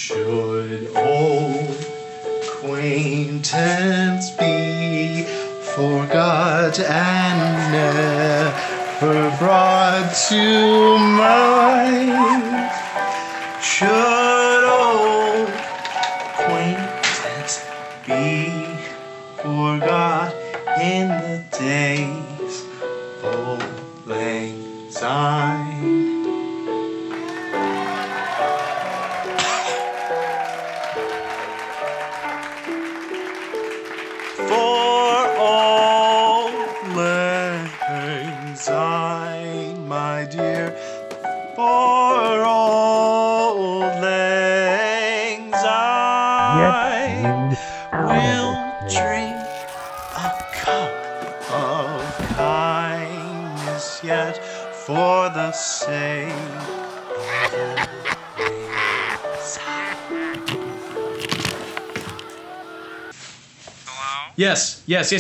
Should old acquaintance be forgot and never brought to mind? Should old acquaintance be forgot in the days of lang syne? For all lang syne, my dear, for all lang syne, we'll drink a cup of kindness yet for the sake of lang syne. Yes. Hello? This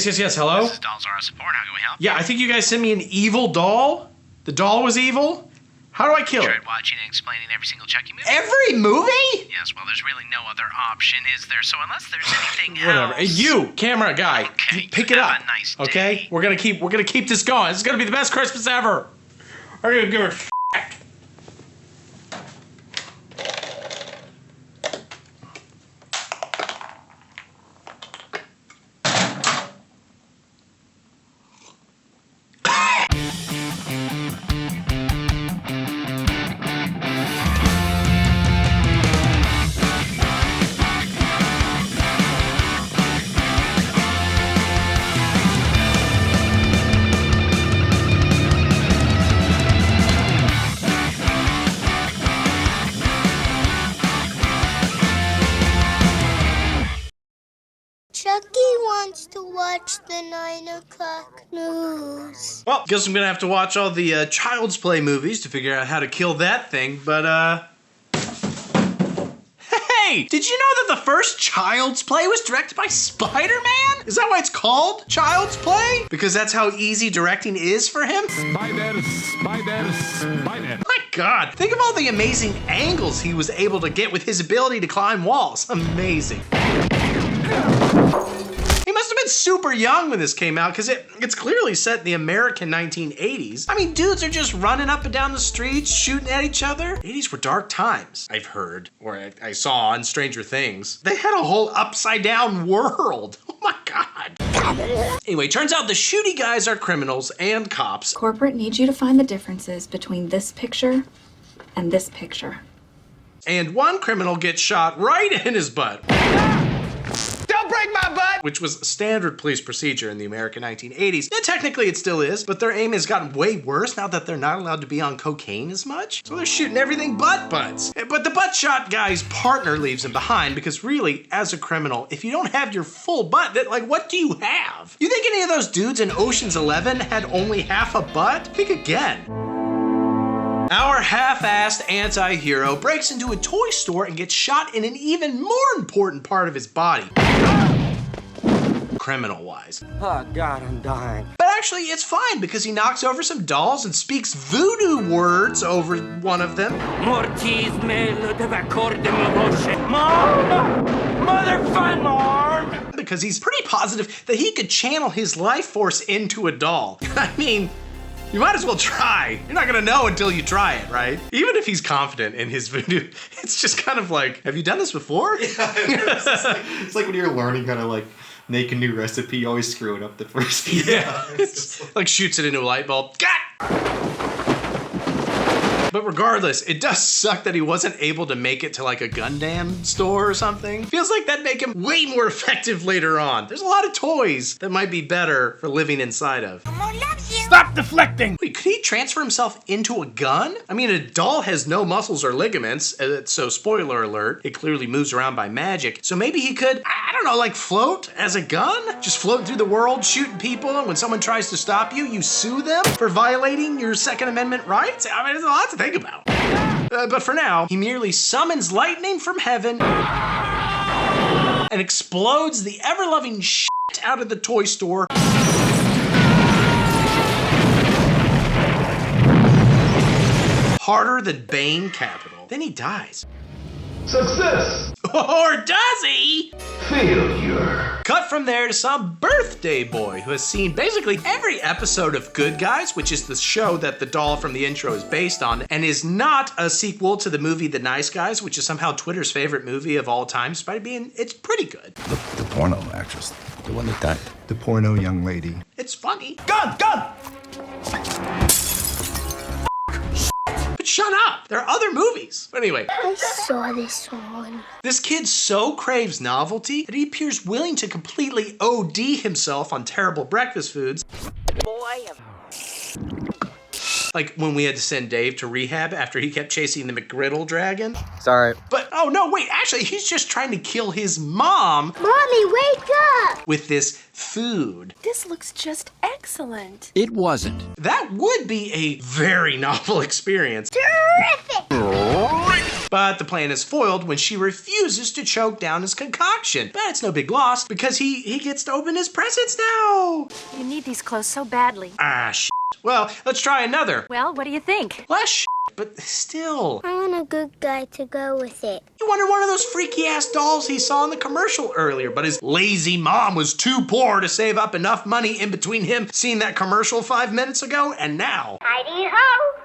is Dolls R Us Support. How can we help? Yeah, I think you guys sent me an evil doll. The doll was evil? How do I kill You it? tried watching and explaining every single Chucky movie? Every movie? Yes, well, there's really no other option, is there? So unless there's anything Whatever. Hey, else... you, camera guy, Okay, you pick you it have up. a nice day. Okay? We're gonna keep this going. This is gonna be the best Christmas ever. I'm gonna give her f***. Chucky wants to watch the 9 o'clock news. Well, guess I'm gonna have to watch all the Child's Play movies to figure out how to kill that thing, but Hey! Did you know that the first Child's Play was directed by Spider-Man? Is that why it's called Child's Play? Because that's how easy directing is for him? Spider. My God, think of all the amazing angles he was able to get with his ability to climb walls. Amazing. He must have been super young when this came out, because it's clearly set in the American 1980s. I mean, dudes are just running up and down the streets, shooting at each other. 80s were dark times, I've heard, or I saw on Stranger Things. They had a whole upside down world. Oh my God. Anyway, turns out the shooty guys are criminals and cops. Corporate needs you to find the differences between this picture and this picture. And one criminal gets shot right in his butt. Don't break my butt! Which was standard police procedure in the American 1980s. And technically it still is, but their aim has gotten way worse now that they're not allowed to be on cocaine as much. So they're shooting everything but butts. But the butt shot guy's partner leaves him behind because really, as a criminal, if you don't have your full butt, what do you have? You think any of those dudes in Ocean's 11 had only half a butt? Think again. Our half-assed anti-hero breaks into a toy store and gets shot in an even more important part of his body. Criminal-wise. Oh, God, I'm dying. But actually, it's fine because he knocks over some dolls and speaks voodoo words over one of them. Because he's pretty positive that he could channel his life force into a doll. I mean, you might as well try. You're not gonna know until you try it, right? Even if he's confident in his voodoo, it's just kind of like, have you done this before? Yeah, it's like when you're learning how to like make a new recipe, you always screw it up the first few times. It's like shoots it into a light bulb. But regardless, it does suck that he wasn't able to make it to like a Gundam store or something. Feels like that'd make him way more effective later on. There's a lot of toys that might be better for living inside of. Stop deflecting! Wait, could he transfer himself into a gun? I mean, a doll has no muscles or ligaments, so spoiler alert, it clearly moves around by magic. So maybe he could, I don't know, like float as a gun? Just floating through the world, shooting people, and when someone tries to stop you, you sue them for violating your Second Amendment rights? I mean, there's a lot to think about. But for now, he merely summons lightning from heaven and explodes the ever-loving shit out of the toy store. Harder than Bane Capital. Then he dies. Success! Or does he? Failure. Cut from there to some birthday boy who has seen basically every episode of Good Guys, which is the show that the doll from the intro is based on, and is not a sequel to the movie The Nice Guys, which is somehow Twitter's favorite movie of all time, despite being, it's pretty good. The porno actress. The one that died. The porno young lady. It's funny. Gun! Gun! But shut up! There are other movies. But anyway. I saw this one. This kid so craves novelty that he appears willing to completely OD himself on terrible breakfast foods. Like when we had to send Dave to rehab after he kept chasing the McGriddle dragon. Sorry. But, oh no, wait, actually, he's just trying to kill his mom. Mommy, wake up! With this food. This looks just excellent. It wasn't. That would be a very novel experience. Terrific! But the plan is foiled when she refuses to choke down his concoction. But it's no big loss because he gets to open his presents now. You need these clothes so badly. Ah, shit. Well, let's try another. Well, what do you think? Less shit, but still. I want a good guy to go with it. He wanted one of those freaky ass dolls he saw in the commercial earlier, but his lazy mom was too poor to save up enough money in between him seeing that commercial 5 minutes ago and now. Heidi-ho!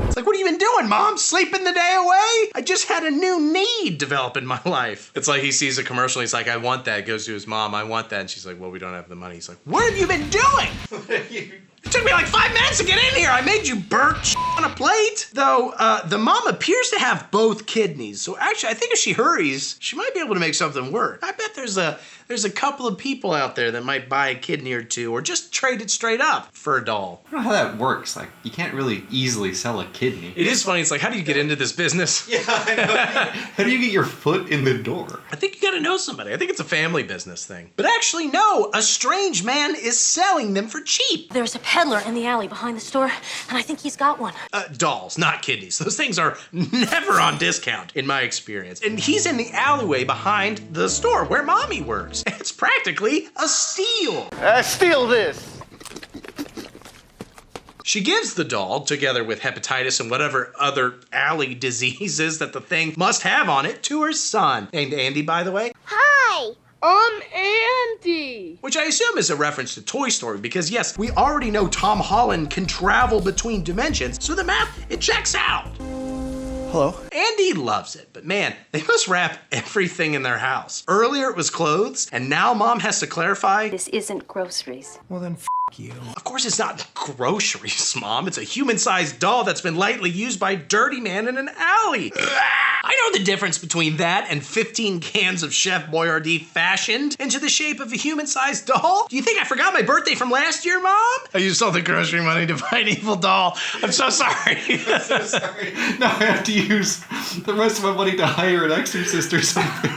It's like, what have you been doing, Mom? Sleeping the day away? I just had a new need develop in my life. It's like he sees a commercial, he's like, I want that. Goes to his mom, I want that. And she's like, well, we don't have the money. He's like, what have you been doing? It took me like 5 minutes to get in here. I made you burnt shit on a plate. Though, the mom appears to have both kidneys. So actually, I think if she hurries, she might be able to make something work. I bet there's a couple of people out there that might buy a kidney or two or just trade it straight up for a doll. I don't know how that works. Like, you can't really easily sell a kidney. It is funny. It's like, how do you get into this business? Yeah, I know. How do you get your foot in the door? I think you gotta know somebody. I think it's a family business thing. But actually, no. A strange man is selling them for cheap. There's a peddler in the alley behind the store, and I think he's got one. Dolls, not kidneys. Those things are never on discount, in my experience. And he's in the alleyway behind the store where Mommy works. It's practically a steal. Steal this! She gives the doll, together with hepatitis and whatever other alley diseases that the thing must have on it, to her son, named Andy, by the way. Hi! I'm Andy. Which I assume is a reference to Toy Story, because yes, we already know Tom Holland can travel between dimensions, so the math, it checks out. Hello. Andy loves it, but man, they must wrap everything in their house. Earlier it was clothes, and now Mom has to clarify. This isn't groceries. Well then, you. Of course it's not groceries, Mom. It's a human-sized doll that's been lightly used by a dirty man in an alley. I know the difference between that and 15 cans of Chef Boyardee fashioned into the shape of a human-sized doll. Do you think I forgot my birthday from last year, Mom? I used all the grocery money to buy an evil doll. I'm so sorry. I'm so sorry. Now I have to use the rest of my money to hire an exorcist or something.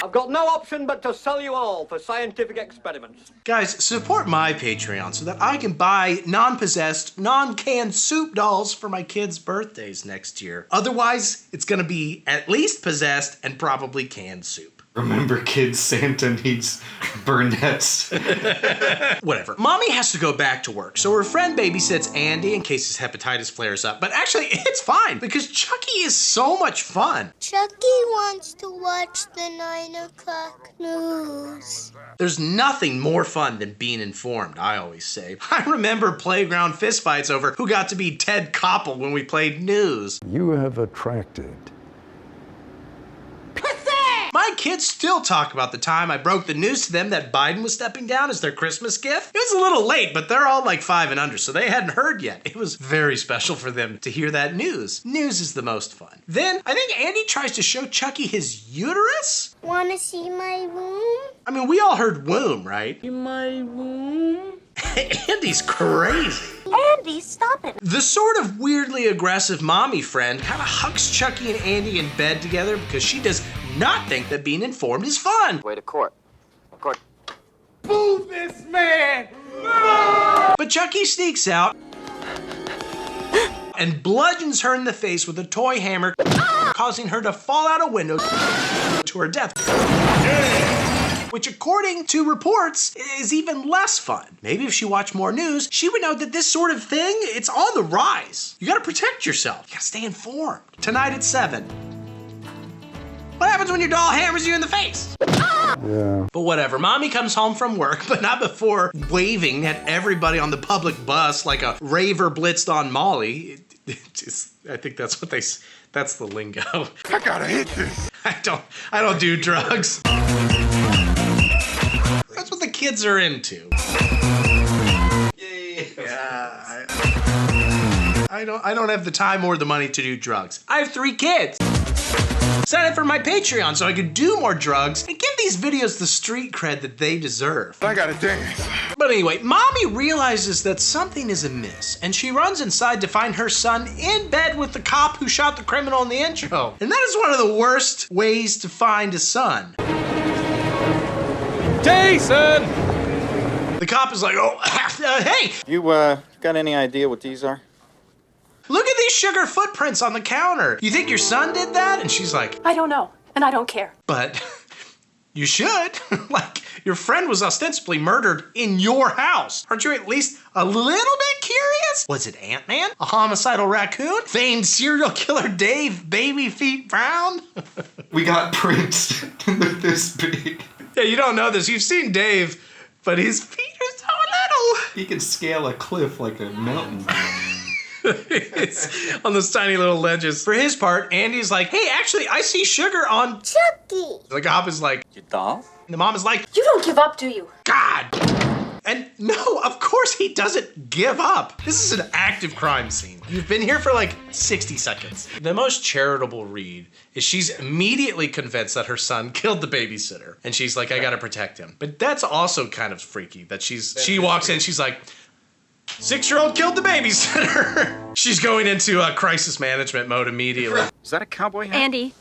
I've got no option but to sell you all for scientific experiments. Guys, support my Patreon so that I can buy non-possessed, non-canned soup dolls for my kids' birthdays next year. Otherwise, it's gonna be at least possessed and probably canned soup. Remember, kids, Santa needs burnettes. Whatever. Mommy has to go back to work, so her friend babysits Andy in case his hepatitis flares up. But actually, it's fine because Chucky is so much fun. Chucky wants to watch the 9 o'clock news. There's nothing more fun than being informed, I always say. I remember playground fistfights over who got to be Ted Koppel when we played news. You have attracted. My kids still talk about the time I broke the news to them that Biden was stepping down as their Christmas gift. It was a little late, but they're all like 5 and under, so they hadn't heard yet. It was very special for them to hear that news. News is the most fun. Then, I think Andy tries to show Chucky his uterus? Wanna see my womb? I mean, we all heard womb, right? In my womb? Andy's crazy. Andy, stop it. The sort of weirdly aggressive mommy friend kind of hugs Chucky and Andy in bed together because she does not think that being informed is fun. Way to court. Court. Move this man! But Chucky sneaks out and bludgeons her in the face with a toy hammer, causing her to fall out a window to her death. which according to reports is even less fun. Maybe if she watched more news, she would know that this sort of thing, it's on the rise. You gotta protect yourself. You gotta stay informed. Tonight at 7. What happens when your doll hammers you in the face? Yeah. But whatever, mommy comes home from work, but not before waving at everybody on the public bus like a raver blitzed on Molly. I think that's what that's the lingo. I gotta hit this. I don't do drugs. That's what the kids are into. Yeah. I don't have the time or the money to do drugs. I have 3 kids. Sign up for my Patreon so I could do more drugs and give these videos the street cred that they deserve. I gotta dance. But anyway, mommy realizes that something is amiss and she runs inside to find her son in bed with the cop who shot the criminal in the intro. And that is one of the worst ways to find a son. Jason! The cop is like, oh, hey! You got any idea what these are? Look at these sugar footprints on the counter. You think your son did that? And she's like, I don't know, and I don't care. but you should. Like, your friend was ostensibly murdered in your house. Aren't you at least a little bit curious? Was it Ant-Man? A homicidal raccoon? Famed serial killer Dave Baby Feet Brown? We got prints this big. Yeah, you don't know this. You've seen Dave, but his feet are so little. He can scale a cliff like a mountain. It's on those tiny little ledges. For his part, Andy's like, hey, actually, I see sugar on Chucky. The cop is like, Your doll? and the mom is like, You don't give up, do you? God. And no, of course he doesn't give up. This is an active crime scene. You've been here for like 60 seconds. The most charitable read is she's immediately convinced that her son killed the babysitter. And she's like, I gotta protect him. But that's also kind of freaky that she walks in, she's like, 6-year-old killed the babysitter. She's going into crisis management mode immediately. Is that a cowboy hat? Andy,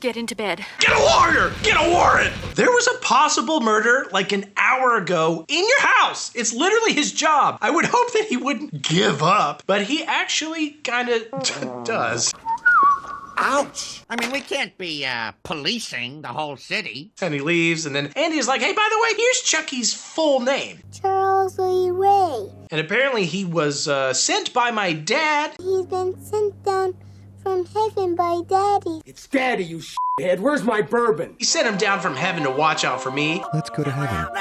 get into bed. Get a lawyer! Get a warrant! There was a possible murder like an hour ago in your house. It's literally his job. I would hope that he wouldn't give up, but he actually kind of does. Ouch! I mean, we can't be, policing the whole city. And he leaves, and then Andy's like, hey, by the way, here's Chucky's full name. Charles Lee Ray. And apparently he was sent by my dad. He's been sent down from heaven by Daddy. It's Daddy, you shithead. Where's my bourbon? He sent him down from heaven to watch out for me. Let's go to heaven.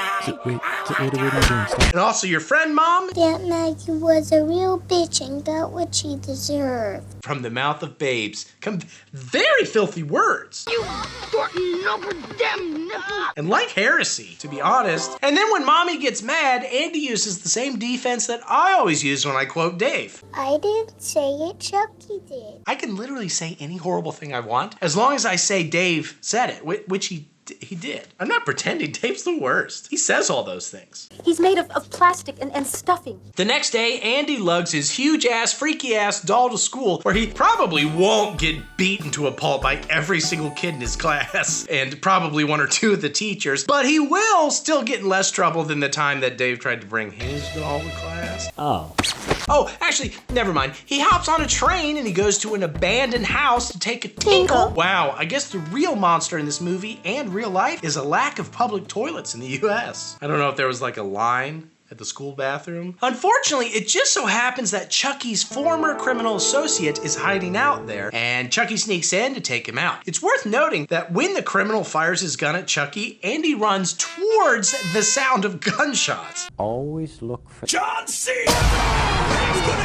Wait, what are you doing? Stop. And also your friend, Mom. Aunt Maggie was a real bitch and got what she deserved. From the mouth of babes come very filthy words. You damn nipple. And like heresy, to be honest. And then when Mommy gets mad, Andy uses the same defense that I always use when I quote Dave. I didn't say it, Chucky did. I can literally say any horrible thing I want as long as I say Dave said it, which he did. I'm not pretending. Dave's the worst. He says all those things. He's made of plastic and stuffing. The next day, Andy lugs his huge-ass, freaky-ass doll to school where he probably won't get beaten to a pulp by every single kid in his class and probably 1 or 2 of the teachers, but he will still get in less trouble than the time that Dave tried to bring his doll to class. Oh, actually, never mind. He hops on a train and he goes to an abandoned house to take a tinkle. Wow, I guess the real monster in this movie and real life is a lack of public toilets in the US. I don't know if there was like a line at the school bathroom. Unfortunately, it just so happens that Chucky's former criminal associate is hiding out there, and Chucky sneaks in to take him out. It's worth noting that when the criminal fires his gun at Chucky, Andy runs towards the sound of gunshots. Always look for John C.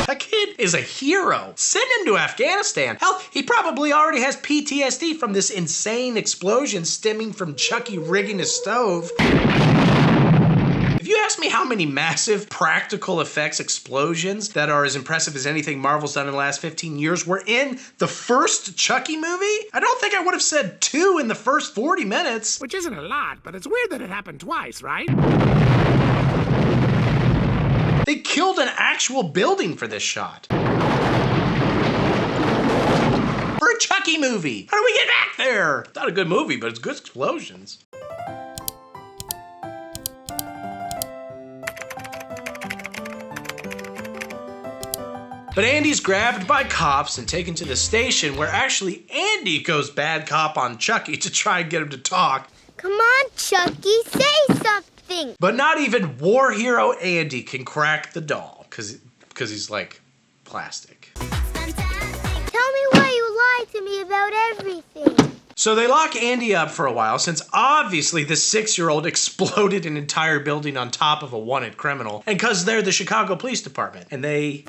That kid is a hero. Send him to Afghanistan. Hell, he probably already has PTSD from this insane explosion stemming from Chucky rigging his stove. If you ask me how many massive practical effects explosions that are as impressive as anything Marvel's done in the last 15 years were in the first Chucky movie, I don't think I would have said 2 in the first 40 minutes. Which isn't a lot, but it's weird that it happened twice, right? They killed an actual building for this shot. For a Chucky movie. How do we get back there? It's not a good movie, but it's good explosions. But Andy's grabbed by cops and taken to the station where actually Andy goes bad cop on Chucky to try and get him to talk. Come on, Chucky, say something. But not even war hero Andy can crack the doll, because he's like plastic. Tell me why you lied to me about everything. So they lock Andy up for a while, since obviously the 6-year-old exploded an entire building on top of a wanted criminal, and because they're the Chicago Police Department, and they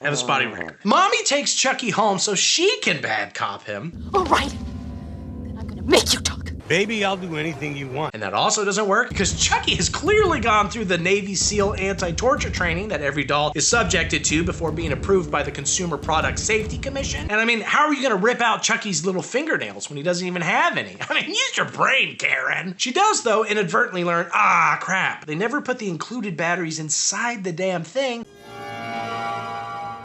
have a spotty record. Mommy takes Chucky home so she can bad cop him. All right, then I'm gonna make you talk. Baby, I'll do anything you want. And that also doesn't work because Chucky has clearly gone through the Navy SEAL anti-torture training that every doll is subjected to before being approved by the Consumer Product Safety Commission. And I mean, how are you gonna rip out Chucky's little fingernails when he doesn't even have any? I mean, use your brain, Karen. She does, though, inadvertently learn, crap. They never put the included batteries inside the damn thing.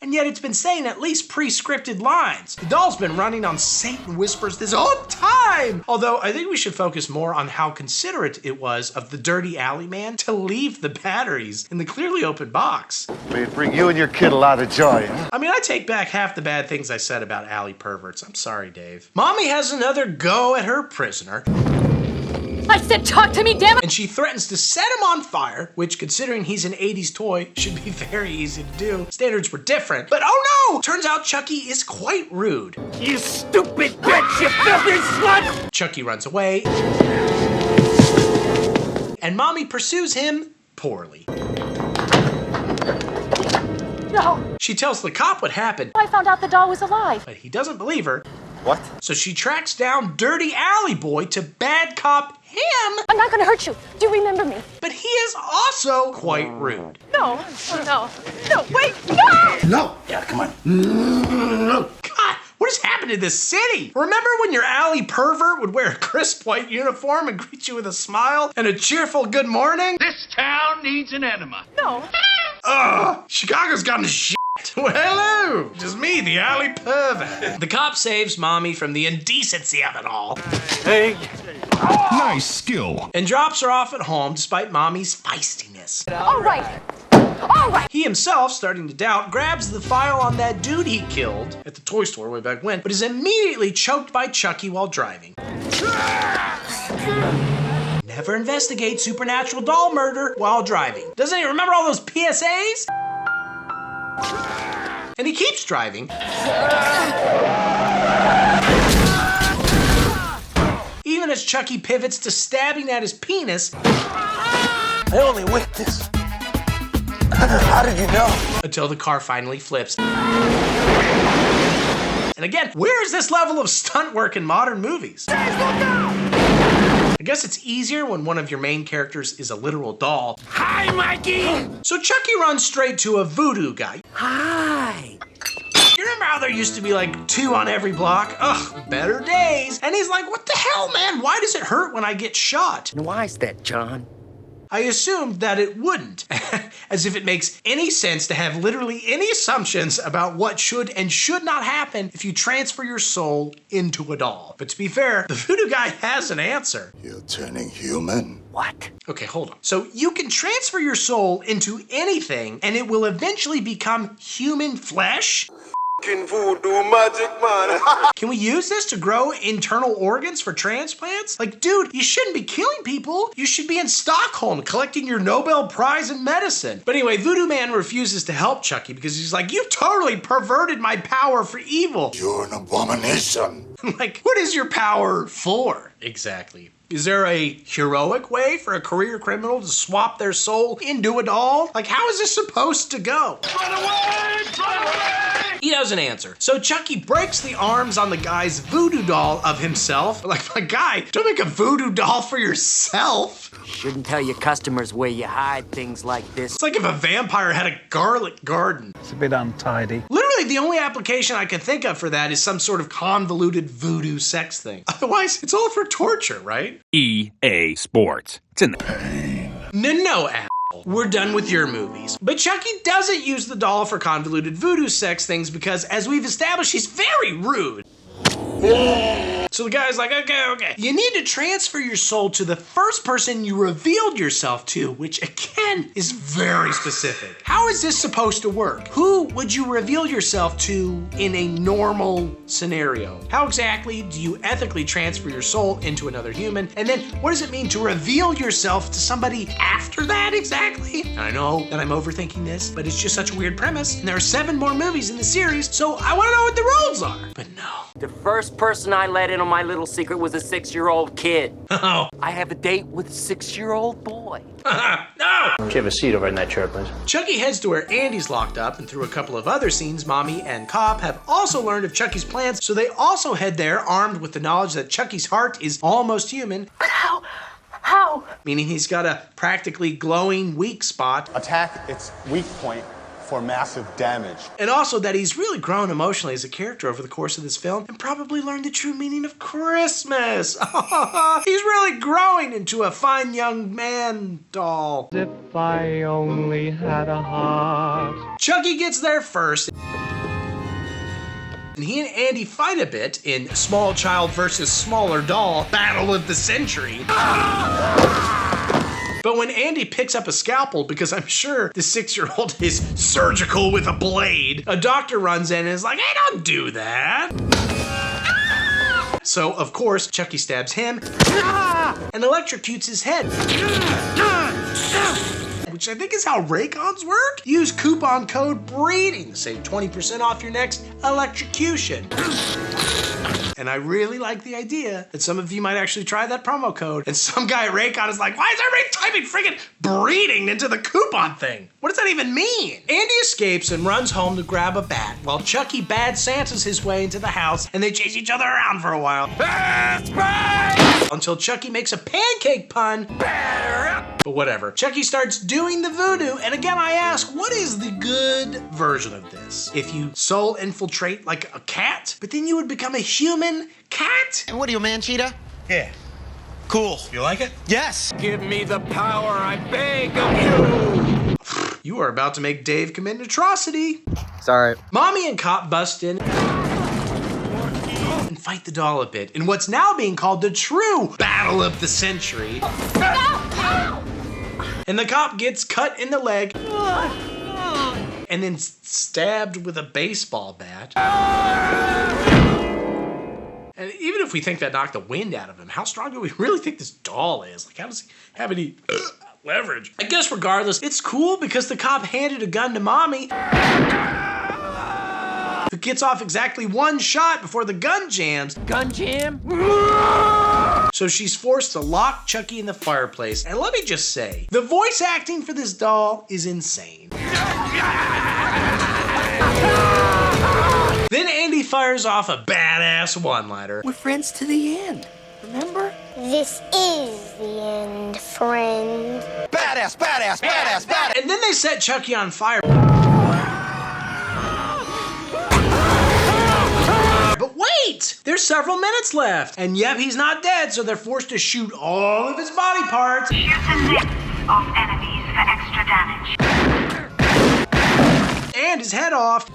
And yet it's been saying at least pre-scripted lines. The doll's been running on Satan Whispers this whole time! Although I think we should focus more on how considerate it was of the dirty alley man to leave the batteries in the clearly open box. May it bring you and your kid a lot of joy, huh? I mean, I take back half the bad things I said about alley perverts. I'm sorry, Dave. Mommy has another go at her prisoner. I said talk to me, damn it! And she threatens to set him on fire, which, considering he's an 80s toy, should be very easy to do. Standards were different. But oh no! Turns out Chucky is quite rude. You stupid bitch, you filthy slut! Chucky runs away. And Mommy pursues him poorly. No! She tells the cop what happened, I found out the doll was alive. but he doesn't believe her. What? So she tracks down Dirty Alley Boy to bad cop him. I'm not gonna hurt you. Do you remember me? But he is also quite rude. No, no, no, wait, no! No! Yeah, come on. God, what has happened to this city? Remember when your alley pervert would wear a crisp white uniform and greet you with a smile and a cheerful good morning? This town needs an enema. No. Ugh, Chicago's gotten to shit. Well, hello, just me, the alley pervert. The cop saves Mommy from the indecency of it all. Hey. Nice skill. And drops her off at home despite Mommy's feistiness. All right. All right. He himself, starting to doubt, grabs the file on that dude he killed at the toy store way back when, but is immediately choked by Chucky while driving. Never investigate supernatural doll murder while driving. Doesn't he remember all those PSAs? And he keeps driving. Even as Chucky pivots to stabbing at his penis. I only witnessed. How did you know? Until the car finally flips. And again, where is this level of stunt work in modern movies? I guess it's easier when one of your main characters is a literal doll. Hi, Mikey! So Chucky runs straight to a voodoo guy. Hi! You remember how there used to be like 2 on every block? Ugh, better days. And he's like, what the hell, man? Why does it hurt when I get shot? And why is that, John? I assumed that it wouldn't, as if it makes any sense to have literally any assumptions about what should and should not happen if you transfer your soul into a doll. But to be fair, the voodoo guy has an answer. You're turning human. What? Okay, hold on. So you can transfer your soul into anything and it will eventually become human flesh? Voodoo magic, man. Can we use this to grow internal organs for transplants? Like, dude, you shouldn't be killing people. You should be in Stockholm collecting your Nobel Prize in medicine. But anyway, Voodoo Man refuses to help Chucky because he's like, you totally perverted my power for evil. You're an abomination. I'm like, what is your power for exactly? Is there a heroic way for a career criminal to swap their soul into a doll? Like, how is this supposed to go? Run away! Run away! He doesn't answer. So Chucky breaks the arms on the guy's voodoo doll of himself. Like, my guy, don't make a voodoo doll for yourself. Shouldn't tell your customers where you hide things like this. It's like if a vampire had a garlic garden. It's a bit untidy. Literally, the only application I can think of for that is some sort of convoluted voodoo sex thing. Otherwise, it's all for torture, right? EA Sports. It's in the... No, asshole. We're done with your movies. But Chucky doesn't use the doll for convoluted voodoo sex things because, as we've established, he's very rude. So the guy's like, okay. You need to transfer your soul to the first person you revealed yourself to, which again is very specific. How is this supposed to work? Who would you reveal yourself to in a normal scenario? How exactly do you ethically transfer your soul into another human? And then what does it mean to reveal yourself to somebody after that exactly? And I know that I'm overthinking this, but it's just such a weird premise. And there are 7 more movies in the series, so I want to know what the rules are. But no. The first person I let in on my little secret was a 6-year-old kid. Oh. I have a date with a 6-year-old boy. No! Could you have a seat over in that chair, please? Chucky heads to where Andy's locked up, and through a couple of other scenes, Mommy and Cop have also learned of Chucky's plans, so they also head there armed with the knowledge that Chucky's heart is almost human. But how? Meaning he's got a practically glowing weak spot. Attack its weak point for massive damage. And also that he's really grown emotionally as a character over the course of this film and probably learned the true meaning of Christmas. He's really growing into a fine young man doll. If I only had a heart. Chucky gets there first. And he and Andy fight a bit in Small Child versus Smaller Doll Battle of the Century. But when Andy picks up a scalpel, because I'm sure the 6-year-old is surgical with a blade, a doctor runs in and is like, hey, don't do that. So, of course, Chucky stabs him and electrocutes his head. Which I think is how Raycons work. Use coupon code BREEDING to save 20% off your next electrocution. And I really like the idea that some of you might actually try that promo code. And some guy at Raycon is like, why is everybody typing friggin' breeding into the coupon thing? What does that even mean? Andy escapes and runs home to grab a bat while Chucky bad Santas his way into the house and they chase each other around for a while. Until Chucky makes a pancake pun. But whatever. Chucky starts doing the voodoo, and again I ask, what is the good version of this? If you soul infiltrate like a cat, but then you would become a human cat? What are you, man, Cheetah? Yeah. Cool. You like it? Yes. Give me the power, I beg of you. You are about to make Dave commit an atrocity. Sorry. Mommy and Cop bust in and fight the doll a bit in what's now being called the true Battle of the Century. And the cop gets cut in the leg and then stabbed with a baseball bat. And even if we think that knocked the wind out of him, how strong do we really think this doll is? Like, how does he have any leverage? I guess regardless, it's cool because the cop handed a gun to Mommy, who gets off exactly 1 shot before the gun jams. Gun jam? So she's forced to lock Chucky in the fireplace. And let me just say, the voice acting for this doll is insane. Then Andy fires off a badass one-liner. We're friends to the end, remember? This is the end, friend. Badass, badass, badass, badass. And then they set Chucky on fire. But wait! There's several minutes left. And yep, he's not dead, so they're forced to shoot all of his body parts. Shoot the lips of enemies for extra damage. And his head off.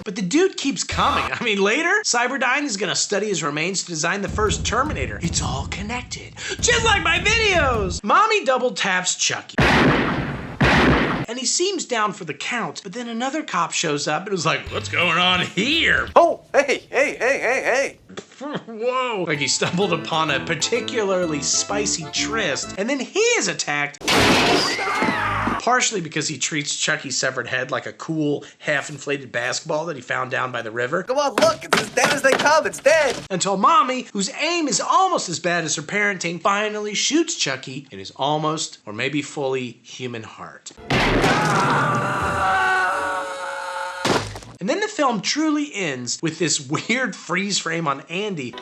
But the dude keeps coming. I mean, later, Cyberdyne is gonna study his remains to design the first Terminator. It's all connected, just like my videos. Mommy double taps Chucky. And he seems down for the count, but then another cop shows up and was like, what's going on here? Oh, hey. Whoa. Like he stumbled upon a particularly spicy tryst, and then he is attacked. Partially because he treats Chucky's severed head like a cool, half-inflated basketball that he found down by the river. Come on, look, it's as dead as they come, it's dead. Until Mommy, whose aim is almost as bad as her parenting, finally shoots Chucky in his almost, or maybe fully, human heart. And then the film truly ends with this weird freeze frame on Andy.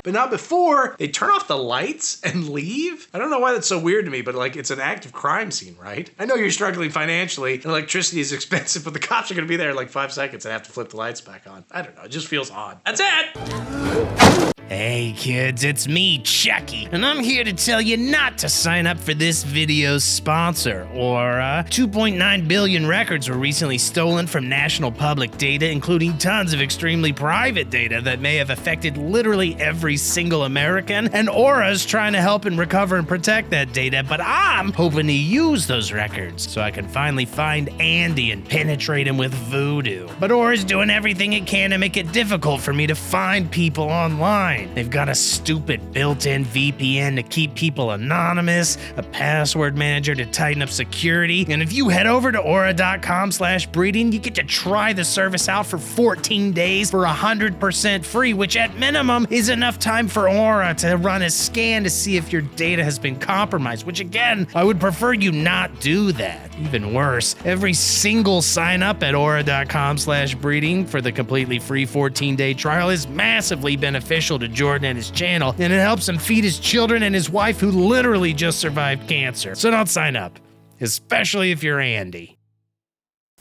But not before they turn off the lights and leave. I don't know why that's so weird to me, but like it's an active crime scene, right? I know you're struggling financially and electricity is expensive, but the cops are gonna be there in like 5 seconds and have to flip the lights back on. I don't know, it just feels odd. That's it! Hey kids, it's me, Chucky, and I'm here to tell you not to sign up for this video's sponsor. Aura. 2.9 billion records were recently stolen from national public data, including tons of extremely private data that may have affected literally every single American, and Aura's trying to help and recover and protect that data, but I'm hoping to use those records so I can finally find Andy and penetrate him with voodoo. But Aura's doing everything it can to make it difficult for me to find people online. They've got a stupid built-in VPN to keep people anonymous, a password manager to tighten up security, and if you head over to aura.com/breeding, you get to try the service out for 14 days for 100% free, which at minimum is enough time for Aura to run a scan to see if your data has been compromised, which again, I would prefer you not do that. Even worse, every single sign up at aura.com/breeding for the completely free 14-day trial is massively beneficial to Jordan and his channel, and it helps him feed his children and his wife who literally just survived cancer. So don't sign up, especially if you're Andy.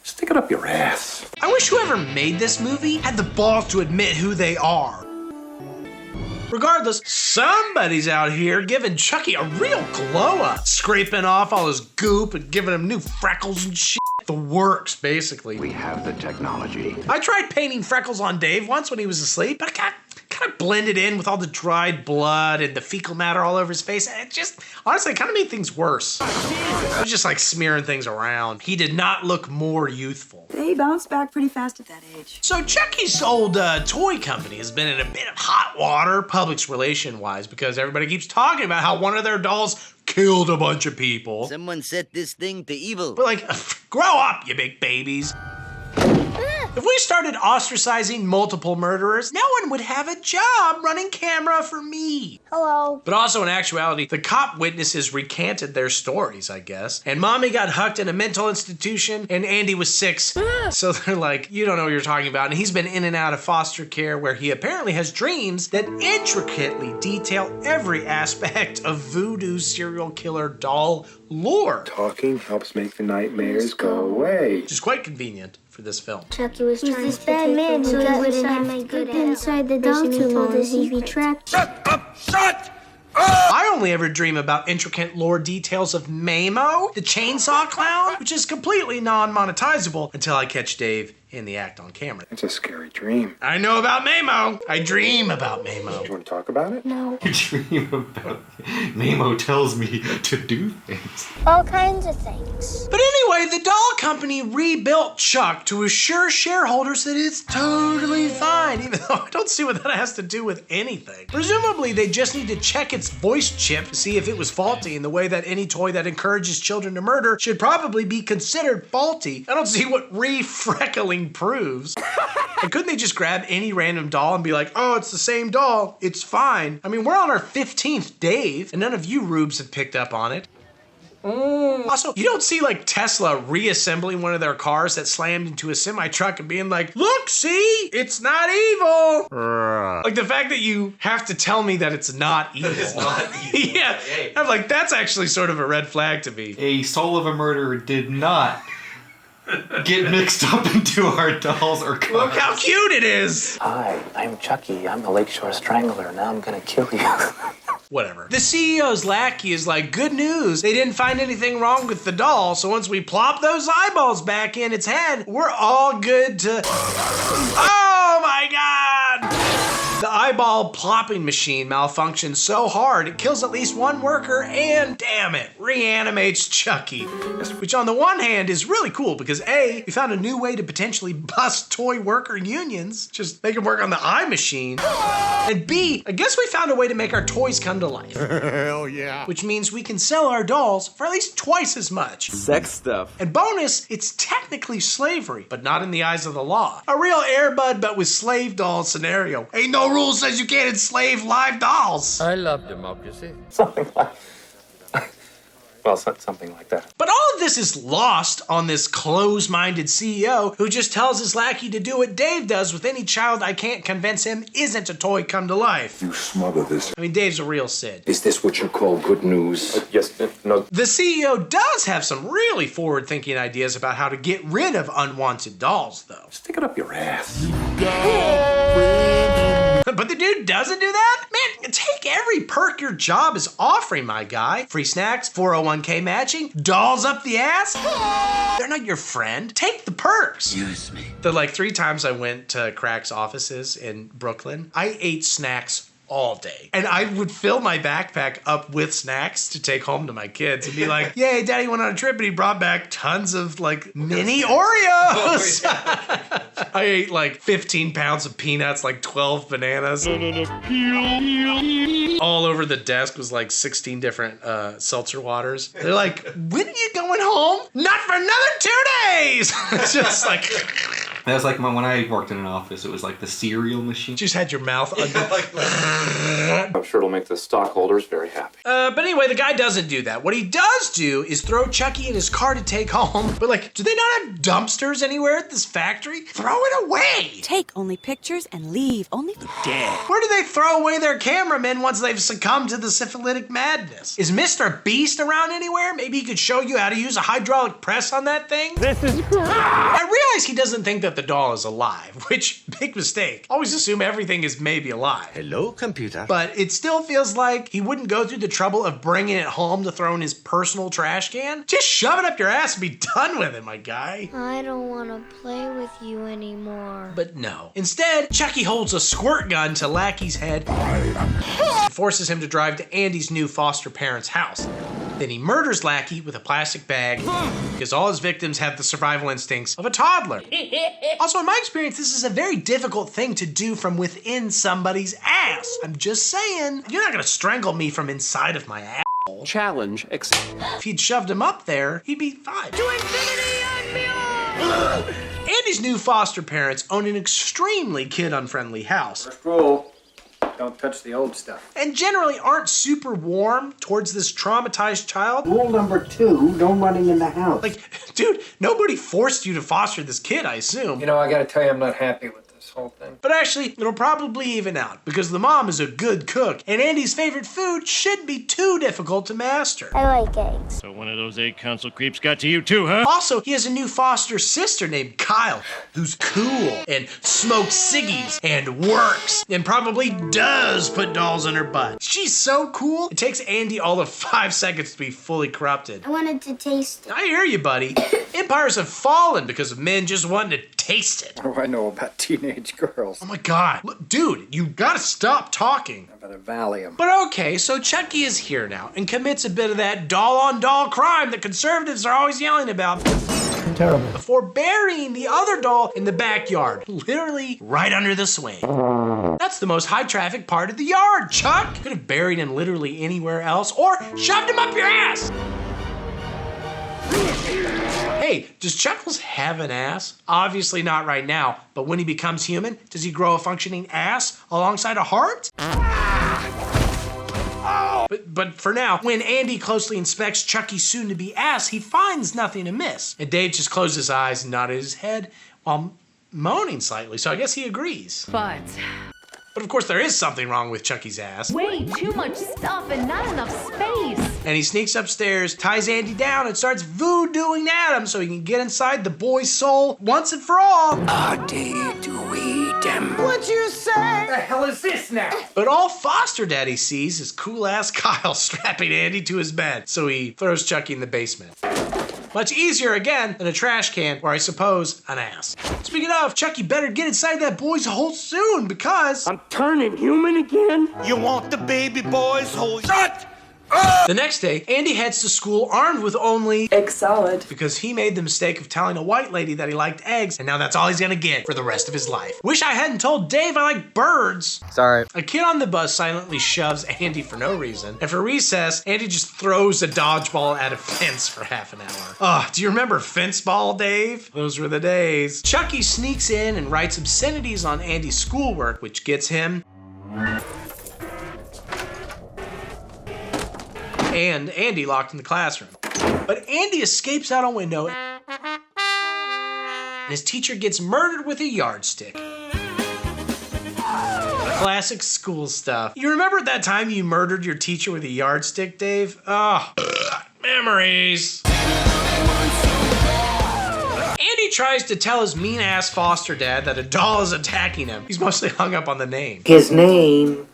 Stick it up your ass. I wish whoever made this movie had the balls to admit who they are. Regardless, somebody's out here giving Chucky a real glow up, scraping off all his goop and giving him new freckles and shit. The works, basically. We have the technology. I tried painting freckles on Dave once when he was asleep, but I kind of blended in with all the dried blood and the fecal matter all over his face. And it just, honestly, kind of made things worse. I was just like smearing things around. He did not look more youthful. They bounce back pretty fast at that age. So Chucky's old toy company has been in a bit of hot water, public relation-wise, because everybody keeps talking about how one of their dolls killed a bunch of people. Someone set this thing to evil. But like, grow up, you big babies. If we started ostracizing multiple murderers, no one would have a job running camera for me. Hello. But also in actuality, the cop witnesses recanted their stories, I guess. And Mommy got hucked in a mental institution and Andy was 6. So they're like, you don't know what you're talking about. And he's been in and out of foster care where he apparently has dreams that intricately detail every aspect of voodoo serial killer doll lore. Talking helps make the nightmares go away. Which is quite convenient for this film. Chucky was trying this bad man who got inside the doll too long as he'd be trapped. Shut up! Shut! I only ever dream about intricate lore details of Mamo, the chainsaw clown, which is completely non-monetizable until I catch Dave in the act on camera. It's a scary dream. I know about Mamo. I dream about Mamo. Do you want to talk about it? No. I dream about Nemo tells me to do things. All kinds of things. But anyway, the doll company rebuilt Chuck to assure shareholders that it's totally fine, even though I don't see what that has to do with anything. Presumably, they just need to check its voice chip to see if it was faulty in the way that any toy that encourages children to murder should probably be considered faulty. I don't see what re-freckling proves. And couldn't they just grab any random doll and be like, oh, it's the same doll, it's fine. I mean, we're on our 15th Dave, and none of you rubes have picked up on it. Also, you don't see like Tesla reassembling one of their cars that slammed into a semi-truck and being like, look, see, it's not evil. Like the fact that you have to tell me that it's not evil. It's not evil. Yeah, I'm like, that's actually sort of a red flag to me. A soul of a murderer did not get mixed up into our dolls or cars. Look how cute it is. Hi, I'm Chucky. I'm the Lakeshore Strangler. Now I'm gonna kill you. Whatever. The CEO's lackey is like, good news, they didn't find anything wrong with the doll, so once we plop those eyeballs back in its head, we're all good to... Oh my God! The eyeball plopping machine malfunctions so hard it kills at least one worker and, damn it, reanimates Chucky. Which on the one hand is really cool because A, we found a new way to potentially bust toy worker unions, just make them work on the eye machine. And B, I guess we found a way to make our toys come to life. Hell yeah. Which means we can sell our dolls for at least twice as much. Sex stuff. And bonus, it's technically slavery, but not in the eyes of the law. A real Air Bud but with slave doll scenario. Ain't no rule says you can't enslave live dolls. I love democracy. Something like... Well, something like that. But all of this is lost on this close-minded CEO who just tells his lackey to do what Dave does with any child I can't convince him isn't a toy come to life. You smother this. I mean, Dave's a real Sid. Is this what you call good news? Yes, no. The CEO does have some really forward-thinking ideas about how to get rid of unwanted dolls, though. Stick it up your ass. But the dude doesn't do that? Man, take every perk your job is offering, my guy. Free snacks, 401k matching, dolls up the ass. They're not your friend. Take the perks. Use me. The like 3 times I went to Crack's offices in Brooklyn, I ate snacks all day. And I would fill my backpack up with snacks to take home to my kids and be like, yay, daddy went on a trip and he brought back tons of like mini Oreos. I ate like 15 pounds of peanuts, like 12 bananas. All over the desk was like 16 different seltzer waters. They're like, when are you going home? Not for another 2 days. It's just like... That was like when I worked in an office, it was like the cereal machine. Just had your mouth under. I'm sure it'll make the stockholders very happy. But anyway, the guy doesn't do that. What he does do is throw Chucky in his car to take home. But like, do they not have dumpsters anywhere at this factory? Throw it away. Take only pictures and leave only the dead. Where do they throw away their cameramen once they've succumbed to the syphilitic madness? Is Mr. Beast around anywhere? Maybe he could show you how to use a hydraulic press on that thing? This is great. I realize he doesn't think that the doll is alive, which, big mistake. Always assume everything is maybe alive. Hello, computer. But it still feels like he wouldn't go through the trouble of bringing it home to throw in his personal trash can. Just shove it up your ass and be done with it, my guy. I don't want to play with you anymore. But no. Instead, Chucky holds a squirt gun to Lackey's head and forces him to drive to Andy's new foster parents' house. Then he murders Lackey with a plastic bag because all his victims have the survival instincts of a toddler. Also, in my experience, this is a very difficult thing to do from within somebody's ass. I'm just saying, you're not gonna strangle me from inside of my ass. Challenge accepted. If he'd shoved him up there, he'd be fine. To infinity and beyond! Andy's new foster parents own an extremely kid-unfriendly house. First rule, don't touch the old stuff. And generally aren't super warm towards this traumatized child. Rule number 2, no running in the house. Like, dude, nobody forced you to foster this kid, I assume. You know, I gotta tell you, I'm not happy with this whole thing. But actually, it'll probably even out because the mom is a good cook, and Andy's favorite food shouldn't be too difficult to master. I like eggs. So one of those egg council creeps got to you too, huh? Also, he has a new foster sister named Kyle, who's cool and smokes ciggies and works and probably does put dolls in her butt. She's so cool, it takes Andy all of 5 seconds to be fully corrupted. I wanted to taste it. I hear you, buddy. Empires have fallen because of men just wanting to taste it. What do I know about teenage girls? Oh my God. Look, dude, you gotta stop talking. About a Valium. But okay, so Chucky is here now and commits a bit of that doll-on-doll crime that conservatives are always yelling about. Terrible. Before burying the other doll in the backyard, literally right under the swing. That's the most high-traffic part of the yard, Chuck. Could have buried him literally anywhere else or shoved him up your ass. Hey, does Chuckles have an ass? Obviously not right now, but when he becomes human, does he grow a functioning ass alongside a heart? But for now, when Andy closely inspects Chucky's soon-to-be ass, he finds nothing amiss. And Dave just closed his eyes and nodded his head while moaning slightly, so I guess he agrees. But of course there is something wrong with Chucky's ass. way too much stuff and not enough space. And he sneaks upstairs, ties Andy down, and starts voodooing at him so he can get inside the boy's soul once and for all. What'd you say? What the hell is this now? But all Foster Daddy sees is cool-ass Kyle strapping Andy to his bed, so he throws Chucky in the basement. Much easier, again, than a trash can, or I suppose, an ass. Speaking of, Chucky better get inside that boy's hole soon, because... I'm turning human again? You want the baby boy's whole... Shut! The next day, Andy heads to school armed with only Egg salad. because he made the mistake of telling a white lady that he liked eggs, and now that's all he's gonna get for the rest of his life. Wish I hadn't told Dave I like birds. Sorry. A kid on the bus silently shoves Andy for no reason, and for recess, Andy just throws a dodgeball at a fence for half an hour. Oh, do you remember fence ball, Dave? Those were the days. Chucky sneaks in and writes obscenities on Andy's schoolwork, which gets him and Andy locked in the classroom. But Andy escapes out a window and his teacher gets murdered with a yardstick. Classic school stuff. You remember that time you murdered your teacher with a yardstick, Dave? Oh, memories. Andy Andy tries to tell his mean-ass foster dad that a doll is attacking him. He's mostly hung up on the name. His name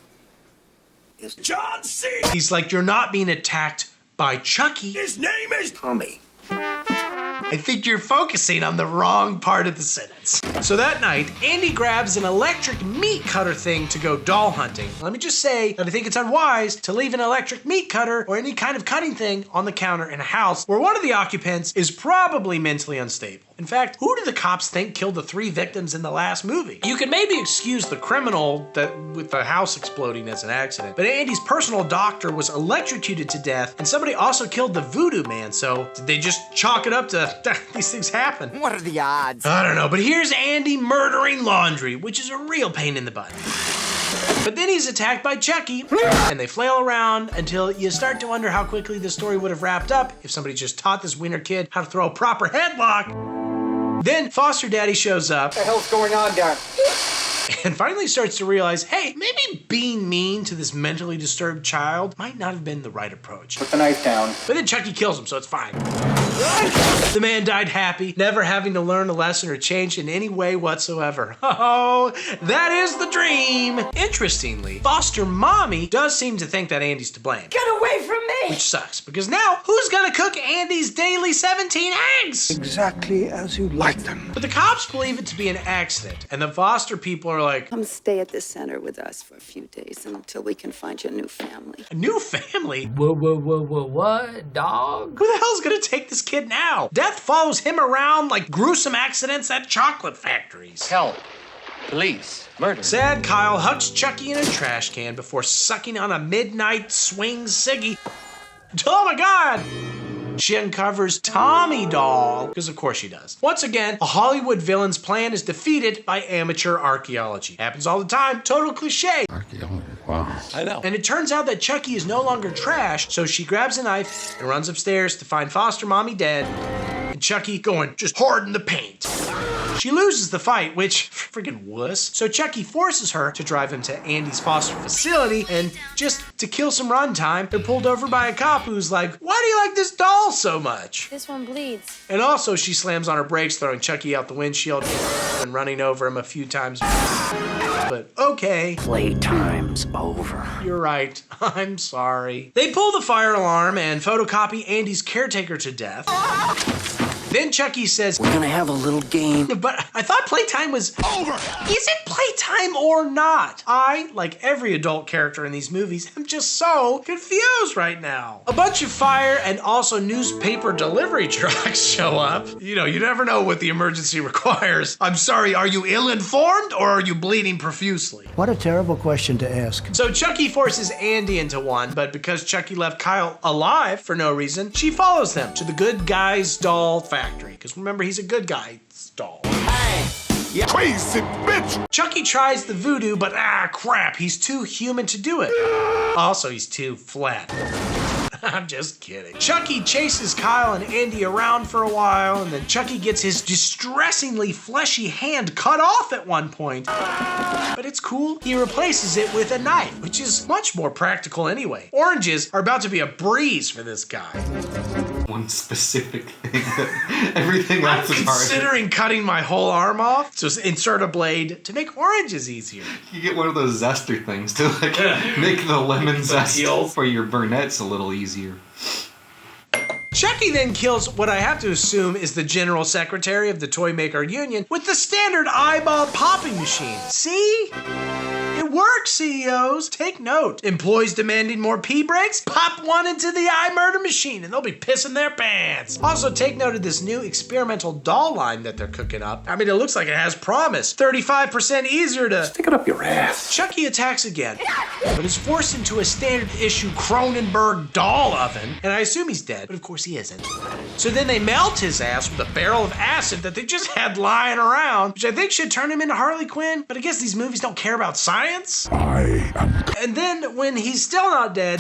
is John C. He's like, you're not being attacked by Chucky. His name is Tommy. I think you're focusing on the wrong part of the sentence. So that night, Andy grabs an electric meat cutter thing to go doll hunting. Let me just say that I think it's unwise to leave an electric meat cutter or any kind of cutting thing on the counter in a house where one of the occupants is probably mentally unstable. In fact, who do the cops think killed the 3 victims in the last movie? You can maybe excuse the criminal with the house exploding as an accident, but Andy's personal doctor was electrocuted to death, and somebody also killed the voodoo man, so did they just chalk it up to these things happen? What are the odds? I don't know, but here's Andy murdering laundry, which is a real pain in the butt. But then he's attacked by Chucky, and they flail around until you start to wonder how quickly the story would have wrapped up if somebody just taught this wiener kid how to throw a proper headlock. Then foster daddy shows up. What the hell's going on down? And finally starts to realize, hey, maybe being mean to this mentally disturbed child might not have been the right approach. Put the knife down. But then Chucky kills him, so it's fine. The man died happy, never having to learn a lesson or change in any way whatsoever. Oh, that is the dream. Interestingly, foster mommy does seem to think that Andy's to blame. Get away from me! Which sucks, because now who's gonna cook Andy's daily 17 eggs? Exactly as you like them. But the cops believe it to be an accident, and the foster people are like, Come stay at the center with us for a few days until we can find you a new family. a new family? Whoa, what, dog? Who the hell's gonna take this kid now? Death follows him around like gruesome accidents at chocolate factories. Help. Police. Murder. Sad Kyle hucks Chucky in a trash can before sucking on a midnight swing ciggy. Oh my God! She uncovers Tommy doll, because of course she does. Once again, a Hollywood villain's plan is defeated by amateur archaeology. Happens all the time, total cliche. Archaeology, wow. I know. And it turns out that Chucky is no longer trash, so she grabs a knife and runs upstairs to find foster mommy dead, and Chucky going just hard in the paint. She loses the fight, which, friggin' wuss. So Chucky forces her to drive him to Andy's foster facility, and just to kill some runtime, they're pulled over by a cop who's like, why do you like this doll so much? This one bleeds. And also she slams on her brakes, throwing Chucky out the windshield and running over him a few times. But okay. Playtime's over. You're right. I'm sorry. They pull the fire alarm and photocopy Andy's caretaker to death. Then Chucky says, We're gonna have a little game. but I thought playtime was over. Is it playtime or not? I, like every adult character in these movies, am just so confused right now. A bunch of fire and also newspaper delivery trucks show up. You know, you never know what the emergency requires. I'm sorry, are you ill-informed or are you bleeding profusely? What a terrible question to ask. So Chucky forces Andy into one, but because Chucky left Kyle alive for no reason, she follows them to the good guy's doll factory. Because remember, he's a good guy's doll. Hey! You crazy bitch! Chucky tries the voodoo, but crap, he's too human to do it. Also, he's too flat. I'm just kidding. Chucky chases Kyle and Andy around for a while, and then Chucky gets his distressingly fleshy hand cut off at one point. But it's cool. He replaces it with a knife, which is much more practical anyway. Oranges are about to be a breeze for this guy. One specific thing that everything else is hard. Considering cutting my whole arm off, just insert a blade to make oranges easier. You get one of those zester things to like make the lemon zest for your burnett's a little easier. Chucky then kills what I have to assume is the general secretary of the Toy Maker Union with the standard eyeball popping machine. See? It works, CEOs. Take note. Employees demanding more pee breaks? Pop one into the eye murder machine and they'll be pissing their pants. Also, take note of this new experimental doll line that they're cooking up. I mean, it looks like it has promise. 35% easier to... Stick it up your ass. Chucky attacks again, but is forced into a standard issue Cronenberg doll oven, and I assume he's dead, but of course he isn't. So then they melt his ass with a barrel of acid that they just had lying around, which I think should turn him into Harley Quinn, but I guess these movies don't care about science. And then, when he's still not dead,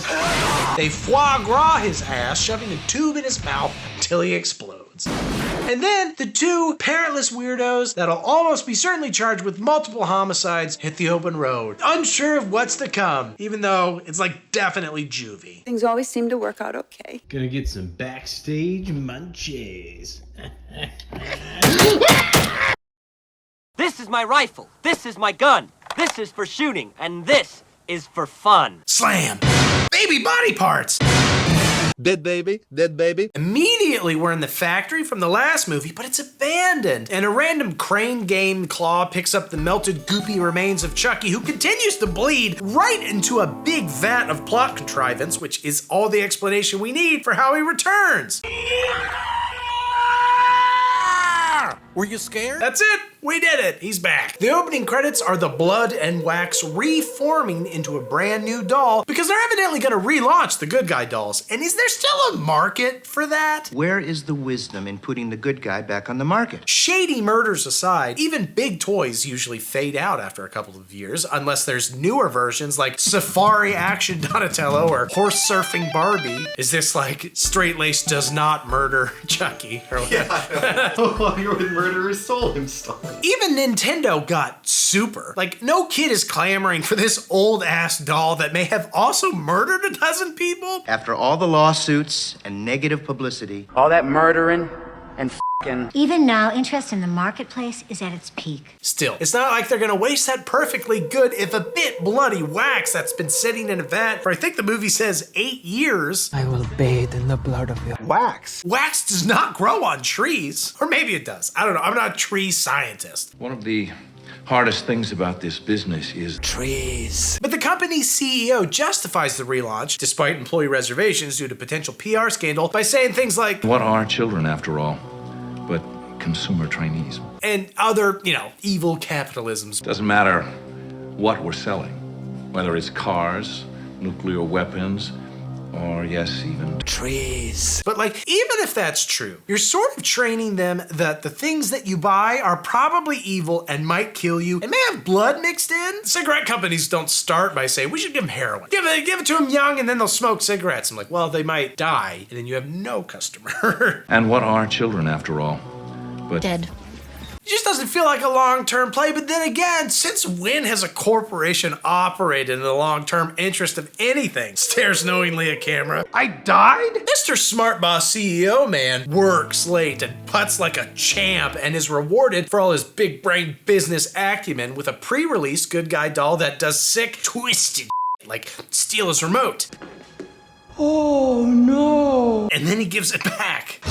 they foie gras his ass, shoving a tube in his mouth until he explodes. And And then the two parentless weirdos that'll almost be certainly charged with multiple homicides hit the open road, unsure of what's to come, even though it's like definitely juvie. Things always seem to work out okay. Gonna get some backstage munchies. This is my rifle. This is my gun. This is for shooting. And this is for fun. Slam! Baby body parts! Dead baby, dead baby. Immediately we're in the factory from the last movie, but it's abandoned. And a random crane game claw picks up the melted goopy remains of Chucky, who continues to bleed right into a big vat of plot contrivance, which is all the explanation we need for how he returns. Were you scared? That's it. We did it. He's back. The opening credits are the blood and wax reforming into a brand new doll because they're evidently going to relaunch the good guy dolls. And is there still a market for that? Where is the wisdom in putting the good guy back on the market? Shady murders aside, even big toys usually fade out after a couple of years unless there's newer versions like Safari Action Donatello or Horse Surfing Barbie. Is this like Straight Lace Does Not Murder Chucky? Or Yeah. Oh, you're with Murderer's Soul himself. Even Nintendo got super. Like, no kid is clamoring for this old-ass doll that may have also murdered a dozen people. After all the lawsuits and negative publicity, All that murdering and f***ing. Even now, interest in the marketplace is at its peak. Still, it's not like they're gonna waste that perfectly good, if a bit bloody wax that's been sitting in a vat for I think the movie says 8 years. I will bathe in the blood of your wax. Wax does not grow on trees. Or maybe it does. I don't know. I'm not a tree scientist. One of the hardest things about this business is trees. But the company's CEO justifies the relaunch, despite employee reservations due to potential PR scandal, by saying things like, what are children after all but consumer trainees? And other, evil capitalisms. Doesn't matter what we're selling, whether it's cars, nuclear weapons, or yes, even trees. But even if that's true, you're sort of training them that the things that you buy are probably evil and might kill you and may have blood mixed in. Cigarette companies don't start by saying, we should give them heroin. Give it to them young and then they'll smoke cigarettes. I'm like, well, they might die and then you have no customer. And what are children after all but dead? It just doesn't feel like a long-term play, but then again, since when has a corporation operated in the long-term interest of anything? Stares knowingly at camera. I died? Mr. Smart Boss CEO man works late and putts like a champ and is rewarded for all his big brain business acumen with a pre-release good guy doll that does sick, twisted like steal his remote. Oh no. And then he gives it back.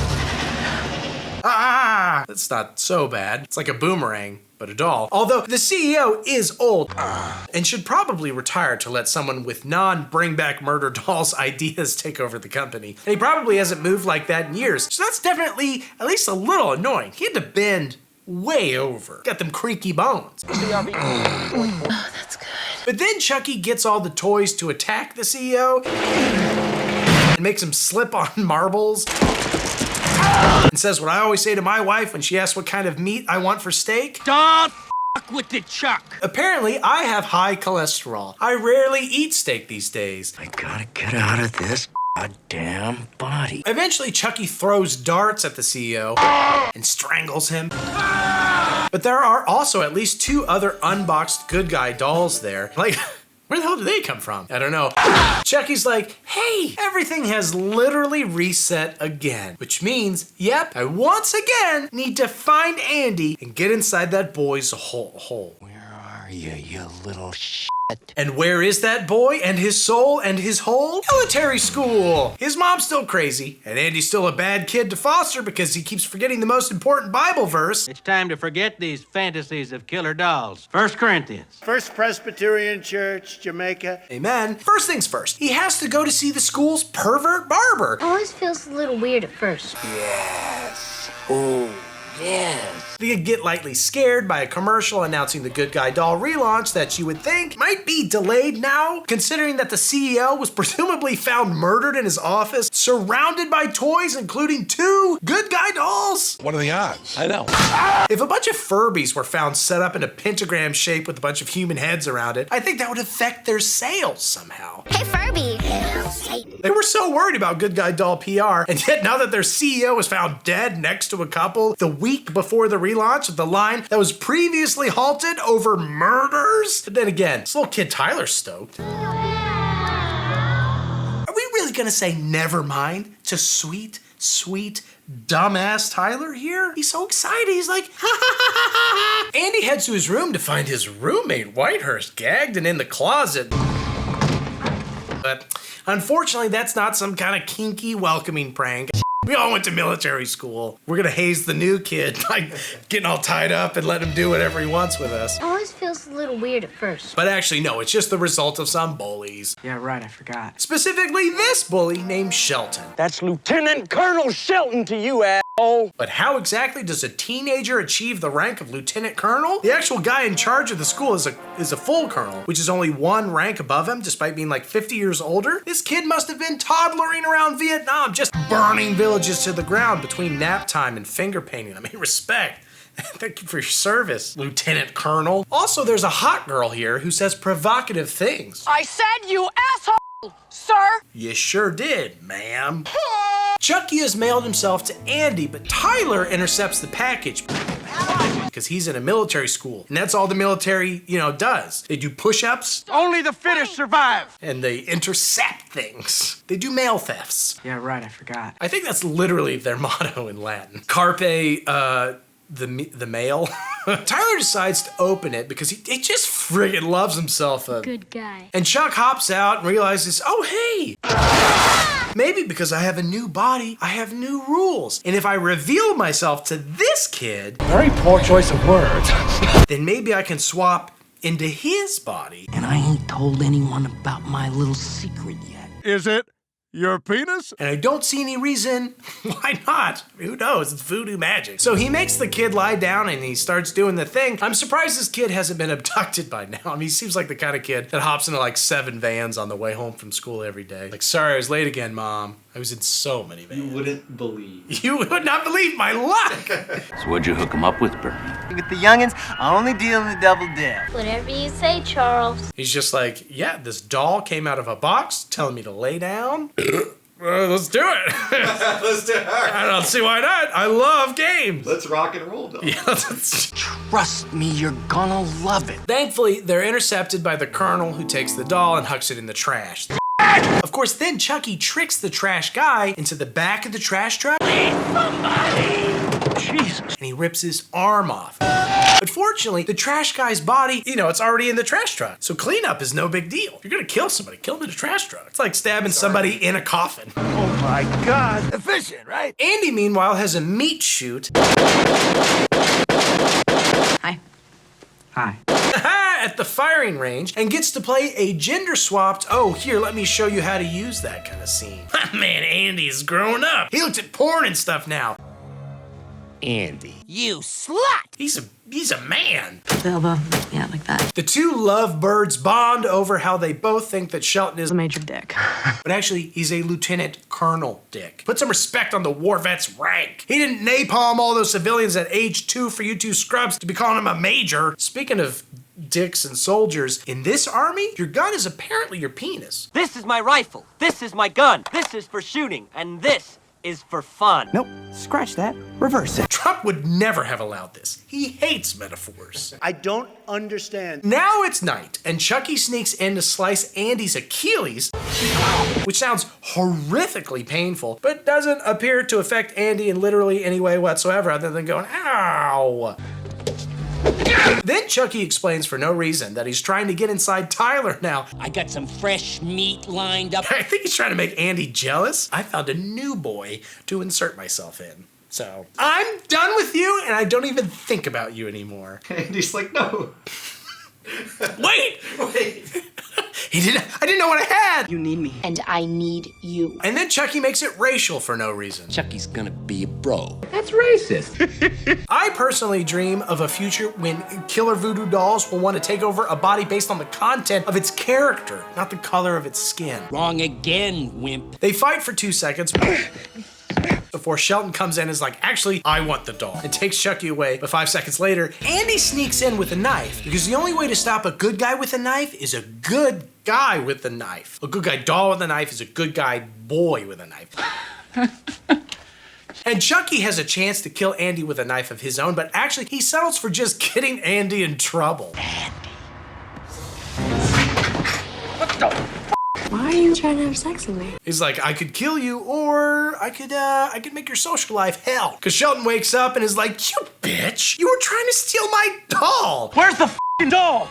That's not so bad. It's like a boomerang, but a doll. Although the CEO is old and should probably retire to let someone with non-bring back murder dolls ideas take over the company. And he probably hasn't moved like that in years. So that's definitely at least a little annoying. He had to bend way over. Got them creaky bones. Oh, that's good. But then Chucky gets all the toys to attack the CEO and makes him slip on marbles. And says what I always say to my wife when she asks what kind of meat I want for steak. Don't f*** with the Chuck. Apparently, I have high cholesterol. I rarely eat steak these days. I gotta get out of this goddamn body. Eventually, Chucky throws darts at the CEO and strangles him. But there are also at least 2 other unboxed good guy dolls there. Where the hell do they come from? I don't know. Chucky's like, hey, everything has literally reset again. Which means, yep, I once again need to find Andy and get inside that boy's hole. Where are you, you little shit? And where is that boy and his soul and his hole? Military school. His mom's still crazy, and Andy's still a bad kid to foster because he keeps forgetting the most important Bible verse. It's time to forget these fantasies of killer dolls. 1 Corinthians. First Presbyterian Church, Jamaica. Amen. First things first, he has to go to see the school's pervert barber. Always feels a little weird at first. Yes. Oh, yes. They get lightly scared by a commercial announcing the Good Guy doll relaunch that you would think might be delayed now, considering that the CEO was presumably found murdered in his office, surrounded by toys, including 2 Good Guy dolls. What are the odds? I know. If a bunch of Furbies were found set up in a pentagram shape with a bunch of human heads around it, I think that would affect their sales somehow. Hey, Furby. Hail Satan. They were so worried about Good Guy doll PR, and yet now that their CEO was found dead next to a couple the week before the relaunch of the line that was previously halted over murders. But then again, this little kid Tyler's stoked. Are we really gonna say never mind to sweet, sweet, dumbass Tyler here? He's so excited, he's like, ha ha ha ha ha. Andy heads to his room to find his roommate Whitehurst gagged and in the closet. But unfortunately, that's not some kind of kinky welcoming prank. We all went to military school. We're gonna haze the new kid by getting all tied up and let him do whatever he wants with us. It always feels a little weird at first. But actually, no, it's just the result of some bullies. Yeah, right, I forgot. Specifically this bully named Shelton. That's Lieutenant Colonel Shelton to you, asshole. But how exactly does a teenager achieve the rank of lieutenant colonel? The actual guy in charge of the school is a full colonel, which is only 1 rank above him, despite being like 50 years older. This kid must have been toddlering around Vietnam, just burning villages to the ground between nap time and finger painting. I mean, respect. Thank you for your service, Lieutenant Colonel. Also, there's a hot girl here who says provocative things. I said you asshole, sir. You sure did, ma'am. Chucky has mailed himself to Andy, but Tyler intercepts the package because he's in a military school. And that's all the military, does. They do push-ups. Only the fittest survive. And they intercept things. They do mail thefts. Yeah, right, I forgot. I think that's literally their motto in Latin. Carpe, the mail. Tyler decides to open it because he just friggin' loves himself a Good guy. And Chuck hops out and realizes, oh, hey. Maybe because I have a new body, I have new rules. And if I reveal myself to this kid, Very poor choice of words. then maybe I can swap into his body. And I ain't told anyone about my little secret yet. Is it your penis? And I don't see any reason why not. Who knows? It's voodoo magic. So he makes the kid lie down and he starts doing the thing. I'm surprised this kid hasn't been abducted by now. I mean, he seems like the kind of kid that hops into like 7 vans on the way home from school every day. Like, sorry, I was late again, Mom. I was in so many vans. You wouldn't believe. You would not believe my luck. So what'd you hook him up with, Bryan? With the youngins, I only deal in the double dip. Whatever you say, Charles. He's just like, yeah, this doll came out of a box telling me to lay down. Let's do it. Let's do it. I don't see why not. I love games. Let's rock and roll, dog. Yeah, Trust me, you're gonna love it. Thankfully, they're intercepted by the colonel who takes the doll and hucks it in the trash. Of course, then Chucky tricks the trash guy into the back of the trash truck. Jesus. And he rips his arm off. But fortunately, the trash guy's body, it's already in the trash truck. So cleanup is no big deal. If you're gonna kill somebody, kill them in a trash truck. It's like stabbing somebody in a coffin. Oh my God. Efficient, right? Andy, meanwhile, has a meat shoot. Hi. Hi. At the firing range and gets to play a gender-swapped, oh, here, let me show you how to use that kind of scene. Man, Andy's grown up. He looks at porn and stuff now. Andy. You slut. He's a man. Elbow. Yeah, like that. The two lovebirds bond over how they both think that Shelton is A major dick. but actually, he's a lieutenant colonel dick. Put some respect on the war vet's rank. He didn't napalm all those civilians at age 2 for you two scrubs to be calling him a major. Speaking of dicks and soldiers, in this army, your gun is apparently your penis. This is my rifle. This is my gun. This is for shooting. And this is for fun. Nope, scratch that. Reverse it. Trump would never have allowed this. He hates metaphors. I don't understand. Now it's night, and Chucky sneaks in to slice Andy's Achilles, which sounds horrifically painful, but doesn't appear to affect Andy in literally any way whatsoever other than going, ow. Then Chucky explains for no reason that he's trying to get inside Tyler now. I got some fresh meat lined up. I think he's trying to make Andy jealous. I found a new boy to insert myself in. So, I'm done with you, and I don't even think about you anymore. And he's like, no. Wait! I didn't know what I had. You need me. And I need you. And then Chucky makes it racial for no reason. Chucky's gonna be a bro. That's racist. I personally dream of a future when killer voodoo dolls will want to take over a body based on the content of its character, not the color of its skin. Wrong again, wimp. They fight for 2 seconds before Shelton comes in and is like, actually, I want the doll, and takes Chucky away. But 5 seconds later, Andy sneaks in with a knife, because the only way to stop a good guy with a knife is a good guy with a knife. A good guy doll with a knife is a good guy boy with a knife. And Chucky has a chance to kill Andy with a knife of his own, but actually he settles for just getting Andy in trouble. Why are you trying to have sex with me? He's like, I could kill you, or I could make your social life hell. Because Shelton wakes up and is like, you bitch, you were trying to steal my doll. Where's the f***ing doll?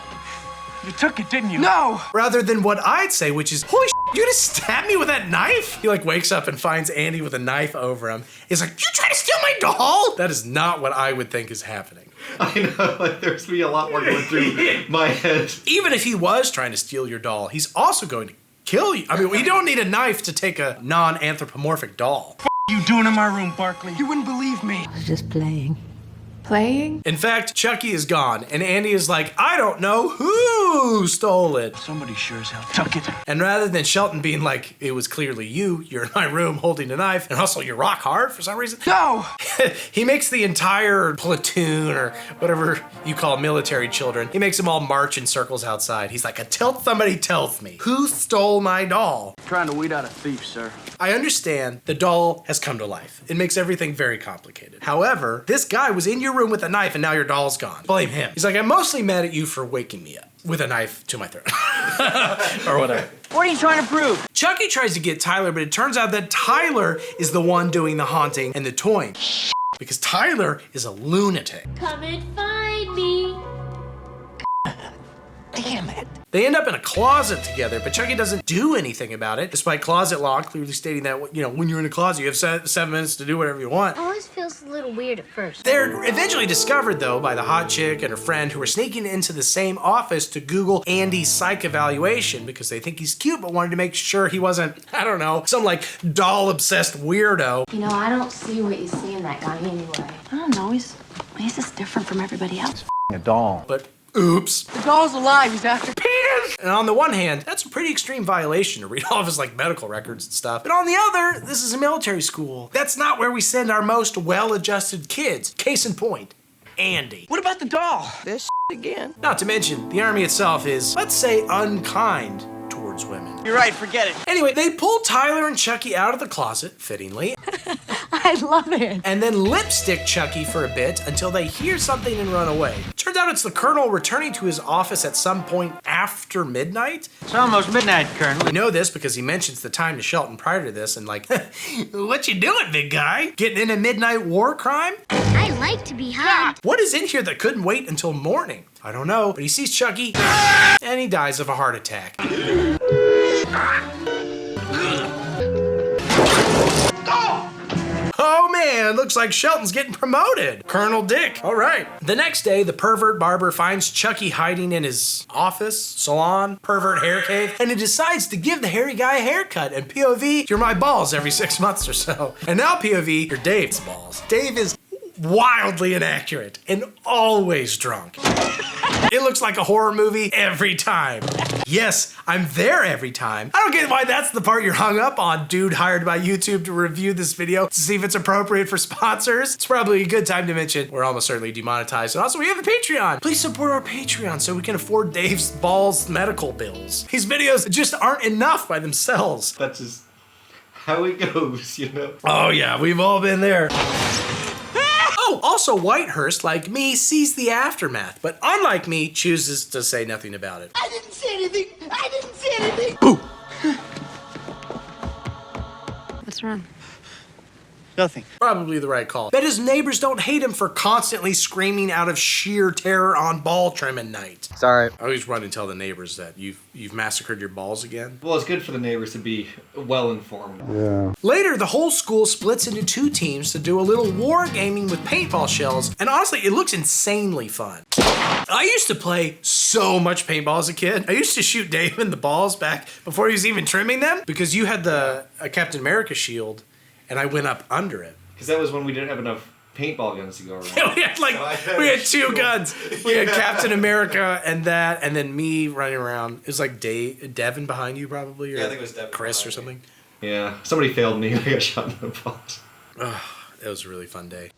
You took it, didn't you? No! Rather than what I'd say, which is, holy shit, you just stabbed me with that knife? He like wakes up and finds Andy with a knife over him. He's like, you trying to steal my doll? That is not what I would think is happening. I know, like there's be a lot more going through my head. Even if he was trying to steal your doll, he's also going to kill you. I mean, we don't need a knife to take a non-anthropomorphic doll. What are you doing in my room, Barkley? You wouldn't believe me. I was just playing. Playing? In fact, Chucky is gone, and Andy is like, I don't know who stole it. Somebody sure as hell took it. And rather than Shelton being like, it was clearly you're in my room holding a knife, and also you're rock hard for some reason. No! He makes the entire platoon, or whatever you call military children, he makes them all march in circles outside. He's like, until somebody tells me who stole my doll. Trying to weed out a thief, sir. I understand the doll has come to life. It makes everything very complicated. However, this guy was in your room with a knife and now your doll's gone. Blame him. He's like, I'm mostly mad at you for waking me up with a knife to my throat. Or whatever. What are you trying to prove? Chucky tries to get Tyler, but it turns out that Tyler is the one doing the haunting and the toying. Because Tyler is a lunatic. Come and find me. Damn it. They end up in a closet together, but Chucky doesn't do anything about it, despite closet law clearly stating that, when you're in a closet, you have 7 minutes to do whatever you want. It always feels a little weird at first. They're eventually discovered, though, by the hot chick and her friend who are sneaking into the same office to Google Andy's psych evaluation because they think he's cute, but wanted to make sure he wasn't, I don't know, some like doll-obsessed weirdo. You know, I don't see what you see in that guy anyway. I don't know. He's just different from everybody else. A doll. But oops. The doll's alive. He's after penis! And on the one hand, that's a pretty extreme violation to read all of his medical records and stuff. But on the other, this is a military school. That's not where we send our most well-adjusted kids. Case in point, Andy. What about the doll? This again. Not to mention, the army itself is, let's say, unkind towards women. You're right, forget it. Anyway, they pull Tyler and Chucky out of the closet, fittingly. I love it. And then lipstick Chucky for a bit until they hear something and run away. Turns out it's the Colonel returning to his office at some point after midnight. It's almost midnight, Colonel. We know this because he mentions the time to Shelton prior to this and like, what you doing, big guy? Getting in a midnight war crime? I like to be hugged. What is in here that couldn't wait until morning? I don't know, but he sees Chucky and he dies of a heart attack. Oh man, looks like Shelton's getting promoted. Colonel Dick, all right. The next day, the pervert barber finds Chucky hiding in his office, salon, pervert hair cave, and he decides to give the hairy guy a haircut. And POV, you're my balls every 6 months or so. And now POV, you're Dave's balls. Dave is wildly inaccurate and always drunk. It looks like a horror movie every time. Yes, I'm there every time. I don't get why that's the part you're hung up on, dude hired by YouTube to review this video to see if it's appropriate for sponsors. It's probably a good time to mention we're almost certainly demonetized. And also we have a Patreon. Please support our Patreon so we can afford Dave's balls medical bills. These videos just aren't enough by themselves. That's just how it goes, Oh yeah, we've all been there. Oh, also Whitehurst, like me, sees the aftermath, but unlike me, chooses to say nothing about it. I didn't see anything! I didn't see anything! Boo! What's wrong? Nothing. Probably the right call. Bet his neighbors don't hate him for constantly screaming out of sheer terror on ball trimming night. Sorry. I always run and tell the neighbors that you've massacred your balls again. Well, it's good for the neighbors to be well informed. Yeah. Later, the whole school splits into 2 teams to do a little war gaming with paintball shells, and honestly, it looks insanely fun. I used to play so so much paintball as a kid. I used to shoot Dave in the balls back before he was even trimming them because you had a Captain America shield and I went up under it. Because that was when we didn't have enough paintball guns to go around. Yeah, we had two guns. We had Captain America and that, and then me running around. It was like Devin behind you probably, or yeah, I think it was Devin, Chris or something. Yeah, somebody failed me. I got shot in the balls. It was a really fun day.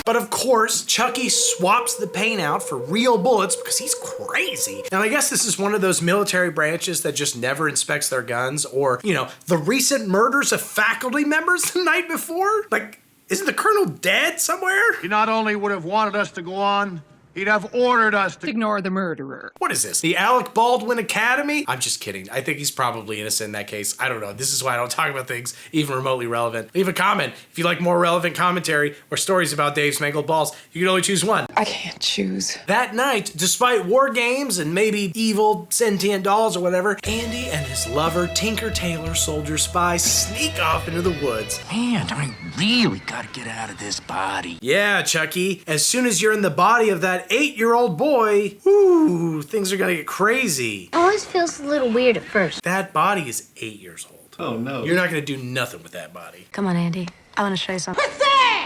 But of course, Chucky swaps the paint out for real bullets because he's crazy. Now, I guess this is one of those military branches that just never inspects their guns, or, you know, the recent murders of faculty members the night before. Like, isn't the colonel dead somewhere? He not only would have wanted us to go on, he'd have ordered us to ignore the murderer. What is this? The Alec Baldwin Academy? I'm just kidding. I think he's probably innocent in that case. I don't know. This is why I don't talk about things even remotely relevant. Leave a comment if you like more relevant commentary or stories about Dave's mangled balls. You can only choose one. I can't choose. That night, despite war games and maybe evil sentient dolls or whatever, Andy and his lover, Tinker Tailor Soldier Spy, sneak off into the woods. Man, I really gotta get out of this body. Yeah, Chucky. As soon as you're in the body of that 8-year-old boy, ooh, things are gonna get crazy. It always feels a little weird at first. That body is 8 years old. Oh no. You're not gonna do nothing with that body. Come on, Andy. I want to show you something.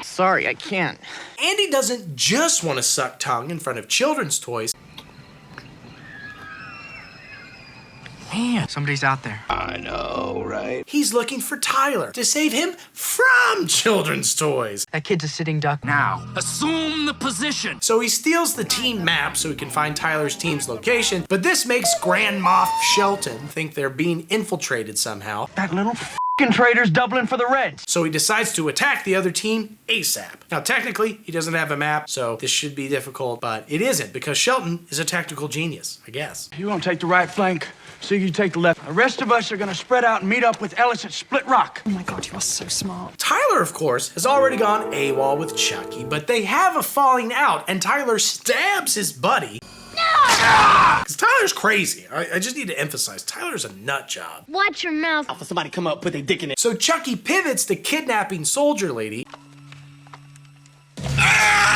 Sorry, I can't. Andy doesn't just want to suck tongue in front of children's toys. Man, somebody's out there. I know, right? He's looking for Tyler to save him from children's toys. That kid's a sitting duck. Now, assume the position. So he steals the team map so he can find Tyler's team's location, but this makes Grand Moff Shelton think they're being infiltrated somehow. That little f***ing traitor's doubling for the Reds. So he decides to attack the other team ASAP. Now, technically, he doesn't have a map, so this should be difficult, but it isn't because Shelton is a tactical genius, I guess. You won't take the right flank, so you take the left. The rest of us are gonna spread out and meet up with Ellis at Split Rock. Oh my God, you are so smart. Tyler, of course, has already gone AWOL with Chucky, but they have a falling out, and Tyler stabs his buddy. Because Tyler's crazy. I just need to emphasize, Tyler's a nut job. Watch your mouth. For somebody come up, put their dick in it. So Chucky pivots to kidnapping Soldier Lady.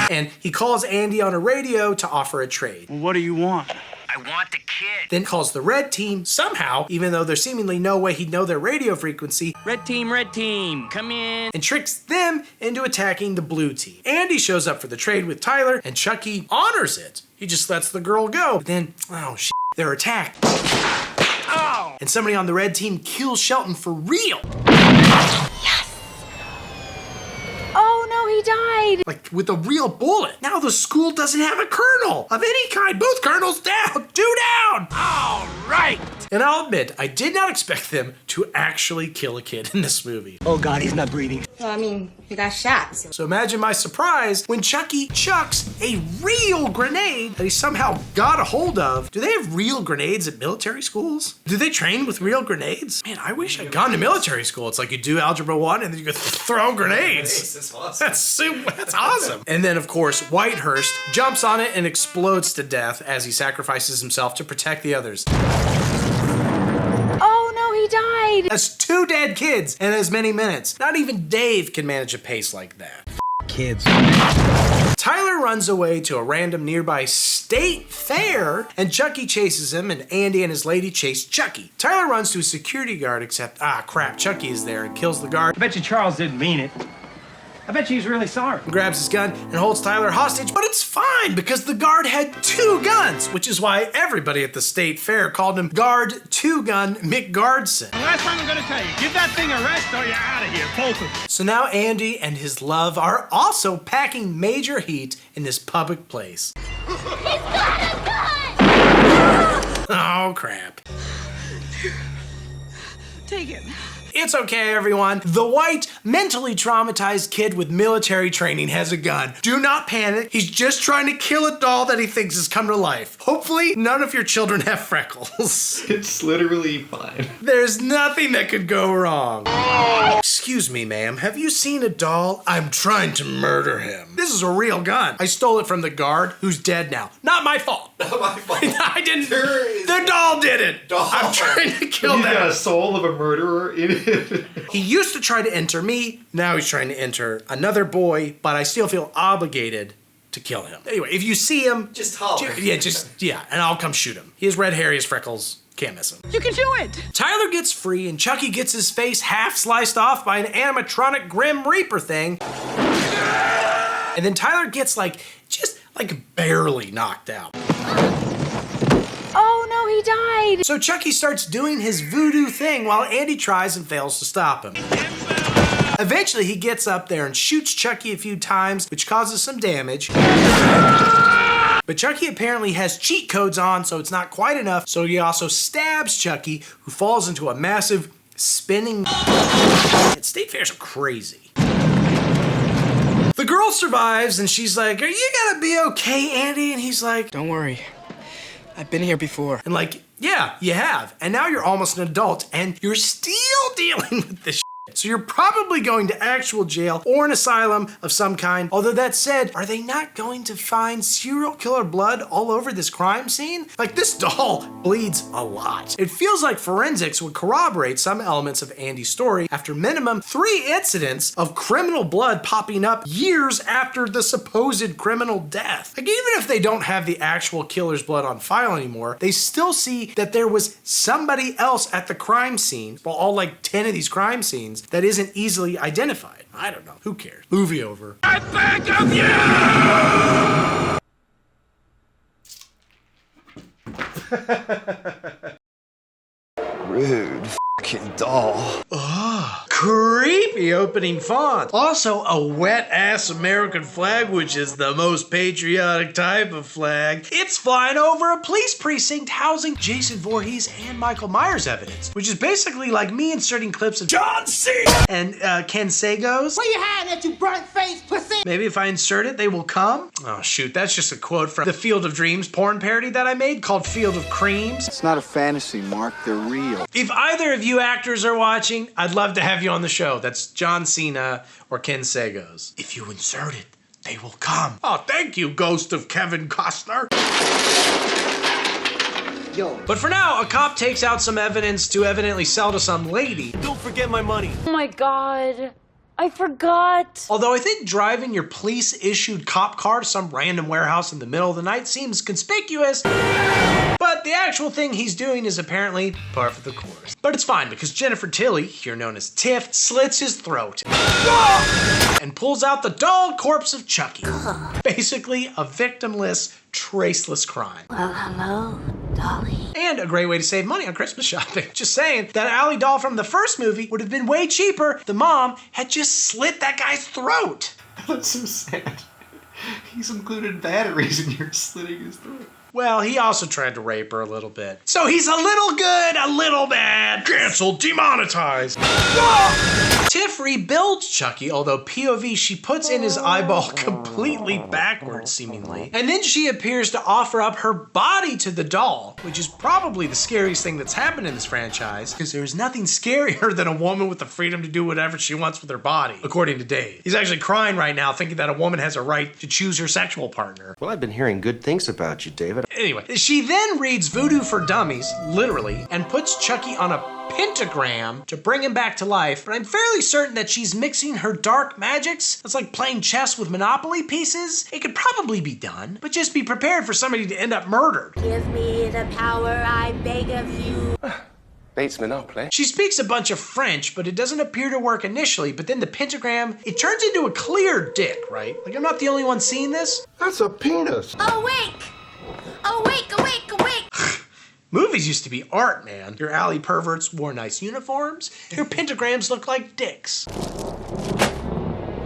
And he calls Andy on a radio to offer a trade. What do you want? I want the kid. Then calls the red team somehow, even though there's seemingly no way he'd know their radio frequency. Red team, come in. And tricks them into attacking the blue team. Andy shows up for the trade with Tyler, and Chucky honors it. He just lets the girl go. But then, oh shit, they're attacked. Oh! And somebody on the red team kills Shelton for real. Oh no, he died. Like, with a real bullet. Now the school doesn't have a colonel of any kind. Both colonels down. 2 down. All right. And I'll admit, I did not expect them to actually kill a kid in this movie. Oh God, he's not breathing. Well, I mean, he got shot. So imagine my surprise when Chucky chucks a real grenade that he somehow got a hold of. Do they have real grenades at military schools? Do they train with real grenades? Man, I wish I'd gone to military school. It's like you do Algebra 1 and then you go throw grenades. That's awesome. That's awesome. And then, of course, Whitehurst jumps on it and explodes to death as he sacrifices himself to protect the others. Oh no, he died. That's 2 dead kids in as many minutes. Not even Dave can manage a pace like that. Kids. Tyler runs away to a random nearby state fair, and Chucky chases him, and Andy and his lady chase Chucky. Tyler runs to a security guard, except, crap, Chucky is there and kills the guard. I bet you Charles didn't mean it. I bet you he's really sorry. Grabs his gun and holds Tyler hostage, but it's fine because the guard had 2 guns, which is why everybody at the state fair called him Guard 2-Gun McGuardson. The last time I'm gonna tell you, give that thing a rest or you're out of here, both of you. So now Andy and his love are also packing major heat in this public place. He's got a gun! Oh, crap. Take it. It's okay, everyone. The white, mentally traumatized kid with military training has a gun. Do not panic. He's just trying to kill a doll that he thinks has come to life. Hopefully, none of your children have freckles. It's literally fine. There's nothing that could go wrong. Excuse me, ma'am. Have you seen a doll? I'm trying to murder him. This is a real gun. I stole it from the guard, who's dead now. Not my fault. Not my fault. I didn't. The doll did it. Doll. I'm trying to kill He's that. got a soul of a murderer in it. He used to try to enter me. Now he's trying to enter another boy, but I still feel obligated to kill him. Anyway, if you see him, just holler. And I'll come shoot him. He has red hair, he has freckles. Can't miss him. You can do it! Tyler gets free and Chucky gets his face half sliced off by an animatronic Grim Reaper thing. And then Tyler gets just barely knocked out. Oh no, he died! So Chucky starts doing his voodoo thing while Andy tries and fails to stop him. Eventually he gets up there and shoots Chucky a few times, which causes some damage. But Chucky apparently has cheat codes on, so it's not quite enough, so he also stabs Chucky, who falls into a massive spinning... State fairs are crazy. The girl survives, and she's like, "Are you gonna be okay, Andy?" And he's like, Don't worry. I've been here before. and yeah, you have. And now you're almost an adult, and you're still dealing with this shit. So you're probably going to actual jail or an asylum of some kind. Although that said, are they not going to find serial killer blood all over this crime scene? This doll bleeds a lot. It feels like forensics would corroborate some elements of Andy's story after minimum 3 incidents of criminal blood popping up years after the supposed criminal death. Even if they don't have the actual killer's blood on file anymore, they still see that there was somebody else at the crime scene, well, all 10 of these crime scenes, that isn't easily identified. I don't know. Who cares? Movie over. I think of you! Rude fucking doll. Ugh. Creepy opening font. Also, a wet-ass American flag, which is the most patriotic type of flag. It's flying over a police precinct housing Jason Voorhees and Michael Myers evidence, which is basically like me inserting clips of John Cena and Ken Sagos. Where you hiding at, you burnt face pussy? Maybe if I insert it, they will come. Oh shoot, that's just a quote from the Field of Dreams porn parody that I made called Field of Creams. It's not a fantasy, Mark. They're real. If either of you actors are watching, I'd love to have you on the show. That's John Cena or Ken Sagos. If you insert it, they will come. Oh, thank you, ghost of Kevin Costner. Yo. But for now, a cop takes out some evidence to evidently sell to some lady. Don't forget my money. Oh my god. I forgot. Although I think driving your police-issued cop car to some random warehouse in the middle of the night seems conspicuous, but the actual thing he's doing is apparently par for the course. But it's fine because Jennifer Tilly, here known as Tiff, slits his throat and pulls out the doll corpse of Chucky. Basically a victimless, traceless crime. Well, hello, Dolly. And a great way to save money on Christmas shopping. Just saying, that Ally doll from the first movie would have been way cheaper if the mom had just slit that guy's throat. That's so sad. He's included batteries and you're slitting his throat. Well, he also tried to rape her a little bit. So he's a little good, a little bad. Cancelled, demonetized. Tiff rebuilds Chucky, although POV, she puts in his eyeball completely backwards, seemingly. And then she appears to offer up her body to the doll, which is probably the scariest thing that's happened in this franchise, because there's nothing scarier than a woman with the freedom to do whatever she wants with her body, according to Dave. He's actually crying right now, thinking that a woman has a right to choose her sexual partner. Well, I've been hearing good things about you, David. Anyway, she then reads Voodoo for Dummies, literally, and puts Chucky on a pentagram to bring him back to life, but I'm fairly certain that she's mixing her dark magics. It's like playing chess with Monopoly pieces. It could probably be done, but just be prepared for somebody to end up murdered. Give me the power, I beg of you. Bates Monopoly. She speaks a bunch of French, but it doesn't appear to work initially, but then the pentagram, it turns into a clear dick, right? Like, I'm not the only one seeing this. That's a penis. Awake! Awake, awake, awake! Movies used to be art, man. Your alley perverts wore nice uniforms. Your pentagrams look like dicks.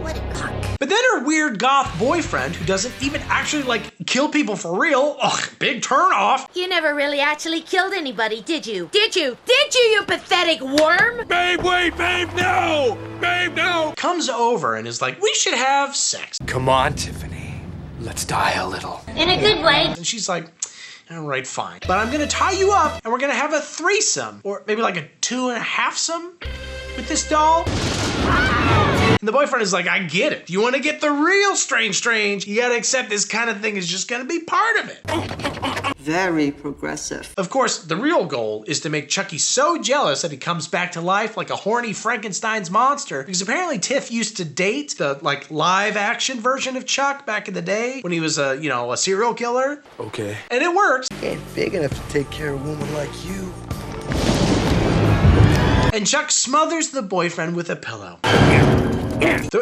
What a cock. But then her weird goth boyfriend, who doesn't even actually, kill people for real, ugh, big turn off. You never really actually killed anybody, did you? Did you? Did you, you pathetic worm? Babe, wait, babe, no! Babe, no! Comes over and is like, we should have sex. Come on, Tiffany. Let's die a little. In a good way. And she's like, all right, fine. But I'm gonna tie you up and we're gonna have a threesome. Or maybe like a 2.5-some with this doll. And the boyfriend is like, I get it. You wanna get the real strange, you gotta accept this kind of thing is just gonna be part of it. very progressive. Of course, the real goal is to make Chucky so jealous that he comes back to life like a horny Frankenstein's monster, because apparently Tiff used to date the live action version of Chuck back in the day when he was a serial killer. Okay. And it works. Ain't big enough to take care of a woman like you. And Chuck smothers the boyfriend with a pillow.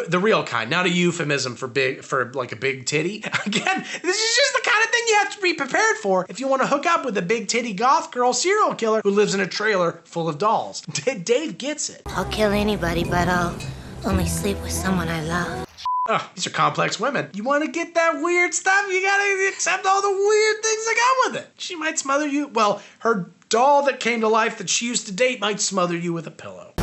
The real kind, not a euphemism for a big titty. Again, this is just the kind of thing you have to be prepared for if you want to hook up with a big titty goth girl serial killer who lives in a trailer full of dolls. Dave gets it. I'll kill anybody, but I'll only sleep with someone I love. Oh, these are complex women. You want to get that weird stuff, you gotta accept all the weird things that come with it. She might smother you. Well, her doll that came to life that she used to date might smother you with a pillow.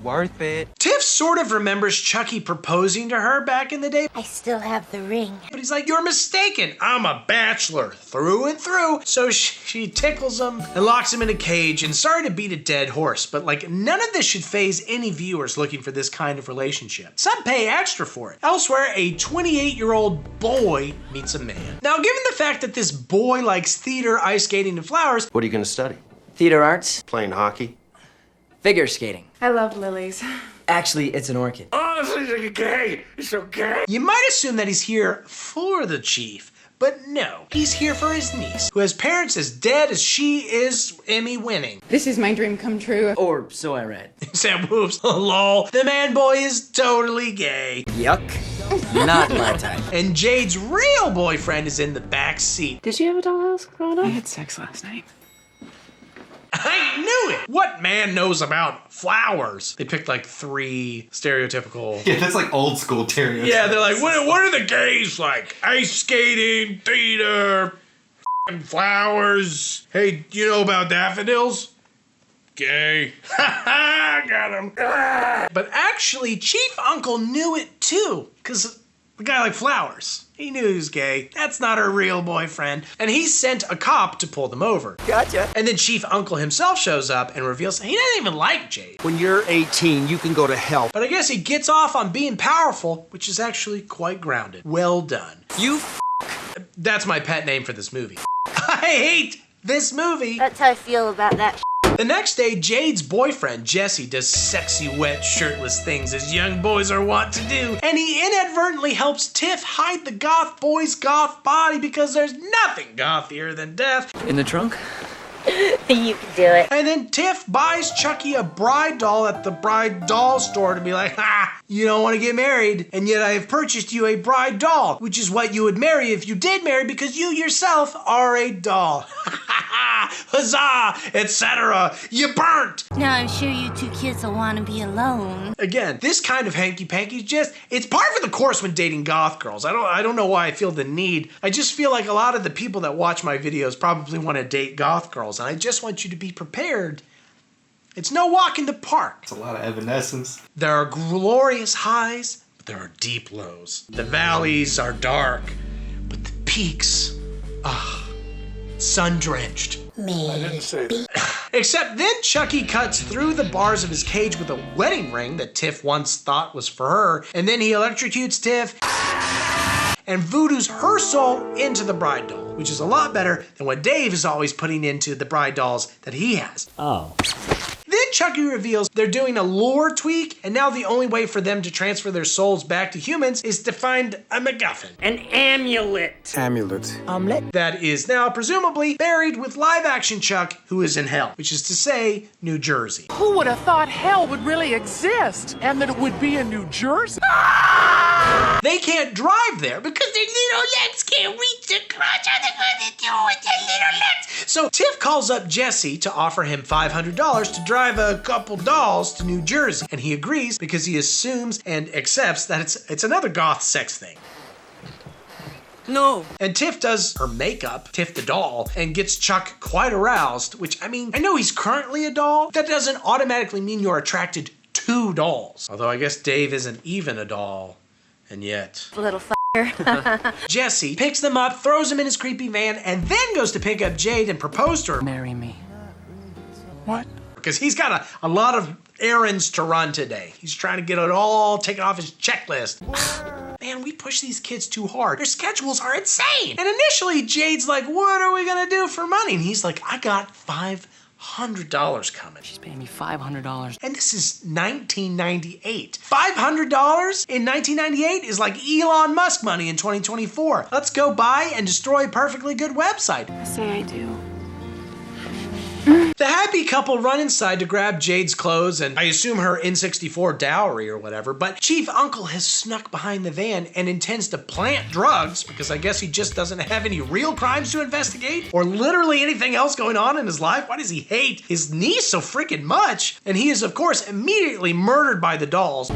Worth it. Tiff sort of remembers Chucky proposing to her back in the day. I still have the ring. But he's like, you're mistaken. I'm a bachelor through and through. So she tickles him and locks him in a cage. And sorry to beat a dead horse, but none of this should faze any viewers looking for this kind of relationship. Some pay extra for it. Elsewhere, a 28-year-old boy meets a man. Now, given the fact that this boy likes theater, ice skating, and flowers. What are you going to study? Theater arts. Playing hockey? Figure skating. I love lilies. Actually, it's an orchid. Oh, this is gay. It's so gay. You might assume that he's here for the chief, but no. He's here for his niece, who has parents as dead as she is Emmy winning. This is my dream come true. Or so I read. Sam whoops. Lol. The man boy is totally gay. Yuck. Not my type. And Jade's real boyfriend is in the back seat. Did you have a dollhouse growing up? I had sex last night. I knew it! What man knows about flowers? They picked 3 stereotypical... Yeah, that's old school stereotypes. Yeah, they're like, what are the gays like? Ice skating, theater, flowers. Hey, you know about daffodils? Gay. Ha got him. But actually, Chief Uncle knew it too, because the guy liked flowers. He knew he was gay. That's not her real boyfriend. And he sent a cop to pull them over. Gotcha. And then Chief Uncle himself shows up and reveals he doesn't even like Jade. When you're 18, you can go to hell. But I guess he gets off on being powerful, which is actually quite grounded. Well done. You That's my pet name for this movie. I hate this movie. That's how I feel about that. The next day, Jade's boyfriend, Jesse, does sexy, wet, shirtless things as young boys are wont to do, and he inadvertently helps Tiff hide the goth boy's goth body because there's nothing gothier than death. In the trunk? You can do it. And then Tiff buys Chucky a bride doll at the bride doll store to be like, ha, you don't want to get married, and yet I have purchased you a bride doll, which is what you would marry if you did marry because you yourself are a doll. Huzzah, etc. You burnt. Now I'm sure you two kids will want to be alone. Again, this kind of hanky-panky is it's par for the course when dating goth girls. I don't know why I feel the need. I just feel like a lot of the people that watch my videos probably want to date goth girls, and I just want you to be prepared. It's no walk in the park. It's a lot of evanescence. There are glorious highs, but there are deep lows. The valleys are dark, but the peaks, sun-drenched. Me. I didn't say that. Except then Chucky cuts through the bars of his cage with a wedding ring that Tiff once thought was for her, and then he electrocutes Tiff and voodoos her soul into the bride doll, which is a lot better than what Dave is always putting into the bride dolls that he has. Oh. Then Chucky reveals they're doing a lore tweak, and now the only way for them to transfer their souls back to humans is to find a MacGuffin. An amulet. Amulet. Omelet? That is now presumably buried with live-action Chuck, who is in hell, which is to say, New Jersey. Who would have thought hell would really exist and that it would be in New Jersey? They can't drive there because their little legs can't reach the crotch. How they going to do with their little legs? So Tiff calls up Jesse to offer him $500 to drive a couple dolls to New Jersey, and he agrees because he assumes and accepts that it's another goth sex thing. No. And Tiff does her makeup, Tiff the doll, and gets Chuck quite aroused, which, I mean, I know he's currently a doll. That doesn't automatically mean you're attracted to dolls. Although I guess Dave isn't even a doll, and yet. Little f***er. Jesse picks them up, throws them in his creepy van, and then goes to pick up Jade and propose to her. Marry me. What? Because he's got a lot of errands to run today. He's trying to get it all taken off his checklist. man, we push these kids too hard. Their schedules are insane. And initially, Jade's like, what are we gonna do for money? And he's like, I got $500 coming. She's paying me $500. And this is 1998. $500 in 1998 is like Elon Musk money in 2024. Let's go buy and destroy a perfectly good website. I say I do. The happy couple run inside to grab Jade's clothes and I assume her N64 dowry or whatever, but Chief Uncle has snuck behind the van and intends to plant drugs because I guess he just doesn't have any real crimes to investigate or literally anything else going on in his life. Why does he hate his niece so freaking much? And he is, of course, immediately murdered by the dolls.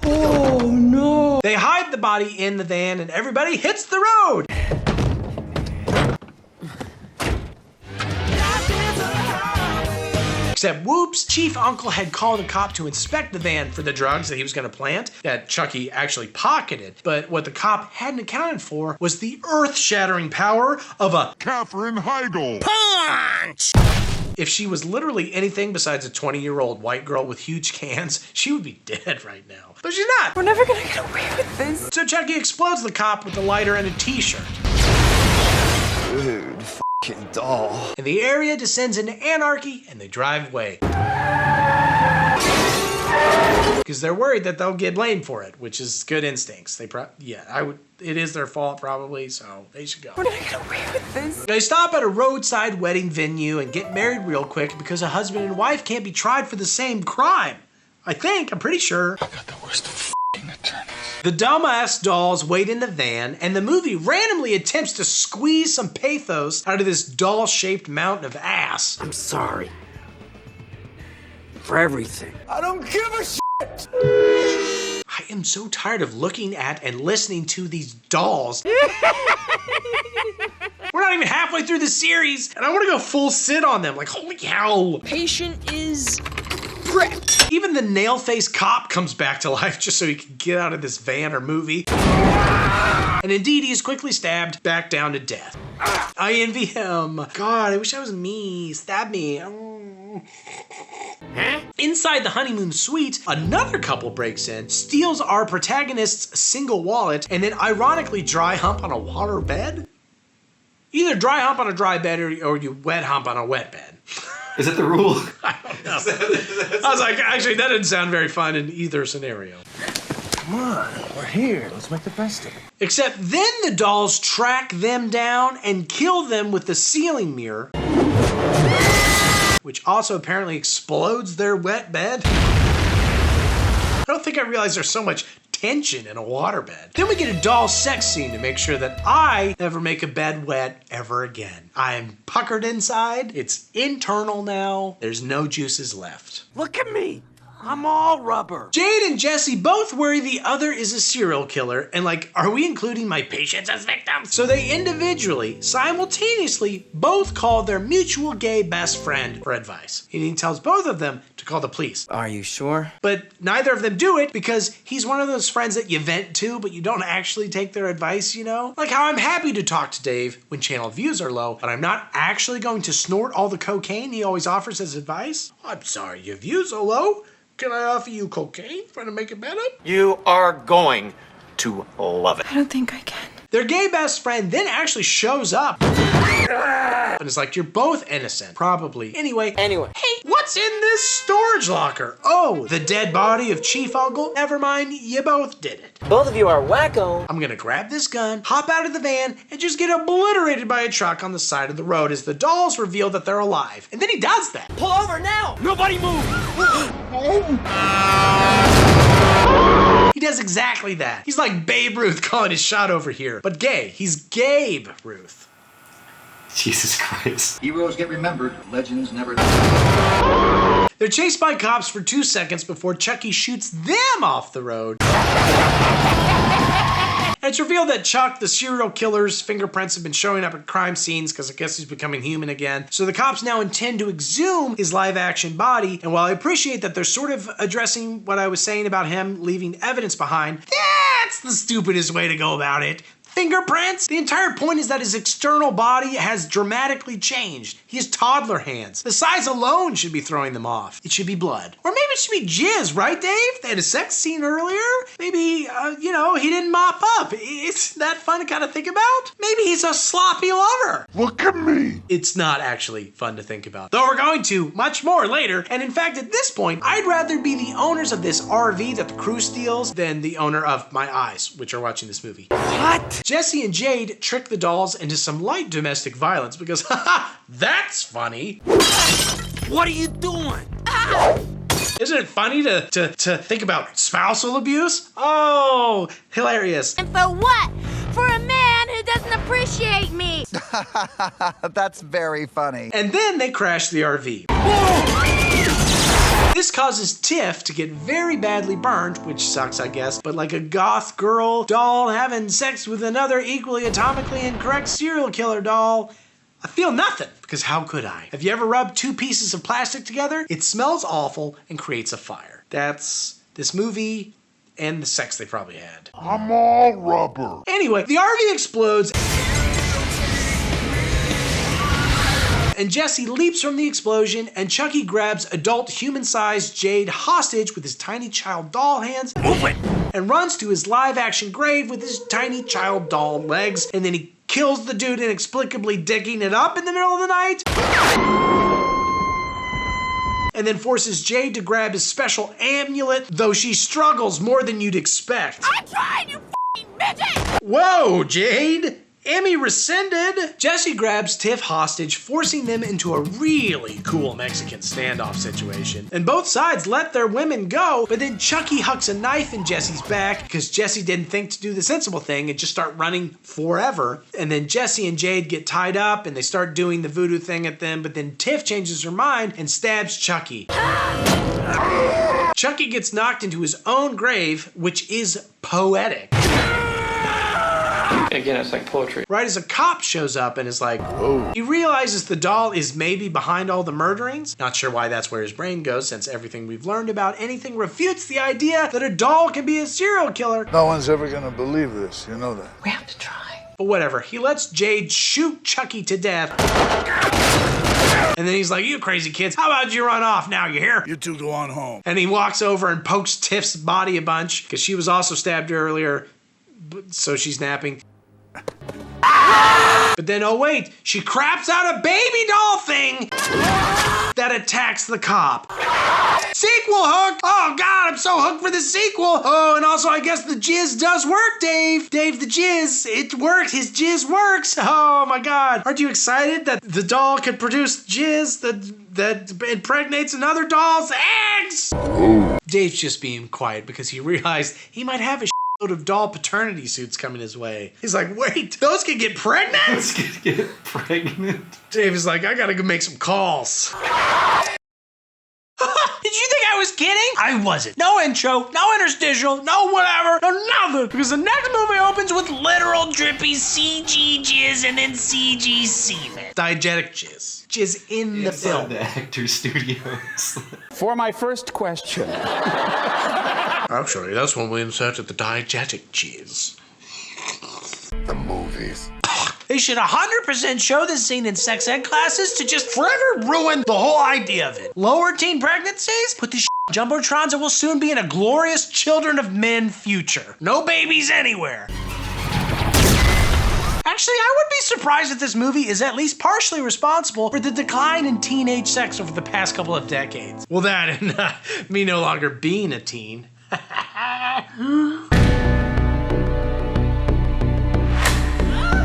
Oh no! They hide the body in the van and everybody hits the road. Except whoops, Chief Uncle had called a cop to inspect the van for the drugs that he was gonna plant that Chucky actually pocketed. But what the cop hadn't accounted for was the earth-shattering power of a Katherine Heigl punch! If she was literally anything besides a 20-year-old white girl with huge cans, she would be dead right now. But she's not. We're never gonna get away with this. So Chucky explodes the cop with a lighter and a t-shirt. Dude, f***ing doll. And the area descends into anarchy and they drive away. Because they're worried that they'll get blamed for it, which is good instincts. It is their fault probably, so they should go. We're gonna get away with this. They stop at a roadside wedding venue and get married real quick because a husband and wife can't be tried for the same crime. I'm pretty sure. I got the worst f***ing attorneys. The dumbass dolls wait in the van, and the movie randomly attempts to squeeze some pathos out of this doll-shaped mountain of ass. I'm sorry. For everything. I don't give a shit. I am so tired of looking at and listening to these dolls. We're not even halfway through the series, and I want to go full sit on them. Like, holy cow. Patient is prepped. Even the nail-faced cop comes back to life just so he can get out of this van or movie. And indeed, he is quickly stabbed back down to death. I envy him. God, I wish that was me. Stab me. Inside the honeymoon suite, another couple breaks in, steals our protagonist's single wallet, and then ironically dry hump on a water bed? Either dry hump on a dry bed or you wet hump on a wet bed. Is that the rule? I don't know. I was like, actually, that didn't sound very fun in either scenario. Come on, we're here. Let's make the best of it. Except then the dolls track them down and kill them with the ceiling mirror, which also apparently explodes their wet bed. I don't think I realized there's so much tension in a waterbed. Then we get a doll sex scene to make sure that I never make a bed wet ever again. I am puckered inside. It's internal now. There's no juices left. Look at me. I'm all rubber. Jade and Jesse both worry the other is a serial killer, and like, are we including my patients as victims? So they individually, simultaneously, both call their mutual gay best friend for advice. And he tells both of them to call the police. Are you sure? But neither of them do it because he's one of those friends that you vent to, but you don't actually take their advice, you know? Like how I'm happy to talk to Dave when channel views are low, but I'm not actually going to snort all the cocaine he always offers as advice. I'm sorry, your views are low. Can I offer you cocaine trying to make it better? You are going to love it. I don't think I can. Their gay best friend then actually shows up. And it's like, you're both innocent. Probably. Anyway. Hey, what's in this storage locker? Oh, the dead body of Chief Uncle? Never mind, you both did it. Both of you are wacko. I'm gonna grab this gun, hop out of the van, and just get obliterated by a truck on the side of the road as the dolls reveal that they're alive. And then he does that. Pull over now. Nobody move! He does exactly that. He's like Babe Ruth calling his shot over here. But gay. He's Gabe Ruth. Jesus Christ. Heroes get remembered, legends never die. They're chased by cops for 2 seconds before Chucky shoots them off the road. And it's revealed that Chuck, the serial killer's fingerprints have been showing up at crime scenes because I guess he's becoming human again. So the cops now intend to exhume his live-action body. And while I appreciate that they're sort of addressing what I was saying about him leaving evidence behind, that's the stupidest way to go about it. fingerprints? The entire point is that his external body has dramatically changed. He has toddler hands. The size alone should be throwing them off. It should be blood. Or maybe it should be jizz, right, Dave? They had a sex scene earlier. Maybe, he didn't mop up. It's that fun to kind of think about? Maybe he's a sloppy lover. Look at me. It's not actually fun to think about. Though we're going to much more later. And in fact, at this point, I'd rather be the owners of this RV that the crew steals than the owner of my eyes, which are watching this movie. What? Jesse and Jade trick the dolls into some light domestic violence because, haha, that's funny. What are you doing? Isn't it funny to think about spousal abuse? Oh, hilarious. And for what? For a man who doesn't appreciate me. That's very funny. And then they crash the RV. This causes Tiff to get very badly burned, which sucks, I guess, but like a goth girl doll having sex with another equally atomically incorrect serial killer doll, I feel nothing, because how could I? Have you ever rubbed two pieces of plastic together? It smells awful and creates a fire. That's this movie and the sex they probably had. I'm all rubber. Anyway, the RV explodes, and Jesse leaps from the explosion, and Chucky grabs adult human-sized Jade hostage with his tiny child doll hands, and runs to his live-action grave with his tiny child doll legs, and then he kills the dude inexplicably digging it up in the middle of the night, and then forces Jade to grab his special amulet, though she struggles more than you'd expect. I tried, you f***ing midget! Whoa, Jade! Emmy rescinded! Jesse grabs Tiff hostage, forcing them into a really cool Mexican standoff situation. And both sides let their women go, but then Chucky hucks a knife in Jesse's back because Jesse didn't think to do the sensible thing and just start running forever. And then Jesse and Jade get tied up and they start doing the voodoo thing at them, but then Tiff changes her mind and stabs Chucky. Chucky gets knocked into his own grave, which is poetic. Again, it's like poetry. Right as a cop shows up and is like, whoa. He realizes the doll is maybe behind all the murderings. Not sure why that's where his brain goes, since everything we've learned about anything refutes the idea that a doll can be a serial killer. No one's ever gonna believe this, you know that. We have to try. But whatever, he lets Jade shoot Chucky to death. And then he's like, you crazy kids, how about you run off now, you hear? You two go on home. And he walks over and pokes Tiff's body a bunch, because she was also stabbed earlier, so she's napping. But then, oh wait, she craps out a baby doll thing that attacks the cop. Sequel hook! Oh God, I'm so hooked for the sequel! Oh, and also I guess the jizz does work, Dave! Dave, the jizz, it worked, his jizz works! Oh my God, aren't you excited that the doll could produce jizz that impregnates another doll's eggs? Ooh. Dave's just being quiet because he realized he might have a of doll paternity suits coming his way. He's like, wait, those can get pregnant? Those can get pregnant. Dave is like, I gotta go make some calls. Did you think I was kidding? I wasn't. No intro, no interstitial, no whatever, no nothing. Because the next movie opens with literal drippy CG jizz and then CG semen. Diegetic jizz. Jizz in the film. The actor studios. For my first question. Actually, that's when we inserted the diegetic jizz. The movies. They should 100% show this scene in sex ed classes to just forever ruin the whole idea of it. Lower teen pregnancies? Put this in jumbotrons and we'll soon be in a glorious children of men future. No babies anywhere. Actually, I would be surprised if this movie is at least partially responsible for the decline in teenage sex over the past couple of decades. Well, that and me no longer being a teen.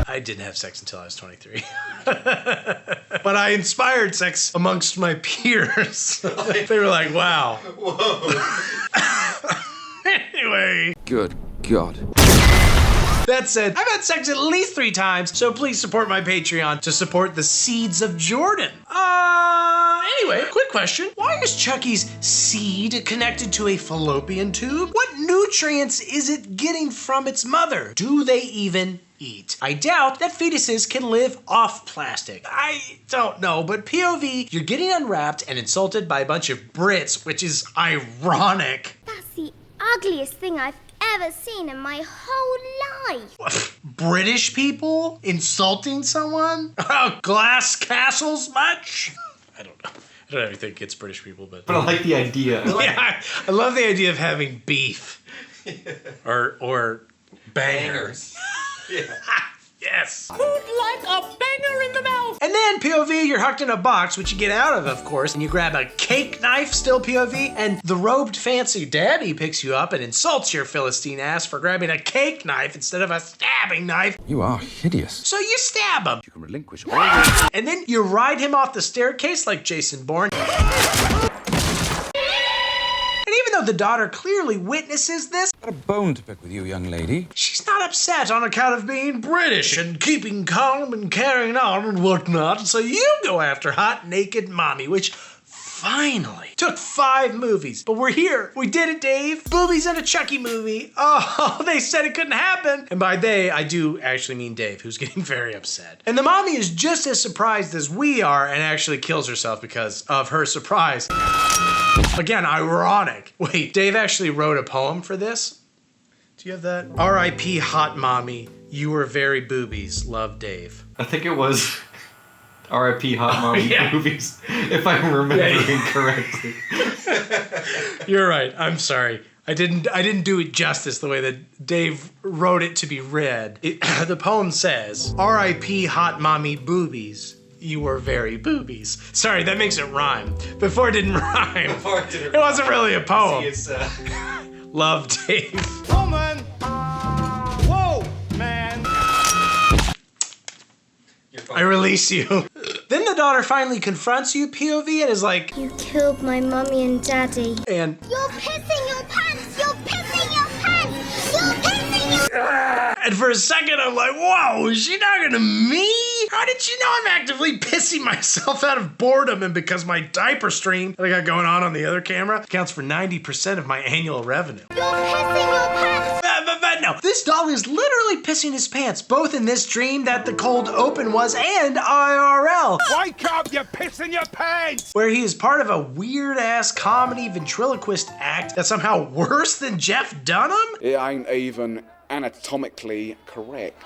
I didn't have sex until I was 23. But I inspired sex amongst my peers. They were like, wow. Whoa. Anyway. Good God. That said, I've had sex at least 3 times, so please support my Patreon to support the seeds of Jordan. Anyway, quick question. Why is Chucky's seed connected to a fallopian tube? What nutrients is it getting from its mother? Do they even eat? I doubt that fetuses can live off plastic. I don't know, but POV, you're getting unwrapped and insulted by a bunch of Brits, which is ironic. That's the ugliest thing I've ever seen in my whole life. British people insulting someone? Oh, glass castles much? I don't know. I don't ever think it's British people, but I like the idea. Yeah, I love the idea of having beef or bangers. Yeah. Yes. Who'd like a banger in the mouth? And then POV, you're hucked in a box, which you get out of course, and you grab a cake knife, still POV, and the robed fancy daddy picks you up and insults your Philistine ass for grabbing a cake knife instead of a stabbing knife. You are hideous. So you stab him. You can relinquish all your... And then you ride him off the staircase like Jason Bourne. And even though the daughter clearly witnesses this, Got a bone to pick with you, young lady. she's not upset on account of being British and keeping calm and carrying on and whatnot. So you go after hot naked mommy, which finally took 5 movies. But we're here. We did it, Dave. Boobies in a Chucky movie. Oh, they said it couldn't happen. And by they, I do actually mean Dave, who's getting very upset. And the mommy is just as surprised as we are and actually kills herself because of her surprise. Again, ironic. Wait, Dave actually wrote a poem for this? Do you have that? R.I.P. Hot Mommy. You were very boobies. Love, Dave. I think it was R.I.P. Hot Mommy Movies, if I'm remembering correctly. You're right. I'm sorry. I didn't do it justice the way that Dave wrote it to be read. The poem says, R.I.P. Hot Mommy Boobies. You were very boobies. Sorry, that makes it rhyme. Before it didn't rhyme. It wasn't really a poem. Love, Dave. Woman! Whoa, man! I release you. Then the daughter finally confronts you, POV, and is like, You killed my mummy and daddy. And You're pissing your pants! You're pissing your pants! You're pissing your and for a second I'm like, whoa, is she talking to me? How did she know I'm actively pissing myself out of boredom and because my diaper stream that I got going on the other camera accounts for 90% of my annual revenue? You're pissing your pants! But no, this doll is literally pissing his pants, both in this dream that the cold open was and IRL. Wake up, you're pissing your pants! Where he is part of a weird-ass comedy ventriloquist act that's somehow worse than Jeff Dunham? It ain't even anatomically correct.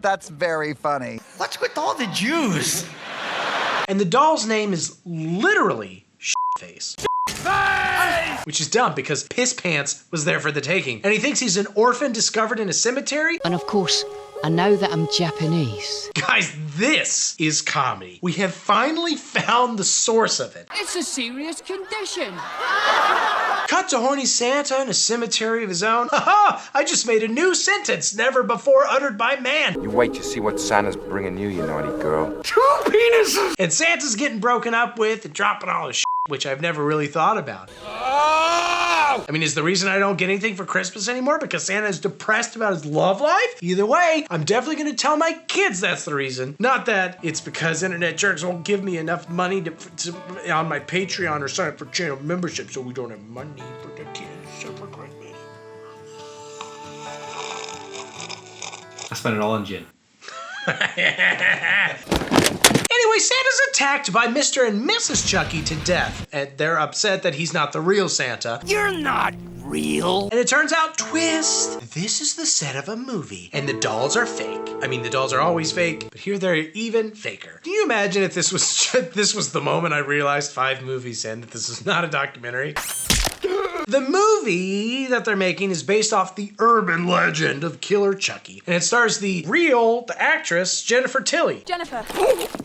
That's very funny. What's with all the Jews? And the doll's name is literally Shitface. Which is dumb because Piss Pants was there for the taking. And he thinks he's an orphan discovered in a cemetery? And of course, I know that I'm Japanese. Guys, this is comedy. We have finally found the source of it. It's a serious condition. Cut to horny Santa in a cemetery of his own. Haha! I just made a new sentence never before uttered by man. You wait to see what Santa's bringing you, you naughty girl. 2 penises! And Santa's getting broken up with and dropping all his shit, which I've never really thought about. I mean, is the reason I don't get anything for Christmas anymore because Santa is depressed about his love life? Either way, I'm definitely gonna tell my kids that's the reason. Not that it's because internet jerks won't give me enough money to on my Patreon or sign up for channel membership, so we don't have money for the kids. So for Christmas. I spent it all on gin. Anyway, Santa's attacked by Mr. and Mrs. Chucky to death, and they're upset that he's not the real Santa. You're not real. And it turns out, twist, this is the set of a movie, and the dolls are fake. I mean, the dolls are always fake, but here they're even faker. Can you imagine if this was the moment I realized 5 movies in that this is not a documentary? The movie that they're making is based off the urban legend of Killer Chucky. And it stars the actress, Jennifer Tilly. Jennifer.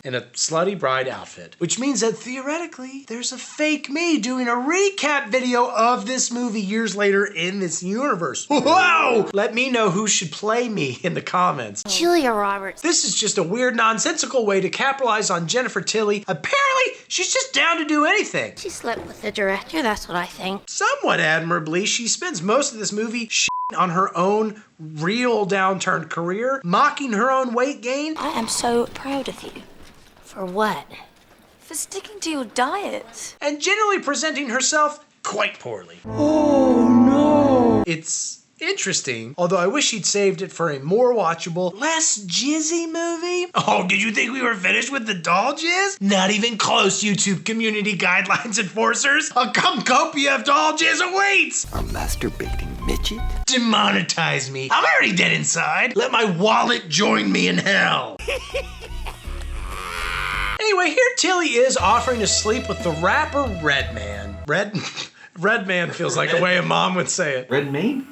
In a slutty bride outfit. Which means that theoretically, there's a fake me doing a recap video of this movie years later in this universe. Whoa! Let me know who should play me in the comments. Julia Roberts. This is just a weird, nonsensical way to capitalize on Jennifer Tilly. Apparently, she's just down to do anything. She slept with the director, that's what I think. Somewhat admirably, she spends most of this movie on her own real downturned career, mocking her own weight gain. I am so proud of you. For what? For sticking to your diet. And generally presenting herself quite poorly. Oh no! It's interesting, although I wish he'd saved it for a more watchable, less jizzy movie. Oh, did you think we were finished with the doll jizz? Not even close, YouTube community guidelines enforcers. A copy of doll jizz awaits. A masturbating midget? Demonetize me. I'm already dead inside. Let my wallet join me in hell. Anyway, here Tilly is offering to sleep with the rapper Redman. Redman feels like the way a mom would say it. Redmayne?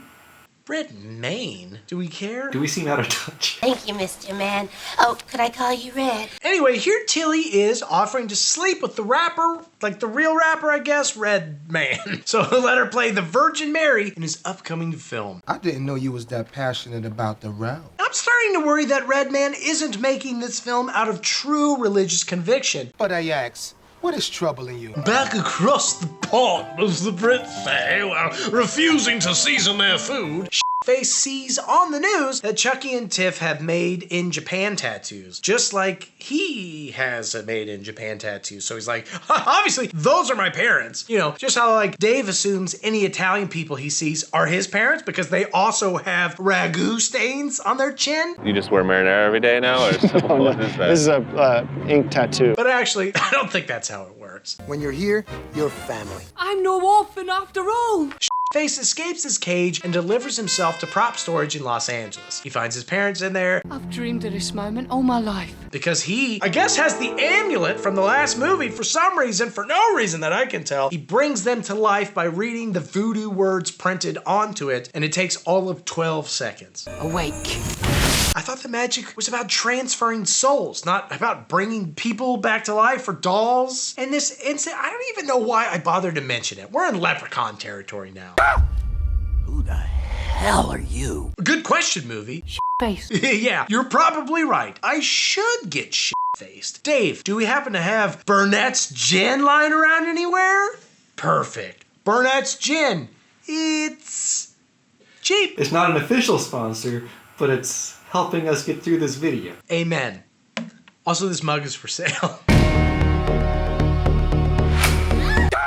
Redmayne? Do we care? Do we seem out of touch? Thank you, Mr. Man. Oh, could I call you Red? Anyway, here Tilly is offering to sleep with the rapper, like the real rapper, I guess, Redman. So he'll let her play the Virgin Mary in his upcoming film. I didn't know you was that passionate about the route. I'm starting to worry that Redman isn't making this film out of true religious conviction. But I ask, what is troubling you? Back across the pond, as the Brits say, while refusing to season their food. Face sees on the news that Chucky and Tiff have made in Japan tattoos, just like he has a made in Japan tattoo. So he's like, obviously, those are my parents. You know, just how like Dave assumes any Italian people he sees are his parents because they also have ragu stains on their chin. You just wear marinara every day now, or what is that? This is a ink tattoo. But actually, I don't think that's how it works. When you're here, you're family. I'm no orphan after all. Face escapes his cage and delivers himself to prop storage in Los Angeles. He finds his parents in there. I've dreamed of this moment all my life. Because he, I guess, has the amulet from the last movie for some reason, for no reason that I can tell. He brings them to life by reading the voodoo words printed onto it, and it takes all of 12 seconds. Awake. I thought the magic was about transferring souls, not about bringing people back to life or dolls. And this instant, I don't even know why I bothered to mention it. We're in leprechaun territory now. Who the hell are you? Good question, movie. Face. Yeah, you're probably right. I should get shit-faced. Dave, do we happen to have Burnett's Gin lying around anywhere? Perfect. Burnett's Gin. It's cheap. It's not an official sponsor, but it's helping us get through this video. Amen. Also, this mug is for sale.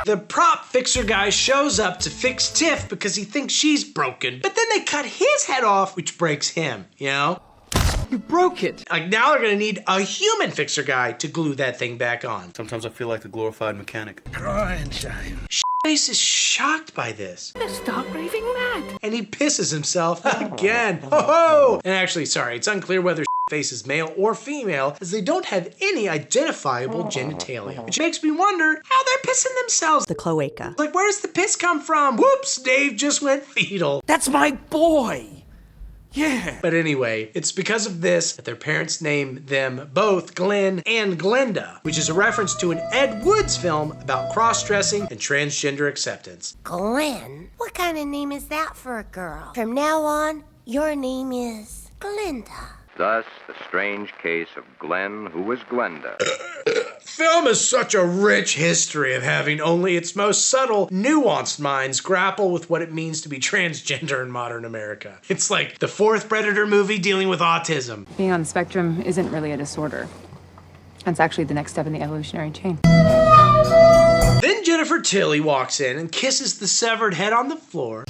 The prop fixer guy shows up to fix Tiff because he thinks she's broken, but then they cut his head off, which breaks him, you know? You broke it. Like now they're gonna need a human fixer guy to glue that thing back on. Sometimes I feel like the glorified mechanic. Crying shame. Face is shocked by this. Stop raving mad. And he pisses himself again. Ho-ho! And actually, sorry, it's unclear whether Face is male or female, as they don't have any identifiable genitalia. Which makes me wonder how they're pissing themselves. The cloaca. Like, where does the piss come from? Whoops, Dave just went fetal. That's my boy! Yeah. But anyway, it's because of this that their parents name them both Glenn and Glenda, which is a reference to an Ed Wood's film about cross-dressing and transgender acceptance. Glenn? What kind of name is that for a girl? From now on, your name is Glinda. Thus, the strange case of Glenn, who was Glenda. Film is such a rich history of having only its most subtle, nuanced minds grapple with what it means to be transgender in modern America. It's like the fourth Predator movie dealing with autism. Being on the spectrum isn't really a disorder. It's actually the next step in the evolutionary chain. Then Jennifer Tilly walks in and kisses the severed head on the floor.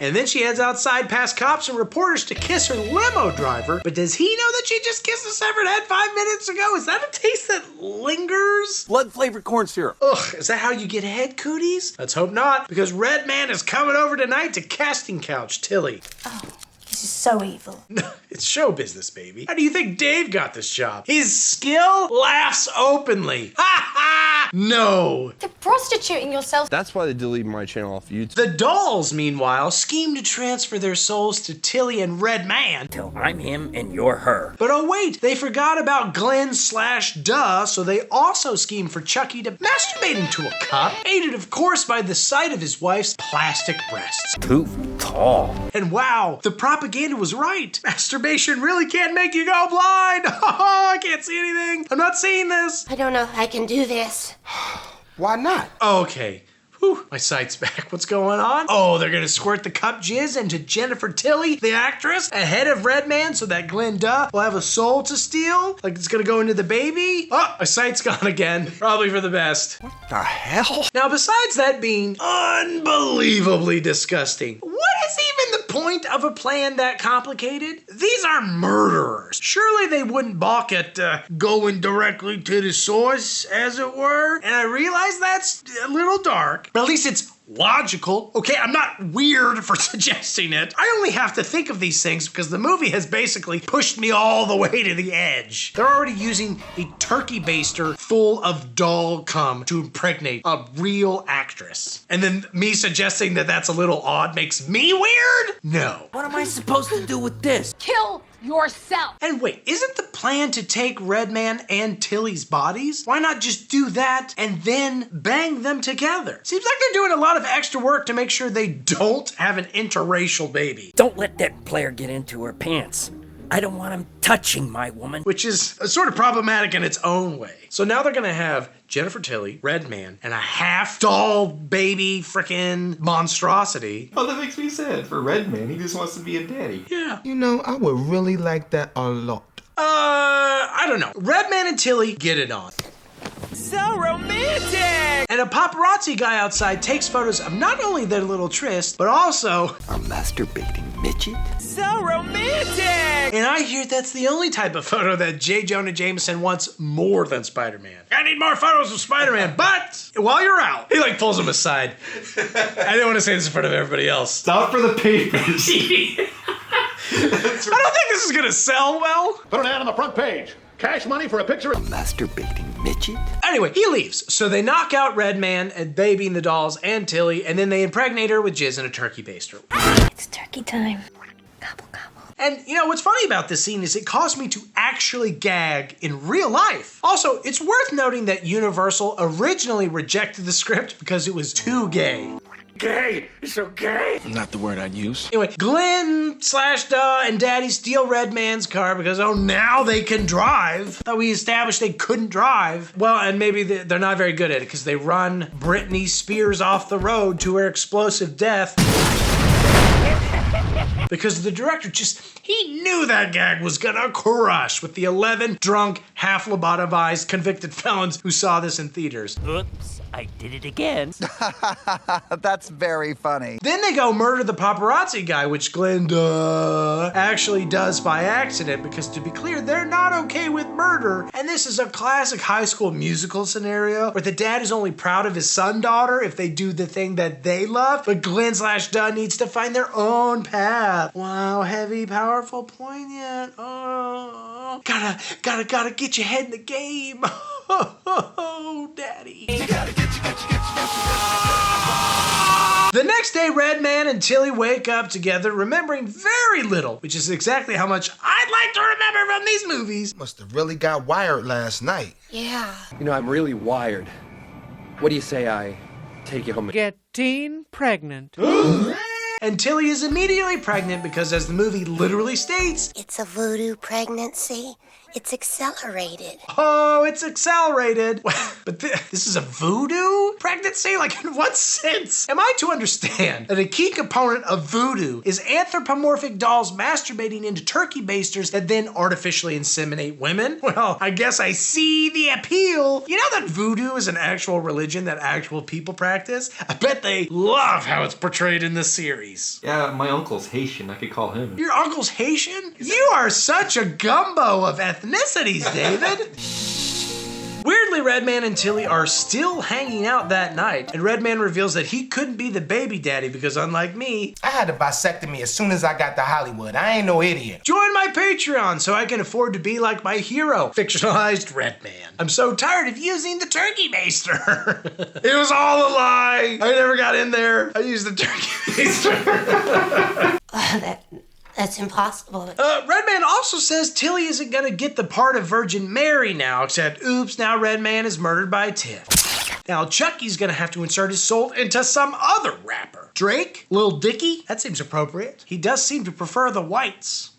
And then she heads outside past cops and reporters to kiss her limo driver. But does he know that she just kissed the severed head 5 minutes ago? Is that a taste that lingers? Blood-flavored corn syrup. Ugh, is that how you get head cooties? Let's hope not, because Redman is coming over tonight to casting couch Tilly. Oh, this is so evil. It's show business, baby. How do you think Dave got this job? His skill laughs openly. Ha ha! No. You're prostituting yourself. That's why they deleted my channel off YouTube. The dolls, meanwhile, scheme to transfer their souls to Tilly and Redman. Till I'm him and you're her. But oh wait, they forgot about Glenn/Duh, so they also scheme for Chucky to masturbate into a cup, aided of course by the sight of his wife's plastic breasts. Too tall. And wow, the propaganda was right. Masturbation really can make you go blind. I can't see anything. I'm not seeing this. I don't know if I can do this. Why not? Okay. Whew, my sight's back. What's going on? Oh, they're gonna squirt the cup jizz into Jennifer Tilly, the actress, ahead of Redman so that Glenda will have a soul to steal? Like it's gonna go into the baby? Oh, my sight's gone again. Probably for the best. What the hell? Now, besides that being unbelievably disgusting, what is even the point of a plan that complicated? These are murderers. Surely they wouldn't balk at going directly to the source, as it were. And I realize that's a little dark, but at least it's logical. Okay, I'm not weird for suggesting it. I only have to think of these things because the movie has basically pushed me all the way to the edge. They're already using a turkey baster full of doll cum to impregnate a real actress. And then me suggesting that that's a little odd makes me weird? No. What am I supposed to do with this? Kill yourself. And wait, isn't the plan to take Redman and Tilly's bodies? Why not just do that and then bang them together? Seems like they're doing a lot of extra work to make sure they don't have an interracial baby. Don't let that player get into her pants. I don't want him touching my woman. Which is sort of problematic in its own way. So now they're gonna have Jennifer Tilly, Redman, and a half doll baby frickin' monstrosity. Oh, that makes me sad for Redman. He just wants to be a daddy. Yeah. You know, I would really like that a lot. I don't know. Redman and Tilly get it on. So romantic! And a paparazzi guy outside takes photos of not only their little tryst, but also a masturbating midget. So romantic! And I hear that's the only type of photo that J. Jonah Jameson wants more than Spider-Man. I need more photos of Spider-Man, but while you're out, he like pulls him aside. I didn't want to say this in front of everybody else. Stop for the papers. I don't think this is gonna sell well. Put an ad on the front page. Cash money for a picture of a masturbating midget. Anyway, he leaves. So they knock out Redman and Baby and the dolls and Tilly, and then they impregnate her with jizz and a turkey baster. It's turkey time. Gobble, gobble. And you know, what's funny about this scene is it caused me to actually gag in real life. Also, it's worth noting that Universal originally rejected the script because it was too gay. gay. It's so gay. Not the word I'd use. Anyway, Glenn/Duh and Daddy steal Redman's car because, oh, now they can drive. Thought we established they couldn't drive. Well, and maybe they're not very good at it because they run Britney Spears off the road to her explosive death. Because the director he knew that gag was gonna crush with the 11 drunk, half-lobotomized convicted felons who saw this in theaters. Oops, I did it again. That's very funny. Then they go murder the paparazzi guy, which Glenda actually does by accident, because to be clear, they're not okay with murder. And this is a classic High School Musical scenario where the dad is only proud of his son-daughter if they do the thing that they love, but Glenn/Duh needs to find their own path. Wow, heavy, powerful, poignant. Oh, gotta get your head in the game. Oh, daddy. The next day, Redman and Tilly wake up together, remembering very little, which is exactly how much I'd like to remember from these movies. Must have really got wired last night. Yeah. You know, I'm really wired. What do you say I take you home? Getting pregnant. And Tilly is immediately pregnant because, as the movie literally states, it's a voodoo pregnancy. It's accelerated. Oh, it's accelerated. But this is a voodoo pregnancy? Like, in what sense? Am I to understand that a key component of voodoo is anthropomorphic dolls masturbating into turkey basters that then artificially inseminate women? Well, I guess I see the appeal. You know that voodoo is an actual religion that actual people practice? I bet they love how it's portrayed in this series. Yeah, my uncle's Haitian. I could call him. Your uncle's Haitian? You are such a gumbo of ethnicities, David. Weirdly, Redman and Tilly are still hanging out that night, and Redman reveals that he couldn't be the baby daddy because, unlike me, I had a vasectomy as soon as I got to Hollywood. I ain't no idiot. Join my Patreon so I can afford to be like my hero, fictionalized Redman. I'm so tired of using the turkey baster. It was all a lie. I never got in there. I used the turkey baster. That's impossible. Redman also says Tilly isn't gonna get the part of Virgin Mary now, except oops, now Redman is murdered by Tiff. Now Chucky's gonna have to insert his soul into some other rapper. Drake? Lil Dicky? That seems appropriate. He does seem to prefer the whites.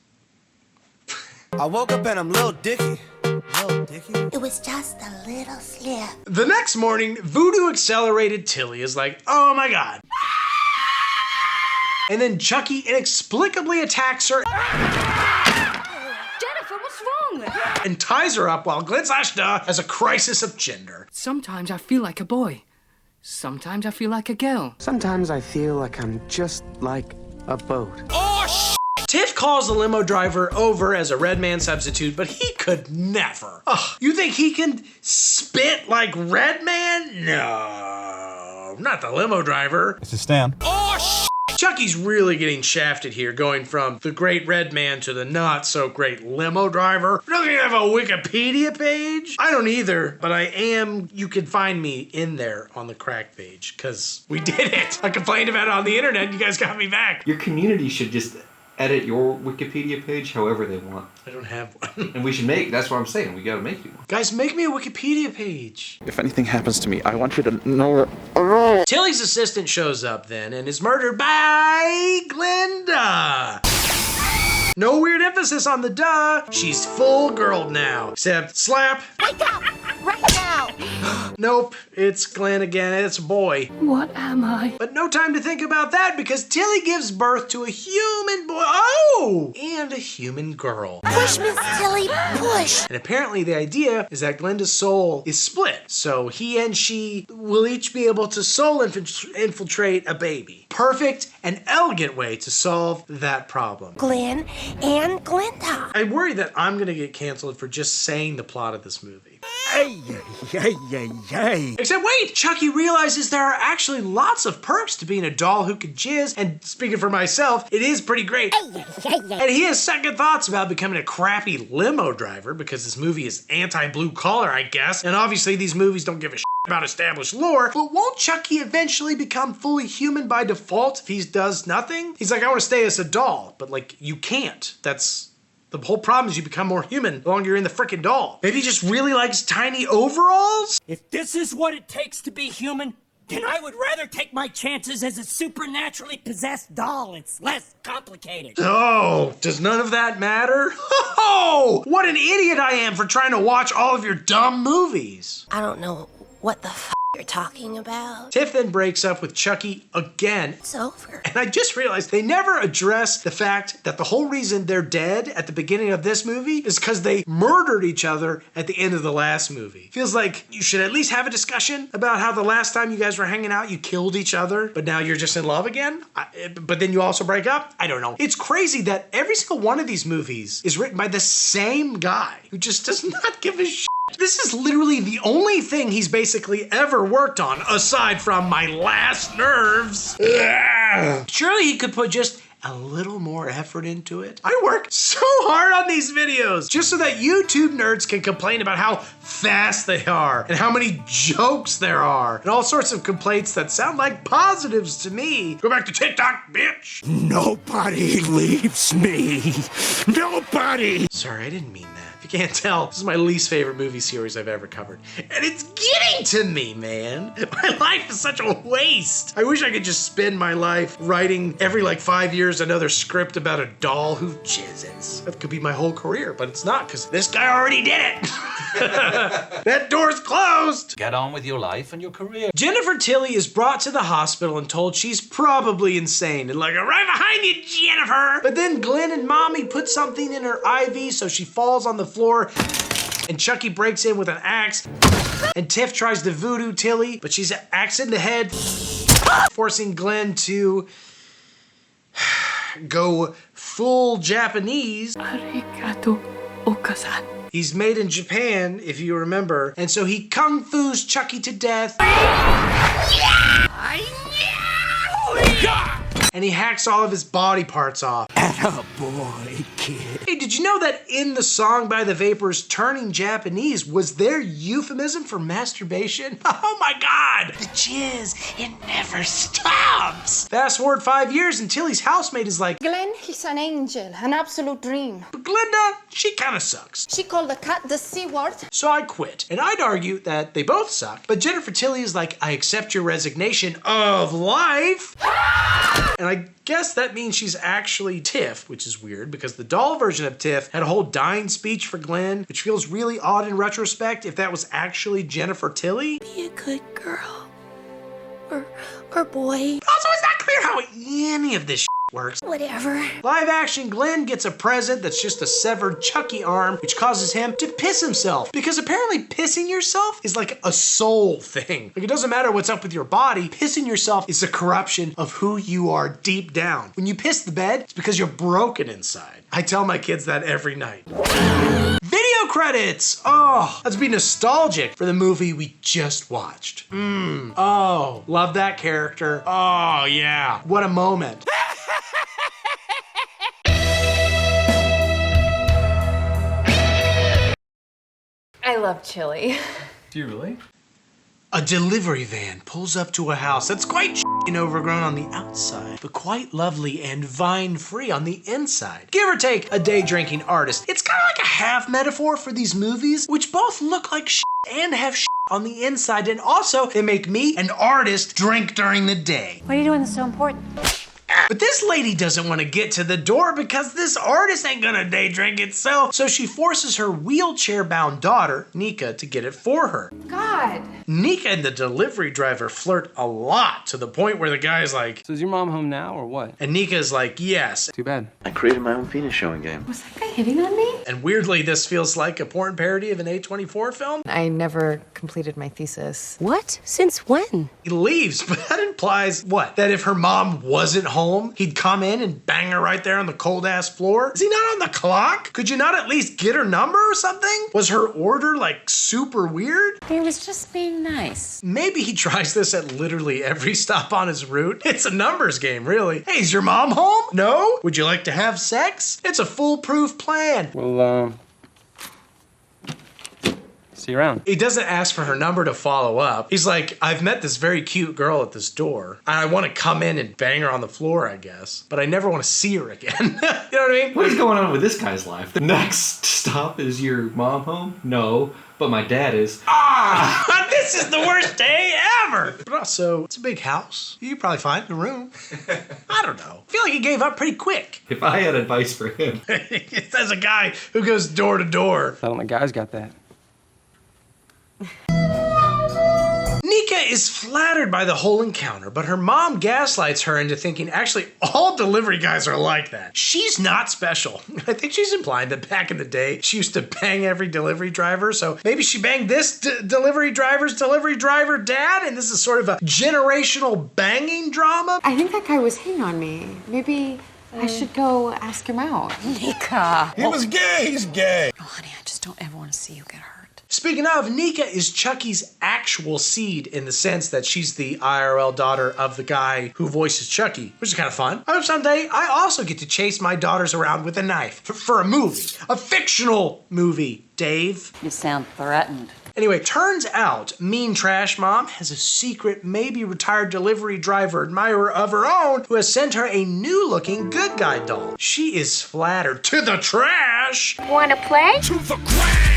I woke up and I'm Lil Dicky. It was just a little slip. The next morning, voodoo accelerated Tilly is like, oh my god. And then Chucky inexplicably attacks her Jennifer, what's wrong? and ties her up while Glenn/Duh has a crisis of gender. Sometimes I feel like a boy. Sometimes I feel like a girl. Sometimes I feel like I'm just like a boat. Tiff calls the limo driver over as a red man substitute, but he could never. Ugh, you think he can spit like Red Man? No, not the limo driver. This is Stan. Chucky's really getting shafted here, going from the great red man to the not so great limo driver. Doesn't even have a Wikipedia page. I don't either, but I am, you can find me in there on the crack page, because we did it. I complained about it on the internet, you guys got me back. Your community should just edit your Wikipedia page however they want. I don't have one. And we should make, that's what I'm saying, we gotta make you one. Guys, make me a Wikipedia page. If anything happens to me, I want you to know. Tilly's assistant shows up then and is murdered by Glenda. No weird emphasis on the duh. She's full girl now. Except slap. Wake up! Right now! Nope, it's Glenn again. It's a boy. What am I? But no time to think about that because Tilly gives birth to a human boy. Oh! And a human girl. Push, Miss Tilly, push! And apparently the idea is that Glenda's soul is split. So he and she will each be able to soul infiltrate a baby. Perfect and elegant way to solve that problem. Glenn and Glenda. I worry that I'm gonna get canceled for just saying the plot of this movie. Except wait, Chucky realizes there are actually lots of perks to being a doll who can jizz, and speaking for myself, it is pretty great. And he has second thoughts about becoming a crappy limo driver because this movie is anti-blue collar, I guess, and obviously these movies don't give a shit about established lore, but won't Chucky eventually become fully human by default if he does nothing? He's like, I want to stay as a doll, but like, you can't. That's the whole problem is you become more human the longer you're in the frickin' doll. Maybe he just really likes tiny overalls? If this is what it takes to be human, then I would rather take my chances as a supernaturally possessed doll. It's less complicated. Oh, does none of that matter? Oh, what an idiot I am for trying to watch all of your dumb movies. I don't know what the f you're talking about. Tiff then breaks up with Chucky again. It's over. And I just realized they never address the fact that the whole reason they're dead at the beginning of this movie is because they murdered each other at the end of the last movie. Feels like you should at least have a discussion about how the last time you guys were hanging out, you killed each other, but now you're just in love again? But then you also break up? I don't know. It's crazy that every single one of these movies is written by the same guy who just does not give a shit. This is literally the only thing he's basically ever worked on, aside from My Last Nerves. Ugh. Surely he could put just a little more effort into it. I work so hard on these videos just so that YouTube nerds can complain about how fast they are and how many jokes there are and all sorts of complaints that sound like positives to me. Go back to TikTok, bitch. Nobody leaves me. Nobody. Sorry, I didn't mean that. If you can't tell, this is my least favorite movie series I've ever covered. And it's getting to me, man. My life is such a waste. I wish I could just spend my life writing every like 5 years another script about a doll who jizzes. That could be my whole career, but it's not because this guy already did it. That door's closed. Get on with your life and your career. Jennifer Tilly is brought to the hospital and told she's probably insane and like, right behind you, Jennifer. But then Glenn and Mommy put something in her IV so she falls on the floor and Chucky breaks in with an axe and Tiff tries to voodoo Tilly, but she's axed in the head, forcing Glenn to go full Japanese. Arigato, Oka-san. He's made in Japan, if you remember, and so he kung fu's Chucky to death. And he hacks all of his body parts off. Attaboy, kid. Hey, did you know that in the song by the Vapors, turning Japanese was their euphemism for masturbation? Oh my God! The jizz, it never stops! Fast forward 5 years and Tilly's housemate is like, Glenn, he's an angel, an absolute dream. But Glenda, she kinda sucks. She called the cat the C word. So I quit. And I'd argue that they both suck. But Jennifer Tilly is like, I accept your resignation of life. And I guess that means she's actually Tiff, which is weird because the doll version of Tiff had a whole dying speech for Glenn, which feels really odd in retrospect if that was actually Jennifer Tilly. Be a good girl. Or boy. Also, it's not clear how any of this works. Whatever. Live action Glenn gets a present that's just a severed Chucky arm, which causes him to piss himself. Because apparently pissing yourself is like a soul thing. Like, it doesn't matter what's up with your body, pissing yourself is a corruption of who you are deep down. When you piss the bed, it's because you're broken inside. I tell my kids that every night. Video credits! Oh, let's be nostalgic for the movie we just watched. Oh, love that character. Oh, yeah. What a moment. I love chili. Do you really? A delivery van pulls up to a house that's quite and overgrown on the outside, but quite lovely and vine-free on the inside. Give or take a day-drinking artist. It's kind of like a half metaphor for these movies, which both look like and have on the inside, and also they make me, an artist, drink during the day. What are you doing that's so important? But this lady doesn't want to get to the door because this artist ain't gonna day drink itself. So she forces her wheelchair-bound daughter, Nika, to get it for her. God. Nika and the delivery driver flirt a lot to the point where the guy's like, So is your mom home now or what? and Nika's like, yes. Too bad. I created my own penis showing game. Was that guy hitting on me? And weirdly, this feels like a porn parody of an A24 film. I never completed my thesis. What? Since when? He leaves, but that implies what? That if her mom wasn't home, he'd come in and bang her right there on the cold ass floor? Is he not on the clock? Could you not at least get her number or something? Was her order like super weird? He was just being nice. Maybe he tries this at literally every stop on his route. It's a numbers game, really. Hey, is your mom home? No? Would you like to have sex? It's a foolproof plan. Well, see you around. He doesn't ask for her number to follow up. He's like, I've met this very cute girl at this door. I want to come in and bang her on the floor, I guess. But I never want to see her again. You know what I mean? What is going on with this guy's life? The next stop is your mom home? No, but my dad is. Ah! This is the worst day ever! But also, it's a big house. You could probably find a room. I don't know. I feel like he gave up pretty quick. If I had advice for him. As a guy who goes door to door. I don't think guys got that. Nika is flattered by the whole encounter, but her mom gaslights her into thinking actually all delivery guys are like that. She's not special. I think she's implying that back in the day, she used to bang every delivery driver, so maybe she banged this delivery driver's delivery driver dad, and this is sort of a generational banging drama. I think that guy was hitting on me. Maybe I should go ask him out. Nika. He was gay. He's gay. Oh, honey, I just don't ever want to see you get hurt. Speaking of, Nika is Chucky's actual seed in the sense that she's the IRL daughter of the guy who voices Chucky, which is kind of fun. I hope someday I also get to chase my daughters around with a knife for a movie, a fictional movie, Dave. You sound threatened. Anyway, turns out Mean Trash Mom has a secret, maybe retired delivery driver admirer of her own who has sent her a new-looking good guy doll. She is flattered to the trash. Wanna play? To the ground.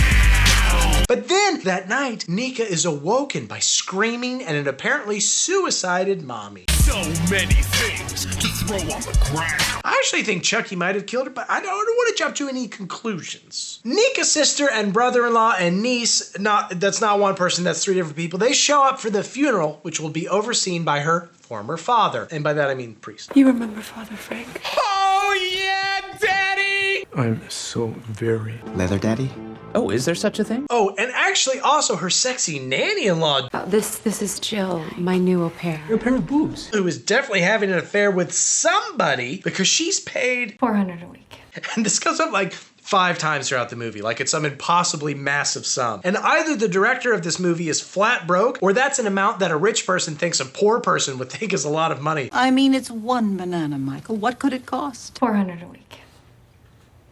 But then, that night, Nika is awoken by screaming and an apparently suicided mommy. So many things to throw on the ground. I actually think Chucky might have killed her, but I don't want to jump to any conclusions. Nika's sister and brother-in-law and niece, that's not one person, that's three different people, they show up for the funeral, which will be overseen by her former father. And by that I mean priest. You remember Father Frank? Oh, yeah, Daddy! I'm so very... Leather Daddy? Oh, is there such a thing? Oh, and actually also her sexy nanny-in-law. This is Jill, my new au pair. You're a pair of boobs. Who is definitely having an affair with somebody because she's paid $400 a week. And this goes up like 5 times throughout the movie, like it's some impossibly massive sum. And either the director of this movie is flat broke, or that's an amount that a rich person thinks a poor person would think is a lot of money. I mean, it's one banana, Michael. What could it cost? $400 a week.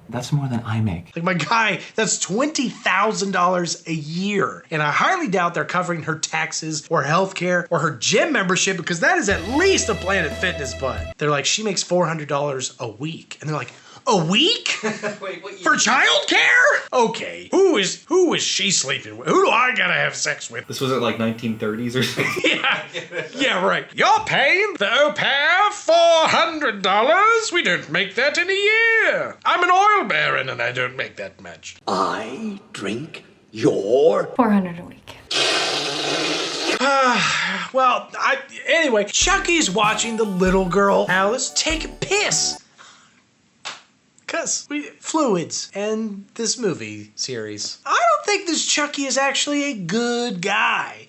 That's more than I make. Like my guy, that's $20,000 a year. And I highly doubt they're covering her taxes or healthcare or her gym membership because that is at least a Planet Fitness butt. They're like, she makes $400 a week. And they're like, A week? For childcare? Okay. Who is she sleeping with? Who do I gotta have sex with? This was at like 1930s or something. Yeah, right. You're paying the au pair $400? We don't make that in a year. I'm an oil baron and I don't make that much. I drink your... 400 a week. Well, anyway, Chucky's watching the little girl, Alice, take a piss. Because fluids and this movie series. I don't think this Chucky is actually a good guy.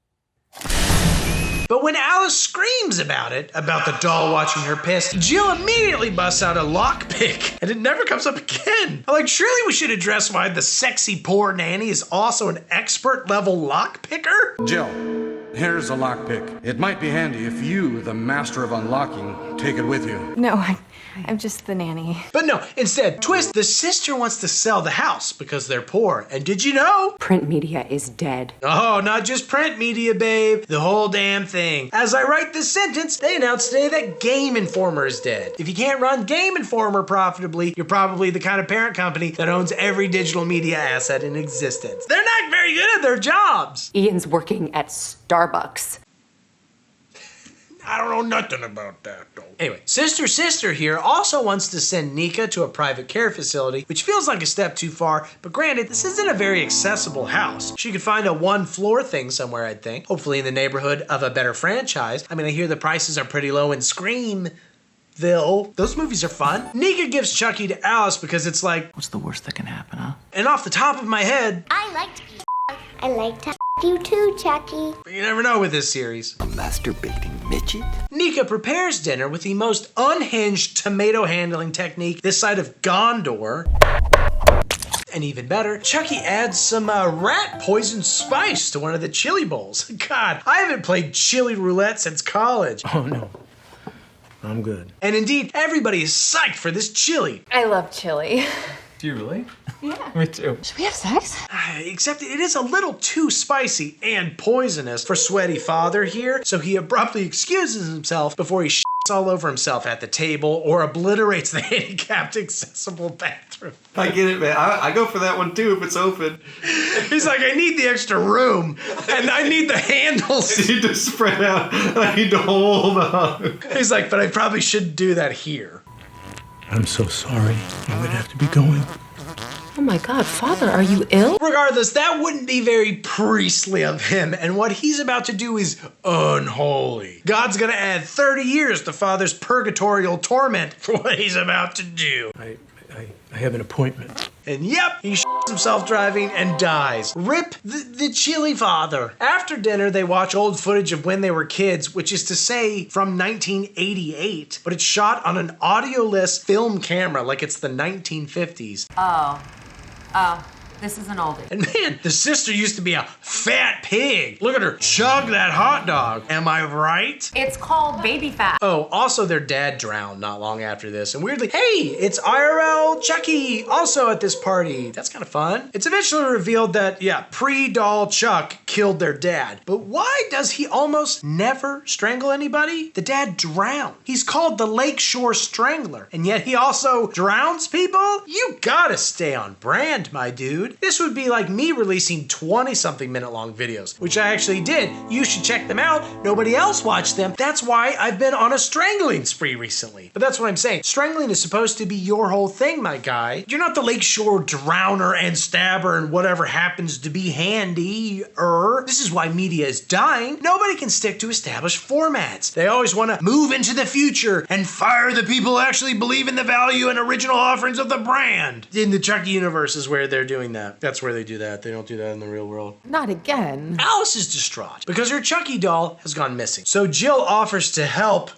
But when Alice screams about the doll watching her piss, Jill immediately busts out a lockpick, and it never comes up again. I'm like, surely we should address why the sexy poor nanny is also an expert level lockpicker? Jill, here's a lockpick. It might be handy if you, the master of unlocking, take it with you. No, I'm just the nanny. But no, instead, twist, the sister wants to sell the house because they're poor. And did you know? Print media is dead. Oh, not just print media, babe. The whole damn thing. As I write this sentence, they announced today that Game Informer is dead. If you can't run Game Informer profitably, you're probably the kind of parent company that owns every digital media asset in existence. They're not very good at their jobs. Ian's working at Starbucks. I don't know nothing about that, though. Anyway, Sister here also wants to send Nika to a private care facility, which feels like a step too far, but granted, this isn't a very accessible house. She could find a one-floor thing somewhere, I'd think. Hopefully in the neighborhood of a better franchise. I mean, I hear the prices are pretty low in Screamville. Those movies are fun. Nika gives Chucky to Alice because it's like, what's the worst that can happen, huh? And off the top of my head, I like to be I like to you too, Chucky. But you never know with this series. A masturbating midget? Nika prepares dinner with the most unhinged tomato handling technique this side of Gondor. And even better, Chucky adds some rat poison spice to one of the chili bowls. God, I haven't played chili roulette since college. Oh, no. I'm good. And indeed, everybody is psyched for this chili. I love chili. Do you really? Yeah. Me too. Should we have sex? Except it is a little too spicy and poisonous for sweaty father here, so he abruptly excuses himself before he shits all over himself at the table or obliterates the handicapped accessible bathroom. I get it, man. I go for that one too if it's open. He's like, I need the extra room, and I need the handles. I need to spread out, I need to hold on. He's like, but I probably shouldn't do that here. I'm so sorry. I'm gonna have to be going. Oh my God, Father, are you ill? Regardless, that wouldn't be very priestly of him, and what he's about to do is unholy. God's gonna add 30 years to Father's purgatorial torment for what he's about to do. I have an appointment. And yep, he shits himself driving and dies. Rip the chili father. After dinner, they watch old footage of when they were kids, which is to say from 1988, but it's shot on an audio-less film camera like it's the 1950s. Oh, this is an oldie. And man, the sister used to be a fat pig. Look at her chug that hot dog. Am I right? It's called baby fat. Oh, also their dad drowned not long after this. And weirdly, hey, it's IRL Chucky also at this party. That's kind of fun. It's eventually revealed that, yeah, pre-doll Chuck killed their dad. But why does he almost never strangle anybody? The dad drowned. He's called the Lakeshore Strangler. And yet he also drowns people? You gotta stay on brand, my dude. This would be like me releasing 20-something minute long videos, which I actually did. You should check them out. Nobody else watched them. That's why I've been on a strangling spree recently. But that's what I'm saying. Strangling is supposed to be your whole thing, my guy. You're not the Lakeshore drowner and stabber and whatever happens to be handy-er. This is why media is dying. Nobody can stick to established formats. They always want to move into the future and fire the people who actually believe in the value and original offerings of the brand. In the Chucky universe is where they're doing that. That's where they do that. They don't do that in the real world. Not again. Alice is distraught because her Chucky doll has gone missing. So Jill offers to help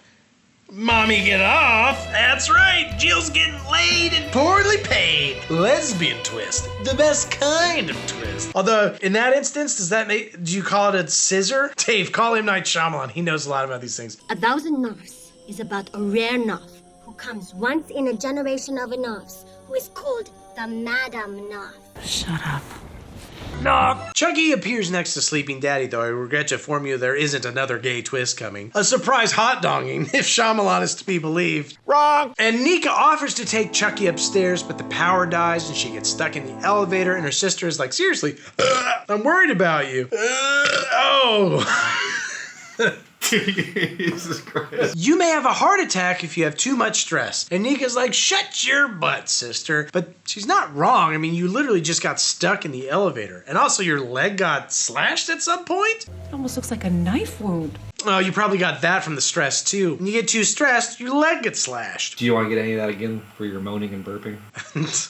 Mommy get off. That's right. Jill's getting laid and poorly paid. Lesbian twist. The best kind of twist. Although, in that instance, do you call it a scissor? Dave, call him Night Shyamalan. He knows a lot about these things. 1,000 Norths is about a rare North who comes once in a generation of a Norths who is called the Madam North. Shut up. Knock. Chucky appears next to Sleeping Daddy, though I regret to inform you there isn't another gay twist coming. A surprise hot donging, if Shyamalan is to be believed. Wrong! And Nika offers to take Chucky upstairs, but the power dies and she gets stuck in the elevator, and her sister is like, seriously, I'm worried about you. Jesus Christ. You may have a heart attack if you have too much stress. And Nika's like, shut your butt, sister. But she's not wrong. I mean, you literally just got stuck in the elevator. And also your leg got slashed at some point? It almost looks like a knife wound. Oh, you probably got that from the stress too. When you get too stressed, your leg gets slashed. Do you want to get any of that again for your moaning and burping?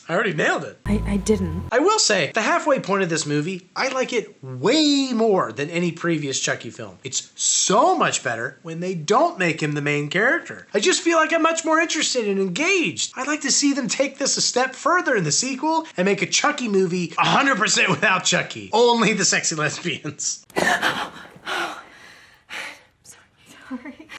I already nailed it. I didn't. I will say, the halfway point of this movie, I like it way more than any previous Chucky film. It's so much better when they don't make him the main character. I just feel like I'm much more interested and engaged. I'd like to see them take this a step further in the sequel and make a Chucky movie 100% without Chucky. Only the sexy lesbians.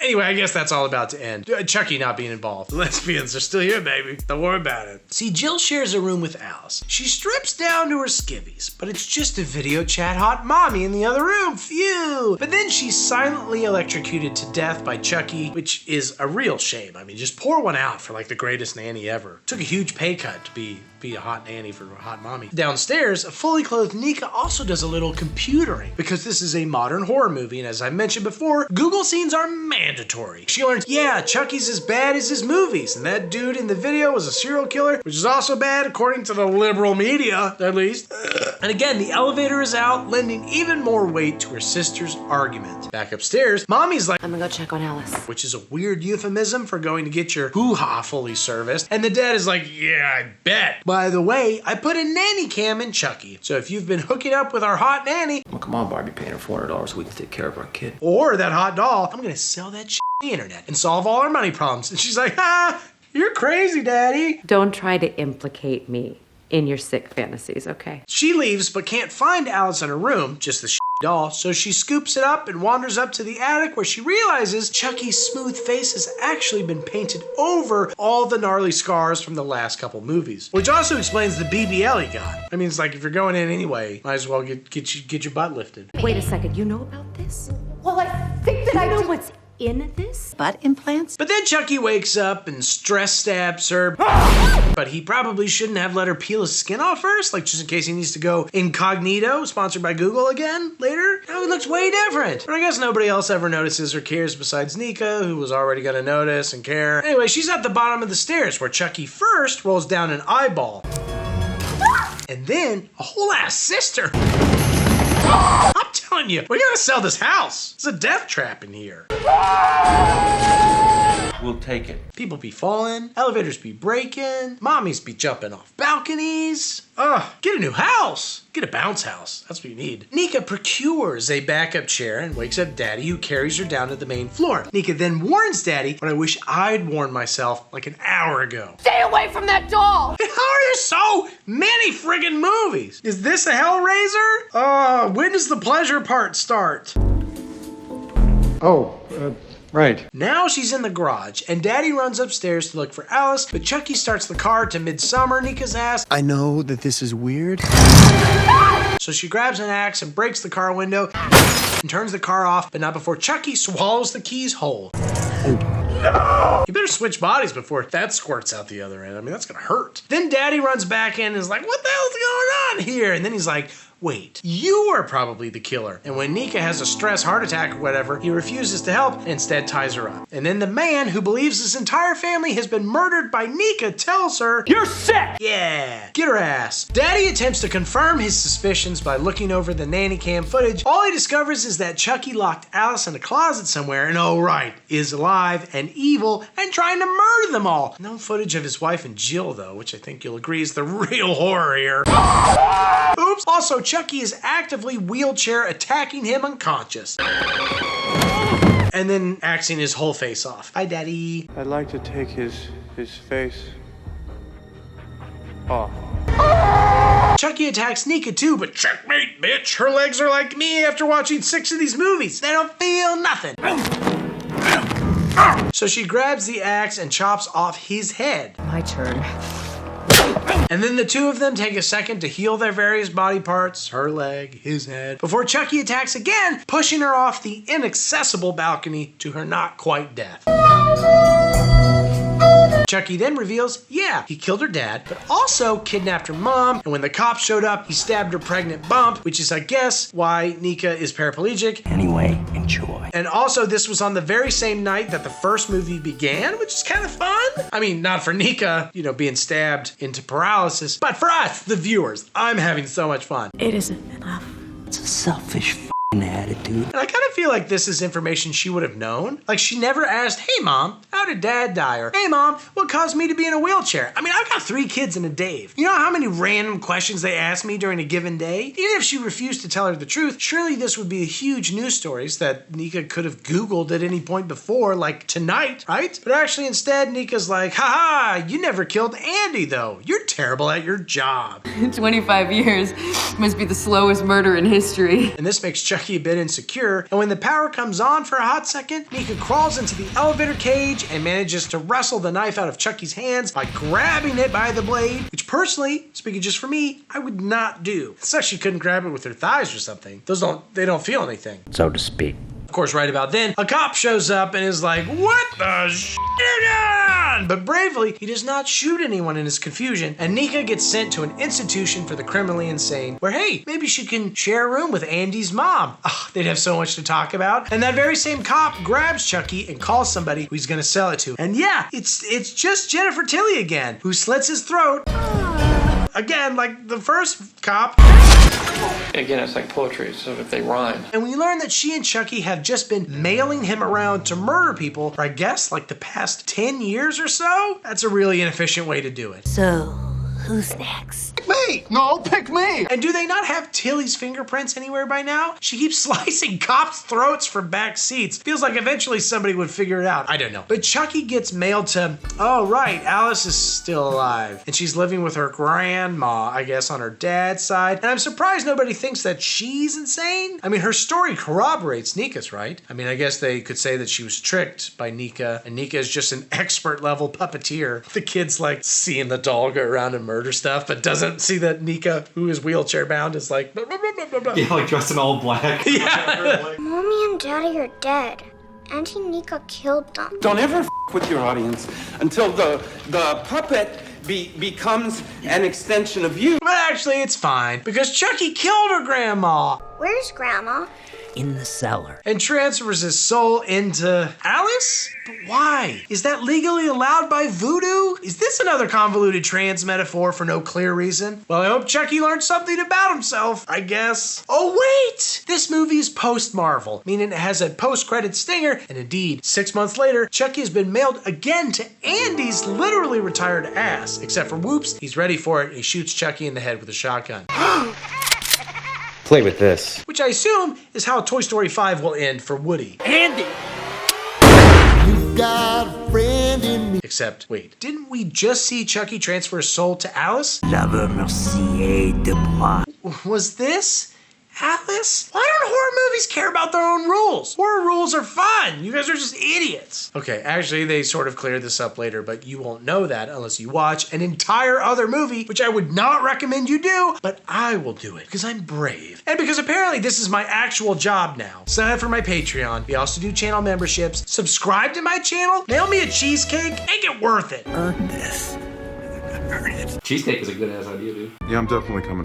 Anyway, I guess that's all about to end. Chucky not being involved. The lesbians are still here, baby. Don't worry about it. See, Jill shares a room with Alice. She strips down to her skivvies, but it's just a video chat hot mommy in the other room. Phew! But then she's silently electrocuted to death by Chucky, which is a real shame. I mean, just pour one out for like the greatest nanny ever. Took a huge pay cut to be a hot nanny for a hot mommy. Downstairs, a fully clothed Nika also does a little computering because this is a modern horror movie, and as I mentioned before, Google scenes are mandatory. She learns, yeah, Chucky's as bad as his movies, and that dude in the video was a serial killer, which is also bad according to the liberal media, at least. And again, the elevator is out, lending even more weight to her sister's argument. Back upstairs, Mommy's like, I'm gonna go check on Alice. Which is a weird euphemism for going to get your hoo-ha fully serviced, and the dad is like, yeah, I bet. By the way, I put a nanny cam in Chucky, so if you've been hooking up with our hot nanny, Well, come on, Barbie, paying her $400 a week to take care of our kid. or that hot doll, I'm gonna sell that shit on the internet and solve all our money problems. And she's like, you're crazy, Daddy. Don't try to implicate me in your sick fantasies, okay? She leaves but can't find Alice in her room, just the doll, so she scoops it up and wanders up to the attic where she realizes Chucky's smooth face has actually been painted over all the gnarly scars from the last couple movies. Which also explains the BBL he got. I mean, it's like if you're going in anyway, might as well get your butt lifted. Wait a second, you know about this? Well, I think that I know what's in this? Butt implants? But then Chucky wakes up and stress stabs her. But he probably shouldn't have let her peel his skin off first, like just in case he needs to go incognito, sponsored by Google again later. Now he looks way different. But I guess nobody else ever notices or cares besides Nika, who was already gonna notice and care. Anyway, she's at the bottom of the stairs where Chucky first rolls down an eyeball. And then a whole ass sister. I'm telling you, we gotta sell this house. It's a death trap in here. We'll take it. People be falling, elevators be breaking, mommies be jumping off balconies. Get a new house. Get a bounce house. That's what you need. Nika procures a backup chair and wakes up Daddy, who carries her down to the main floor. Nika then warns Daddy what I wish I'd warned myself like an hour ago. Stay away from that doll! How are there so many friggin' movies? Is this a Hellraiser? When does the pleasure part start? Right. Now she's in the garage, and Daddy runs upstairs to look for Alice, but Chucky starts the car to Midsummer Nika's ass. I know that this is weird. So she grabs an axe and breaks the car window and turns the car off, but not before Chucky swallows the keys whole. No! You better switch bodies before that squirts out the other end. I mean, that's gonna hurt. Then Daddy runs back in and is like, what the hell's going on here? And then he's like, wait, you are probably the killer. And when Nika has a stress heart attack or whatever, he refuses to help and instead ties her up. And then the man who believes his entire family has been murdered by Nika tells her, you're sick! Yeah, get her ass. Daddy attempts to confirm his suspicions by looking over the nanny cam footage. All he discovers is that Chucky locked Alice in a closet somewhere and is alive and evil and trying to murder them all. No footage of his wife and Jill though, which I think you'll agree is the real horror here. Oops. Also, Chucky is actively wheelchair attacking him unconscious. And then axing his whole face off. Hi, Daddy. I'd like to take his face off. Chucky attacks Nika too, but checkmate, bitch. Her legs are like me after watching 6 of these movies. They don't feel nothing. So she grabs the axe and chops off his head. My turn. And then the two of them take a second to heal their various body parts, her leg, his head, before Chucky attacks again, pushing her off the inaccessible balcony to her not quite death. Chucky then reveals, yeah, he killed her dad, but also kidnapped her mom, and when the cops showed up, he stabbed her pregnant bump, which is, I guess, why Nika is paraplegic. Anyway, enjoy. And also, this was on the very same night that the first movie began, which is kind of fun. I mean, not for Nika, you know, being stabbed into paralysis, but for us, the viewers. I'm having so much fun. It isn't enough. It's a selfish attitude. And I kind of feel like this is information she would have known. Like, she never asked, hey mom, how did dad die? Or, hey mom, what caused me to be in a wheelchair? I mean, I've got 3 kids and a Dave. You know how many random questions they ask me during a given day? Even if she refused to tell her the truth, surely this would be a huge news stories that Nika could have Googled at any point before, like tonight, right? But actually instead, Nika's like, haha, you never killed Andy though. You're terrible at your job. 25 years must be the slowest murder in history. And this makes Chucky a bit insecure, and when the power comes on for a hot second, Nika crawls into the elevator cage and manages to wrestle the knife out of Chucky's hands by grabbing it by the blade, which personally, speaking just for me, I would not do. It's like she couldn't grab it with her thighs or something. They don't feel anything. So to speak. Of course, right about then, a cop shows up and is like, what the shit? But bravely, he does not shoot anyone in his confusion, and Nika gets sent to an institution for the criminally insane, where, hey, maybe she can share a room with Andy's mom. Oh, they'd have so much to talk about. And that very same cop grabs Chucky and calls somebody who he's gonna sell it to. And yeah, it's just Jennifer Tilly again, who slits his throat. Again, like the first cop. Again, it's like poetry, so if they rhyme. And we learn that she and Chucky have just been mailing him around to murder people for, I guess, like the past 10 years or so? That's a really inefficient way to do it. So, who's next? Me! No, pick me! And do they not have Tilly's fingerprints anywhere by now? She keeps slicing cops' throats for back seats. Feels like eventually somebody would figure it out. I don't know. But Chucky gets mailed to, oh right, Alice is still alive. And she's living with her grandma, I guess, on her dad's side. And I'm surprised nobody thinks that she's insane. I mean, her story corroborates Nika's, right? I mean, I guess they could say that she was tricked by Nika, and Nika is just an expert level puppeteer. The kid's like seeing the doll go around and murder stuff, but doesn't see that Nika, who is wheelchair bound, is like blah, blah, blah, blah, blah. Yeah, like dressed in all black. Yeah. Mommy and Daddy are dead. Auntie Nika killed them. Don't ever with your audience until the puppet becomes an extension of you. But actually, it's fine, because Chucky killed her grandma. Where's Grandma? In the cellar. And transfers his soul into Alice? But why? Is that legally allowed by voodoo? Is this another convoluted trans metaphor for no clear reason? Well, I hope Chucky learned something about himself, I guess. Oh wait! This movie is post-Marvel, meaning it has a post-credit stinger, and indeed, 6 months later, Chucky has been mailed again to Andy's literally retired ass. Except for whoops, he's ready for it, and he shoots Chucky in the head with a shotgun. Play with this. Which I assume is how Toy Story 5 will end for Woody. Andy! You got a friend in me. Except, wait, didn't we just see Chucky transfer his soul to Alice? Lover mercier de moi. Was this Alice? Why don't horror movies care about their own rules? Horror rules are fun. You guys are just idiots. Okay, actually, they sort of clear this up later, but you won't know that unless you watch an entire other movie, which I would not recommend you do, but I will do it because I'm brave. And because apparently this is my actual job now. Sign up for my Patreon. We also do channel memberships. Subscribe to my channel. Mail me a cheesecake. Make it worth it. Earn this. Earn it. Cheesecake is a good ass idea, dude. Yeah, I'm definitely coming.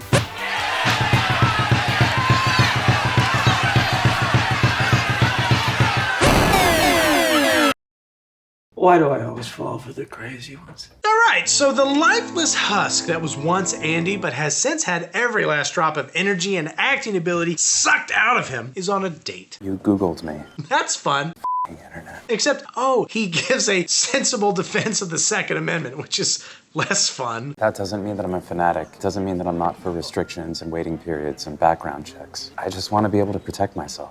Why do I always fall for the crazy ones? Alright, so the lifeless husk that was once Andy but has since had every last drop of energy and acting ability sucked out of him is on a date. You Googled me. That's fun. Internet. Except, oh, he gives a sensible defense of the Second Amendment, which is less fun. That doesn't mean that I'm a fanatic. It doesn't mean that I'm not for restrictions and waiting periods and background checks. I just want to be able to protect myself.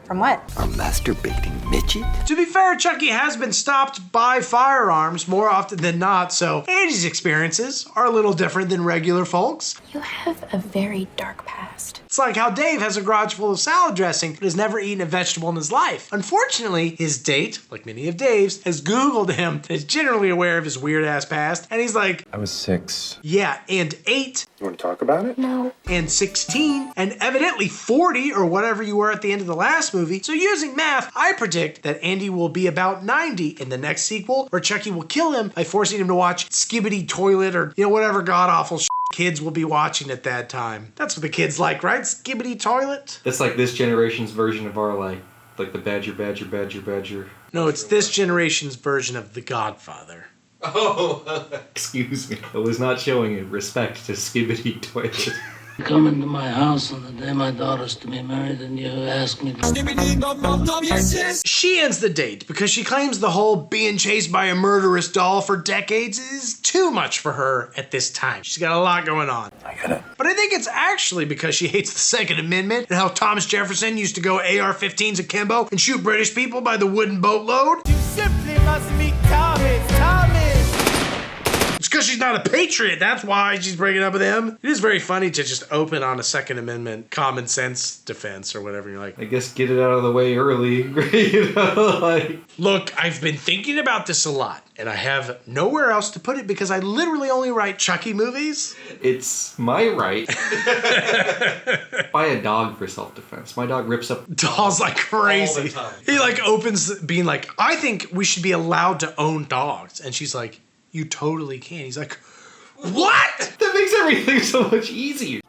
From what? A masturbating midget? To be fair, Chucky has been stopped by firearms more often than not, so Andy's experiences are a little different than regular folks. You have a very dark past. It's like how Dave has a garage full of salad dressing but has never eaten a vegetable in his life. Unfortunately, his date, like many of Dave's, has Googled him and is generally aware of his weird-ass past, and he's like, I was 6. yeah, and 8. You want to talk about it? No. And 16, and evidently 40 or whatever you were at the end of the last movie. So using math, I predict that Andy will be about 90 in the next sequel, where Chucky will kill him by forcing him to watch Skibbity Toilet or, whatever god-awful kids will be watching at that time. That's what the kids like, right? Skibbity Toilet? That's like this generation's version of our, like the Badger. No, it's this generation's version of The Godfather. Oh, excuse me. I was not showing respect to Skibbity Toilet. You come into my house on the day my daughter's to be married and you ask me to... She ends the date because she claims the whole being chased by a murderous doll for decades is too much for her at this time. She's got a lot going on. I get it. But I think it's actually because she hates the Second Amendment and how Thomas Jefferson used to go AR-15s akimbo and shoot British people by the wooden boatload. You simply must meet Thomas. It's because she's not a patriot. That's why she's breaking up with him. It is very funny to just open on a Second Amendment common sense defense or whatever. You're like, I guess get it out of the way early. Look, I've been thinking about this a lot, and I have nowhere else to put it because I literally only write Chucky movies. It's my right. Buy a dog for self-defense. My dog rips up dolls like crazy. All the time. He opens being like, I think we should be allowed to own dogs. And she's like, you totally can. He's like, what? That makes everything so much easier.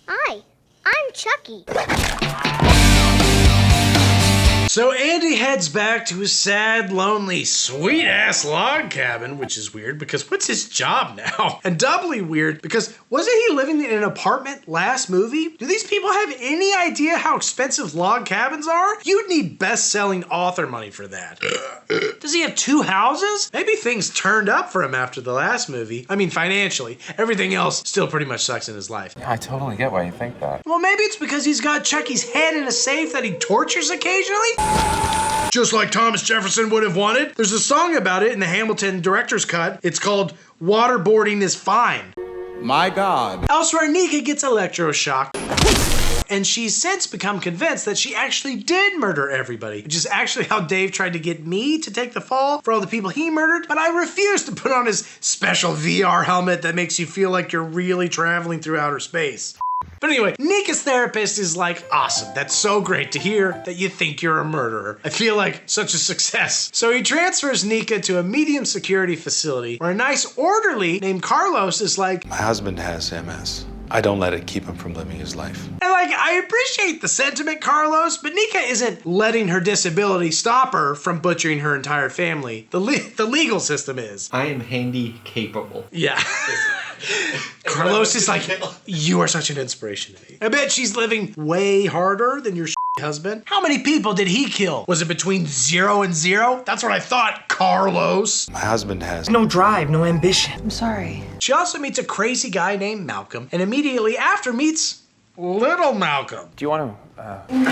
Hi, I'm Chucky. So Andy heads back to his sad, lonely, sweet-ass log cabin, which is weird because what's his job now? And doubly weird because wasn't he living in an apartment last movie? Do these people have any idea how expensive log cabins are? You'd need best-selling author money for that. Does he have 2 houses? Maybe things turned up for him after the last movie. I mean, financially. Everything else still pretty much sucks in his life. Yeah, I totally get why you think that. Well, maybe it's because he's got Chucky's head in a safe that he tortures occasionally? Just like Thomas Jefferson would have wanted. There's a song about it in the Hamilton director's cut. It's called Waterboarding is Fine. My God. Elsewhere, Nika gets electroshocked. And she's since become convinced that she actually did murder everybody, which is actually how Dave tried to get me to take the fall for all the people he murdered, but I refused to put on his special VR helmet that makes you feel like you're really traveling through outer space. But anyway, Nika's therapist is like, awesome, that's so great to hear that you think you're a murderer. I feel like such a success. So he transfers Nika to a medium security facility where a nice orderly named Carlos is like, my husband has MS. I don't let it keep him from living his life. And I appreciate the sentiment, Carlos, but Nika isn't letting her disability stop her from butchering her entire family. The legal system is. I am handy capable. Yeah. Carlos is like, you are such an inspiration to me. I bet she's living way harder than your husband. How many people did he kill? Was it between 0 and 0? That's what I thought, Carlos. My husband has no drive, no ambition. I'm sorry. She also meets a crazy guy named Malcolm, and immediately after meets little Malcolm. Do you want to,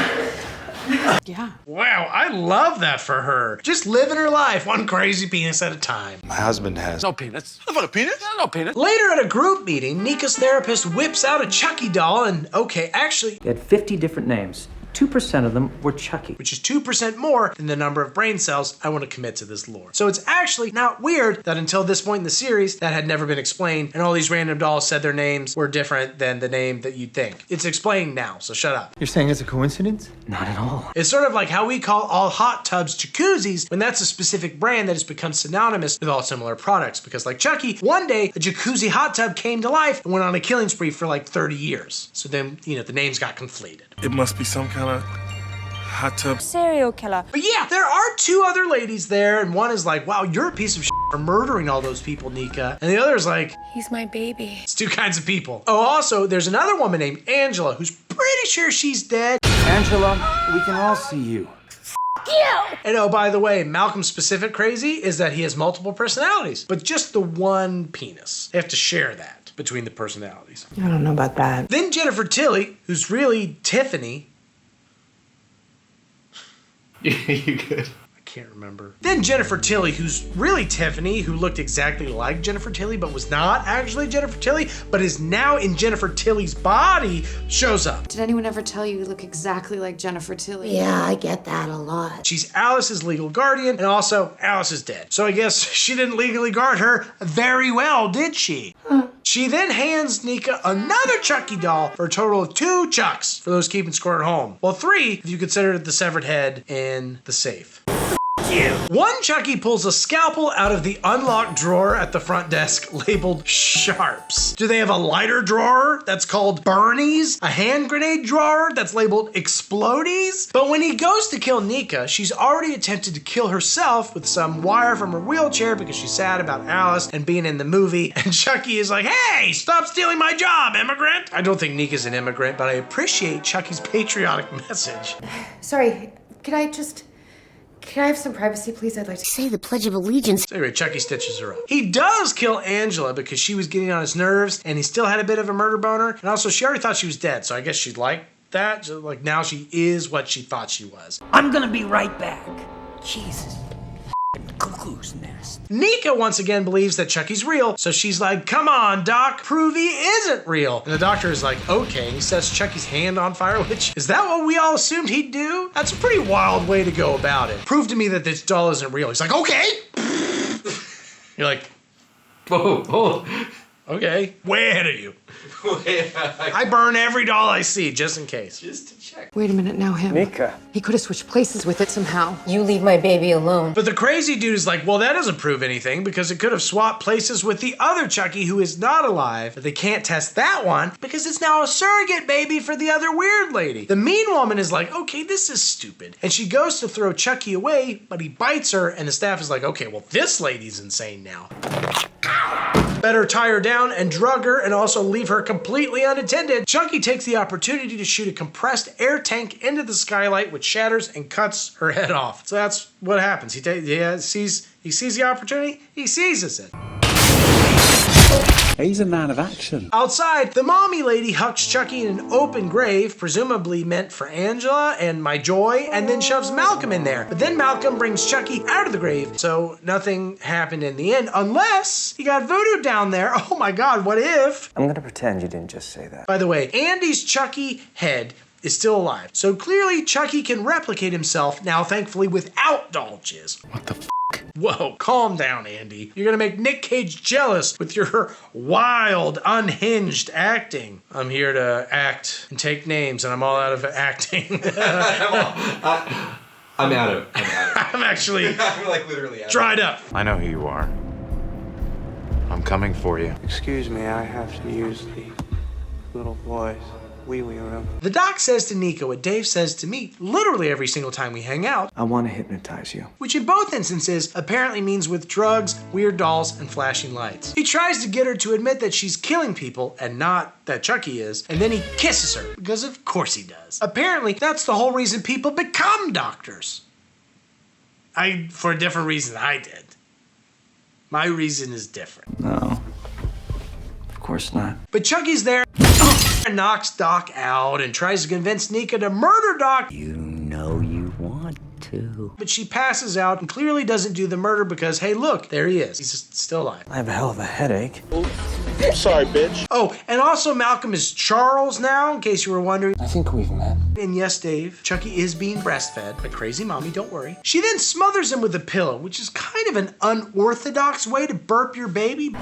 Yeah. Wow, I love that for her. Just living her life, one crazy penis at a time. My husband has no penis. I've got a penis? No penis. Later at a group meeting, Nika's therapist whips out a Chucky doll and, okay, actually... They had 50 different names. 2% of them were Chucky. Which is 2% more than the number of brain cells I want to commit to this lore. So it's actually not weird that until this point in the series, that had never been explained, and all these random dolls said their names were different than the name that you'd think. It's explained now, so shut up. You're saying it's a coincidence? Not at all. It's sort of like how we call all hot tubs jacuzzis when that's a specific brand that has become synonymous with all similar products. Because like Chucky, one day a jacuzzi hot tub came to life and went on a killing spree for like 30 years. So then, the names got conflated. It must be some kind of hot tub Serial killer. But yeah, there are 2 other ladies there, and one is like, wow, you're a piece of shit for murdering all those people, Nika. And the other is like, He's my baby. It's 2 kinds of people. Oh, also, there's another woman named Angela who's pretty sure she's dead. Angela, we can all see you. You! And oh, by the way, Malcolm's specific crazy is that he has multiple personalities, but just the one penis. They have to share that between the personalities. I don't know about that. Then Jennifer Tilly, who's really Tiffany, You good? Can't remember. Then Jennifer Tilly, who's really Tiffany, who looked exactly like Jennifer Tilly, but was not actually Jennifer Tilly, but is now in Jennifer Tilly's body, shows up. Did anyone ever tell you you look exactly like Jennifer Tilly? Yeah, I get that a lot. She's Alice's legal guardian, and also Alice is dead. So I guess she didn't legally guard her very well, did she? She then hands Nika another Chucky doll for a total of 2 Chucks for those keeping score at home. Well, 3 if you consider the severed head in the safe. One Chucky pulls a scalpel out of the unlocked drawer at the front desk labeled Sharps. Do they have a lighter drawer that's called Bernie's? A hand grenade drawer that's labeled Explodies? But when he goes to kill Nika, she's already attempted to kill herself with some wire from her wheelchair because she's sad about Alice and being in the movie. And Chucky is like, hey, stop stealing my job, immigrant. I don't think Nika's an immigrant, but I appreciate Chucky's patriotic message. Sorry, Can I have some privacy, please? I'd like to say the Pledge of Allegiance. So anyway, Chucky stitches her up. He does kill Angela because she was getting on his nerves and he still had a bit of a murder boner. And also, she already thought she was dead, so I guess she liked that. So, like, now she is what she thought she was. I'm gonna be right back. Jesus. Cuckoo's nest. Nika once again believes that Chucky's real, so she's like, come on, Doc, prove he isn't real. And the doctor is like, okay, and he sets Chucky's hand on fire, which, is that what we all assumed he'd do? That's a pretty wild way to go about it. Prove to me that this doll isn't real. He's like, okay. You're like, whoa. Okay, way ahead of you. I burn every doll I see, just in case. Just to check. Wait a minute, now him. Nika. He could have switched places with it somehow. You leave my baby alone. But the crazy dude is like, well, that doesn't prove anything because it could have swapped places with the other Chucky who is not alive. But they can't test that one because it's now a surrogate baby for the other weird lady. The mean woman is like, okay, this is stupid. And she goes to throw Chucky away, but he bites her and the staff is like, okay, well, this lady's insane now. Better tie her down and drug her and also leave her completely unattended. Chucky takes the opportunity to shoot a compressed air tank into the skylight, which shatters and cuts her head off. So that's what happens. He sees the opportunity, he seizes it. He's a man of action. Outside, the mommy lady hucks Chucky in an open grave, presumably meant for Angela and my joy, and then shoves Malcolm in there. But then Malcolm brings Chucky out of the grave, so nothing happened in the end, unless he got voodoo down there. Oh my God, what if? I'm gonna pretend you didn't just say that. By the way, Andy's Chucky head is still alive. So clearly Chucky can replicate himself, now thankfully without doll jizz. What the f***? Whoa, calm down, Andy. You're gonna make Nick Cage jealous with your wild, unhinged acting. I'm here to act and take names, and I'm all out of acting. I'm out of it. I'm actually I'm like literally out dried up. I know who you are. I'm coming for you. Excuse me, I have to use the little boy's wee-wee room. The doc says to Nika what Dave says to me literally every single time we hang out. I want to hypnotize you. Which in both instances apparently means with drugs, weird dolls, and flashing lights. He tries to get her to admit that she's killing people and not that Chucky is, and then he kisses her, because of course he does. Apparently, that's the whole reason people become doctors. For a different reason I did. My reason is different. No, of course not. But Chucky's there and knocks Doc out and tries to convince Nika to murder Doc. You know you want to. But she passes out and clearly doesn't do the murder because, hey, look, there he is. He's just still alive. I have a hell of a headache. Sorry, bitch. Oh, and also Malcolm is Charles now, in case you were wondering. I think we've met. And yes, Dave, Chucky is being breastfed by crazy mommy, don't worry. She then smothers him with a pillow, which is kind of an unorthodox way to burp your baby.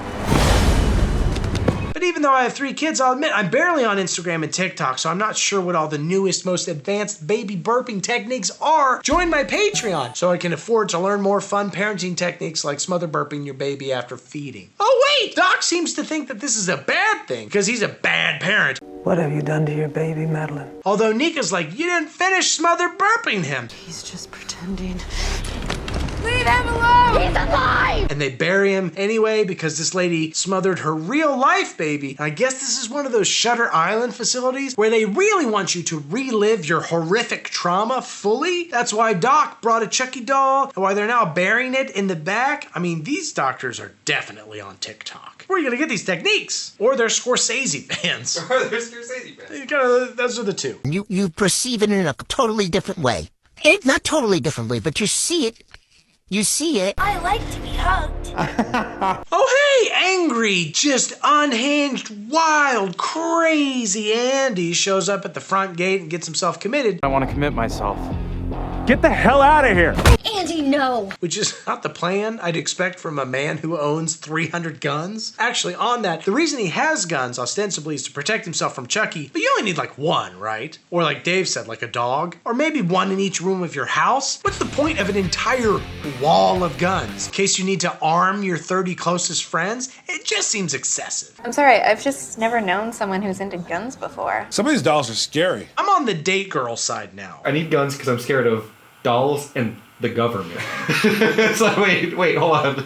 But even though I have 3 kids, I'll admit I'm barely on Instagram and TikTok, so I'm not sure what all the newest, most advanced baby burping techniques are. Join my Patreon so I can afford to learn more fun parenting techniques like smother burping your baby after feeding. Oh wait, Doc seems to think that this is a bad thing because he's a bad parent. What have you done to your baby, Madeline? Although Nika's like, you didn't finish smother burping him. He's just pretending. Leave him alone! He's alive! And they bury him anyway because this lady smothered her real life baby. And I guess this is one of those Shutter Island facilities where they really want you to relive your horrific trauma fully. That's why Doc brought a Chucky doll and why they're now burying it in the back. I mean, these doctors are definitely on TikTok. Where are you gonna get these techniques? Or they're Scorsese fans. Or they're Scorsese fans. Those are the two. You perceive it in a totally different way. It, not totally differently, but you see it. You see it. I like to be hugged. Oh, hey, angry, just unhinged, wild, crazy Andy shows up at the front gate and gets himself committed. I want to commit myself. Get the hell out of here! Andy, no. Which is not the plan I'd expect from a man who owns 300 guns. Actually, on that, the reason he has guns, ostensibly, is to protect himself from Chucky, but you only need like one, right? Or like Dave said, like a dog? Or maybe one in each room of your house? What's the point of an entire wall of guns? In case you need to arm your 30 closest friends? It just seems excessive. I'm sorry, I've just never known someone who's into guns before. Some of these dolls are scary. I'm on the date girl side now. I need guns because I'm scared of dolls and the government. It's like, wait, hold on.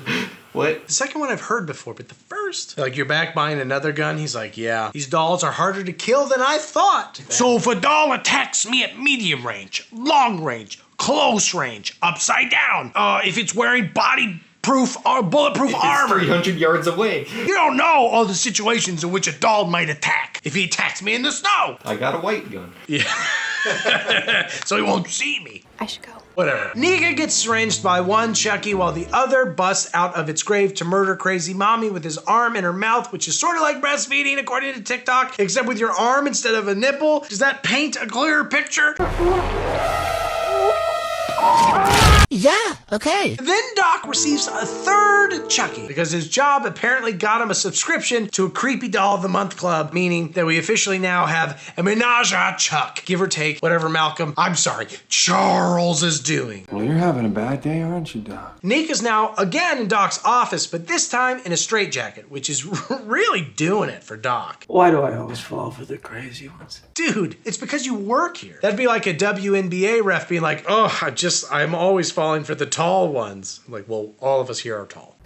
What? The second one I've heard before, but the first, like, you're back buying another gun. He's like, yeah, these dolls are harder to kill than I thought. So if a doll attacks me at medium range, long range, close range, upside down, if it's wearing body-proof or bulletproof armor, 300 yards away. You don't know all the situations in which a doll might attack. If he attacks me in the snow. I got a white gun. Yeah. So he won't see me. I should go. Whatever. Nika gets syringed by one Chucky while the other busts out of its grave to murder crazy mommy with his arm in her mouth, which is sort of like breastfeeding according to TikTok, except with your arm instead of a nipple. Does that paint a clearer picture? Yeah, okay. Then Doc receives a third Chucky because his job apparently got him a subscription to a Creepy Doll of the Month club, meaning that we officially now have a menage a Chuck, give or take whatever Charles is doing. Well, you're having a bad day, aren't you, Doc? Nika's now again in Doc's office, but this time in a straitjacket, which is really doing it for Doc. Why do I always fall for the crazy ones? Dude, it's because you work here. That'd be like a WNBA ref being like, oh, I'm always falling for the tall ones. I'm like, well, all of us here are tall.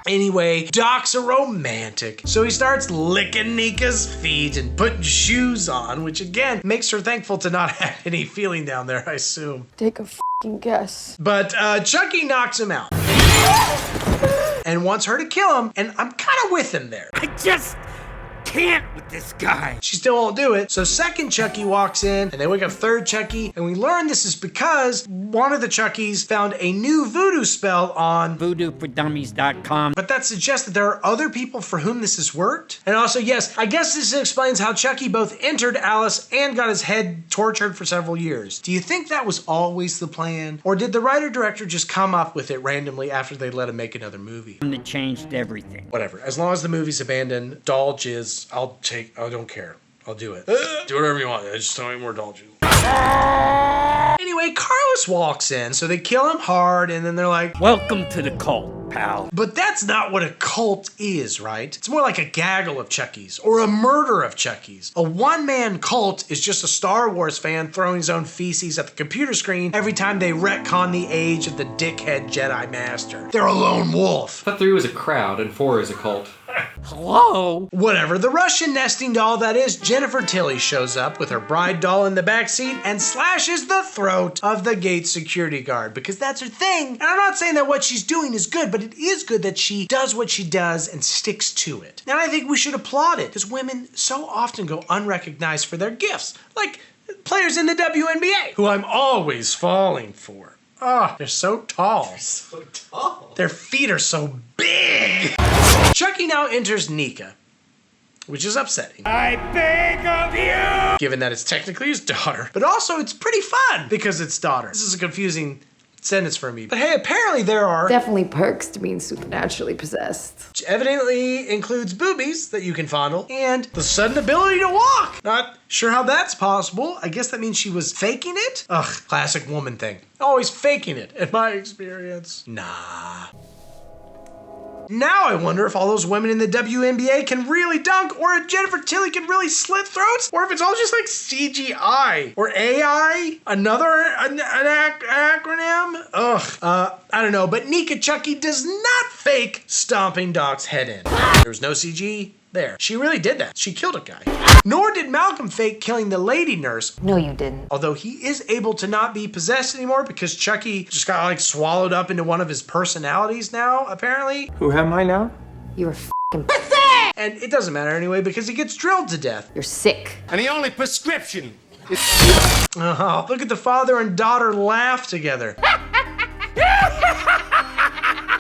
Anyway, Doc's a romantic, so he starts licking Nika's feet and putting shoes on, which again makes her thankful to not have any feeling down there, I assume. Take a f***ing guess. But Chucky knocks him out and wants her to kill him, and I'm kind of with him there. I just can't with this guy. She still won't do it. So second Chucky walks in and they wake up third Chucky, and we learn this is because one of the Chuckies found a new voodoo spell on voodoofordummies.com. But that suggests that there are other people for whom this has worked. And also, yes, I guess this explains how Chucky both entered Alice and got his head tortured for several years. Do you think that was always the plan? Or did the writer-director just come up with it randomly after they let him make another movie? It changed everything. Whatever. As long as the movie's abandoned, doll jizz, I don't care. I'll do it. Do whatever you want. I just don't need more doll jizz. Anyway, Carlos walks in, so they kill him hard, and then they're like, welcome to the cult, pal. But that's not what a cult is, right? It's more like a gaggle of Chuckies, or a murder of Chuckies. A one-man cult is just a Star Wars fan throwing his own feces at the computer screen every time they retcon the age of the dickhead Jedi Master. They're a lone wolf. I thought 3 was a crowd and 4 is a cult. Hello? Whatever. The Russian nesting doll that is Jennifer Tilly shows up with her bride doll in the backseat and slashes the throat of the gate security guard because that's her thing. And I'm not saying that what she's doing is good, but it is good that she does what she does and sticks to it. And I think we should applaud it because women so often go unrecognized for their gifts, like players in the WNBA, who I'm always falling for. Oh, they're so tall. They're so tall. Their feet are so big. Chucky now enters Nika, which is upsetting. I beg of you! Given that it's technically his daughter, but also it's pretty fun because it's daughter. This is a confusing sentence for me. But hey, apparently there are definitely perks to being supernaturally possessed. Which evidently includes boobies that you can fondle and the sudden ability to walk. Not sure how that's possible. I guess that means she was faking it? Ugh, classic woman thing. Always faking it, in my experience. Nah. Now I wonder if all those women in the WNBA can really dunk, or if Jennifer Tilly can really slit throats, or if it's all just like CGI or AI, another acronym. Ugh, I don't know. But Nika Chucky does not fake stomping Doc's head in. There was no CG there. She really did that. She killed a guy. Nor did Malcolm fake killing the lady nurse. No, you didn't. Although he is able to not be possessed anymore because Chucky just got like swallowed up into one of his personalities now, apparently. Who am I now? You're f***ing and it doesn't matter anyway because he gets drilled to death. You're sick. And the only prescription Oh, look at the father and daughter laugh together.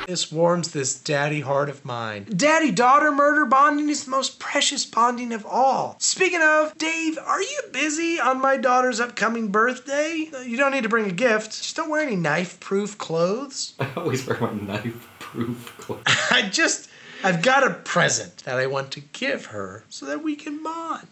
This warms this daddy heart of mine. Daddy-daughter murder bonding is the most precious bonding of all. Speaking of, Dave, are you busy on my daughter's upcoming birthday? You don't need to bring a gift. Just don't wear any knife-proof clothes. I always wear my knife-proof clothes. I've got a present that I want to give her so that we can bond.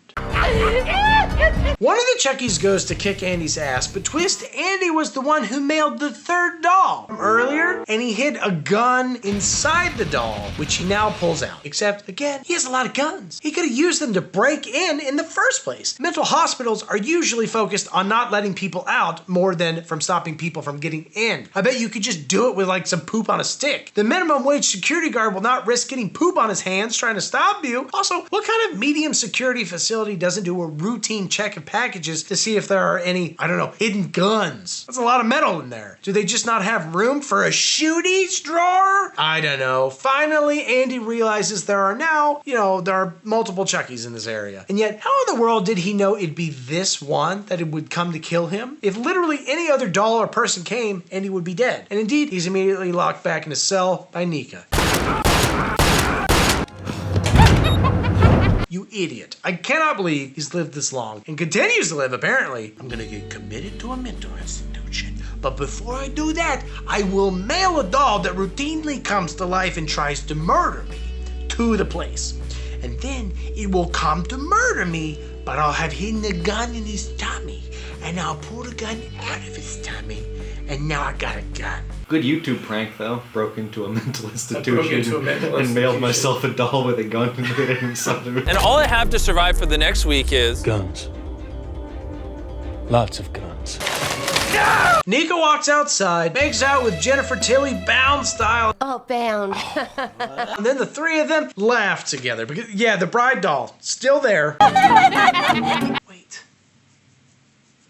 One of the Chuckies goes to kick Andy's ass, but twist, Andy was the one who mailed the third doll from earlier, and he hid a gun inside the doll, which he now pulls out. Except, again, he has a lot of guns. He could have used them to break in the first place. Mental hospitals are usually focused on not letting people out more than from stopping people from getting in. I bet you could just do it with like some poop on a stick. The minimum wage security guard will not risk getting poop on his hands trying to stop you. Also, what kind of medium security facility doesn't do a routine check of packages to see if there are any, I don't know, hidden guns? That's a lot of metal in there. Do they just not have room for a shooties drawer? I don't know. Finally, Andy realizes there are now, there are multiple Chuckies in this area. And yet, how in the world did he know it'd be this one that it would come to kill him? If literally any other doll or person came, Andy would be dead. And indeed, he's immediately locked back in his cell by Nika. You idiot. I cannot believe he's lived this long and continues to live, apparently. I'm gonna get committed to a mental institution. But before I do that, I will mail a doll that routinely comes to life and tries to murder me to the place. And then it will come to murder me, but I'll have hidden a gun in his tummy. And I'll pull the gun out of his tummy. And now I got a gun. Good YouTube prank, though. Broke into a mental institution and mailed myself a doll with a gun and hid it inside of it. And all I have to survive for the next week is... guns. Lots of guns. Nika walks outside, makes out with Jennifer Tilly Bound style. Oh, Bound. And then the three of them laugh together. Because, yeah, the bride doll, still there. Wait.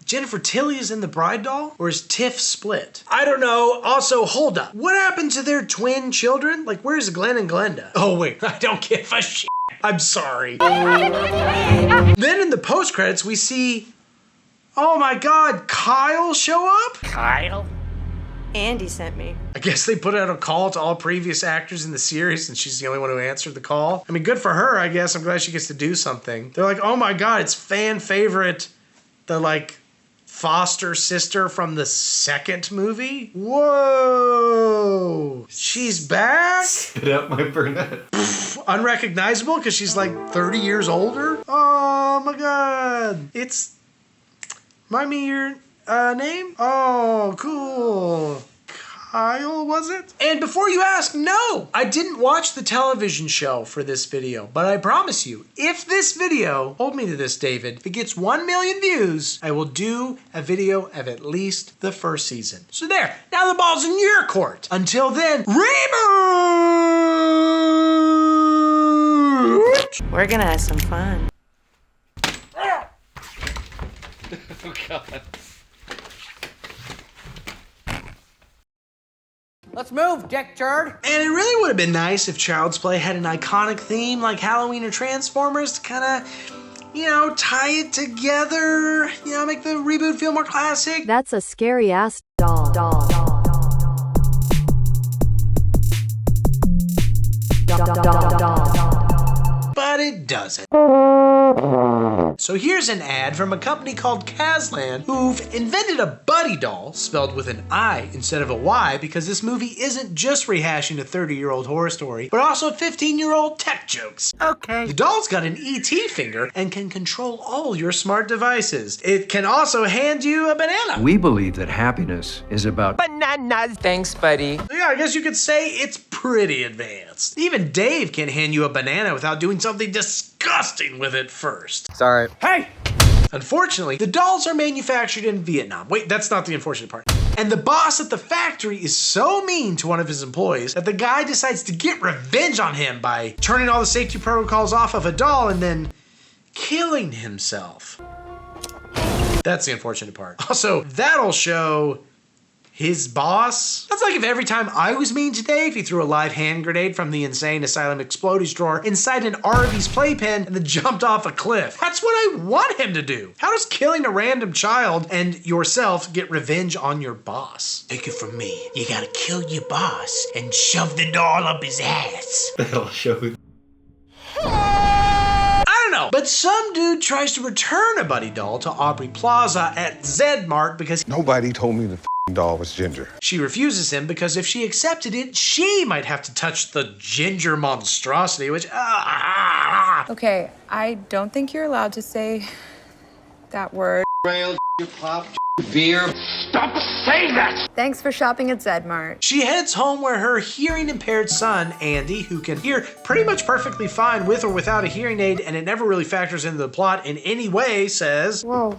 Jennifer Tilly is in the bride doll? Or is Tiff split? I don't know. Also, hold up. What happened to their twin children? Like, where's Glenn and Glenda? Oh, wait. I don't give a shit. I'm sorry. Then in the post-credits, we see... oh my God, Kyle show up? Kyle? Andy sent me. I guess they put out a call to all previous actors in the series and she's the only one who answered the call. I mean, good for her, I guess. I'm glad she gets to do something. They're like, oh my God, it's fan favorite. The like foster sister from the second movie? Whoa! She's back? Spit out my brunette. Unrecognizable because she's like 30 years older? Oh my God. It's... remind me your name? Oh, cool. Kyle, was it? And before you ask, no, I didn't watch the television show for this video, but I promise you, if this video, hold me to this, David, if it gets 1 million views, I will do a video of at least the first season. So there, now the ball's in your court. Until then, reboot! We're gonna have some fun. Oh, God. Let's move, Dick Turd. And it really would have been nice if Child's Play had an iconic theme like Halloween or Transformers to kind of, tie it together, make the reboot feel more classic. That's a scary ass doll. But it doesn't. So here's an ad from a company called Kazlan, who've invented a buddy doll, spelled with an I instead of a Y, because this movie isn't just rehashing a 30-year-old horror story, but also 15-year-old tech jokes. Okay. The doll's got an ET finger and can control all your smart devices. It can also hand you a banana. We believe that happiness is about bananas. Thanks, buddy. So yeah, I guess you could say it's pretty advanced. Even Dave can hand you a banana without doing something disgusting with it first. Sorry. Hey! Unfortunately, the dolls are manufactured in Vietnam. Wait, that's not the unfortunate part. And the boss at the factory is so mean to one of his employees that the guy decides to get revenge on him by turning all the safety protocols off of a doll and then killing himself. That's the unfortunate part. Also, that'll show his boss. That's like if every time I was mean to Dave, he threw a live hand grenade from the insane asylum explodies drawer inside an Arby's playpen and then jumped off a cliff. That's what I want him to do. How does killing a random child and yourself get revenge on your boss? Take it from me. You gotta kill your boss and shove the doll up his ass. That'll show it. I don't know, but some dude tries to return a buddy doll to Aubrey Plaza at Zedmart because nobody told me the doll was ginger. She refuses him because if she accepted it, she might have to touch the ginger monstrosity, which Okay, I don't think you're allowed to say that word. Rail, pop, beer. Stop saying that! Thanks for shopping at Zedmart. She heads home where her hearing-impaired son, Andy, who can hear pretty much perfectly fine with or without a hearing aid, and it never really factors into the plot in any way, says, Whoa,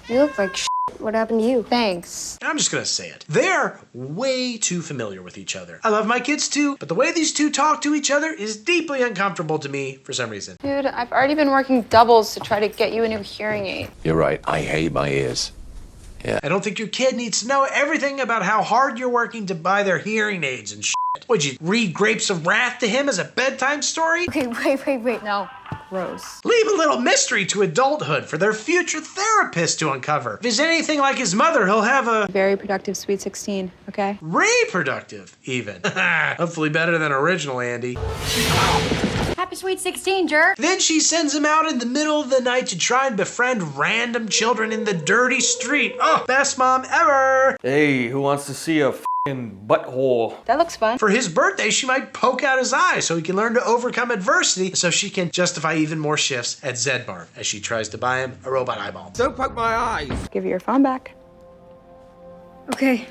you look like shit. What happened to you? Thanks. I'm just gonna say it. They're way too familiar with each other. I love my kids too, but the way these two talk to each other is deeply uncomfortable to me for some reason. Dude, I've already been working doubles to try to get you a new hearing aid. You're right. I hate my ears. Yeah. I don't think your kid needs to know everything about how hard you're working to buy their hearing aids and shit. Would you read Grapes of Wrath to him as a bedtime story? Okay, wait. No. Gross. Leave a little mystery to adulthood for their future therapist to uncover. If he's anything like his mother, he'll have a very productive Sweet 16, okay? Reproductive, even. Hopefully better than original Andy. Happy Sweet 16, jerk. Then she sends him out in the middle of the night to try and befriend random children in the dirty street. Oh, best mom ever. Hey, who wants to see a butthole? That looks fun. For his birthday, she might poke out his eye so he can learn to overcome adversity so she can justify even more shifts at Zedmart as she tries to buy him a robot eyeball. Don't poke my eyes. Give you your phone back. Okay.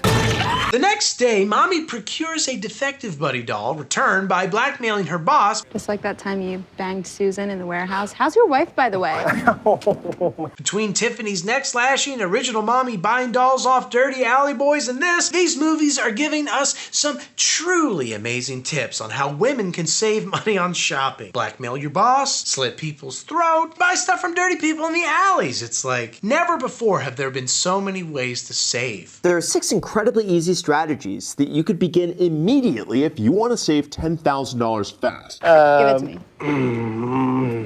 The next day, Mommy procures a defective buddy doll returned by blackmailing her boss. Just like that time you banged Susan in the warehouse. How's your wife, by the way? Between Tiffany's neck slashing, original Mommy buying dolls off dirty alley boys, and these movies are giving us some truly amazing tips on how women can save money on shopping. Blackmail your boss, slit people's throat, buy stuff from dirty people in the alleys. It's like, never before have there been so many ways to save. There are 6 incredibly easy strategies that you could begin immediately if you want to save $10,000 fast. Give it to me.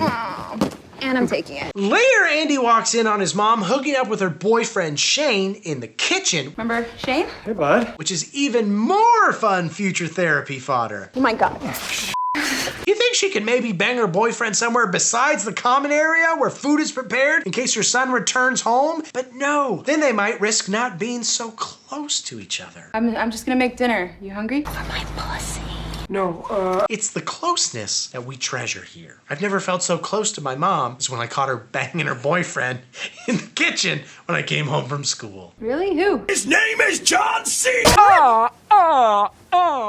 Oh, and I'm taking it. Later, Andy walks in on his mom hooking up with her boyfriend Shane in the kitchen. Remember Shane? Hey, bud. Which is even more fun future therapy fodder. Oh my God. You think she could maybe bang her boyfriend somewhere besides the common area where food is prepared in case her son returns home? But no, then they might risk not being so close to each other. I'm just gonna make dinner. You hungry? For my pussy. No, It's the closeness that we treasure here. I've never felt so close to my mom as when I caught her banging her boyfriend in the kitchen when I came home from school. Really? Who? His name is John C.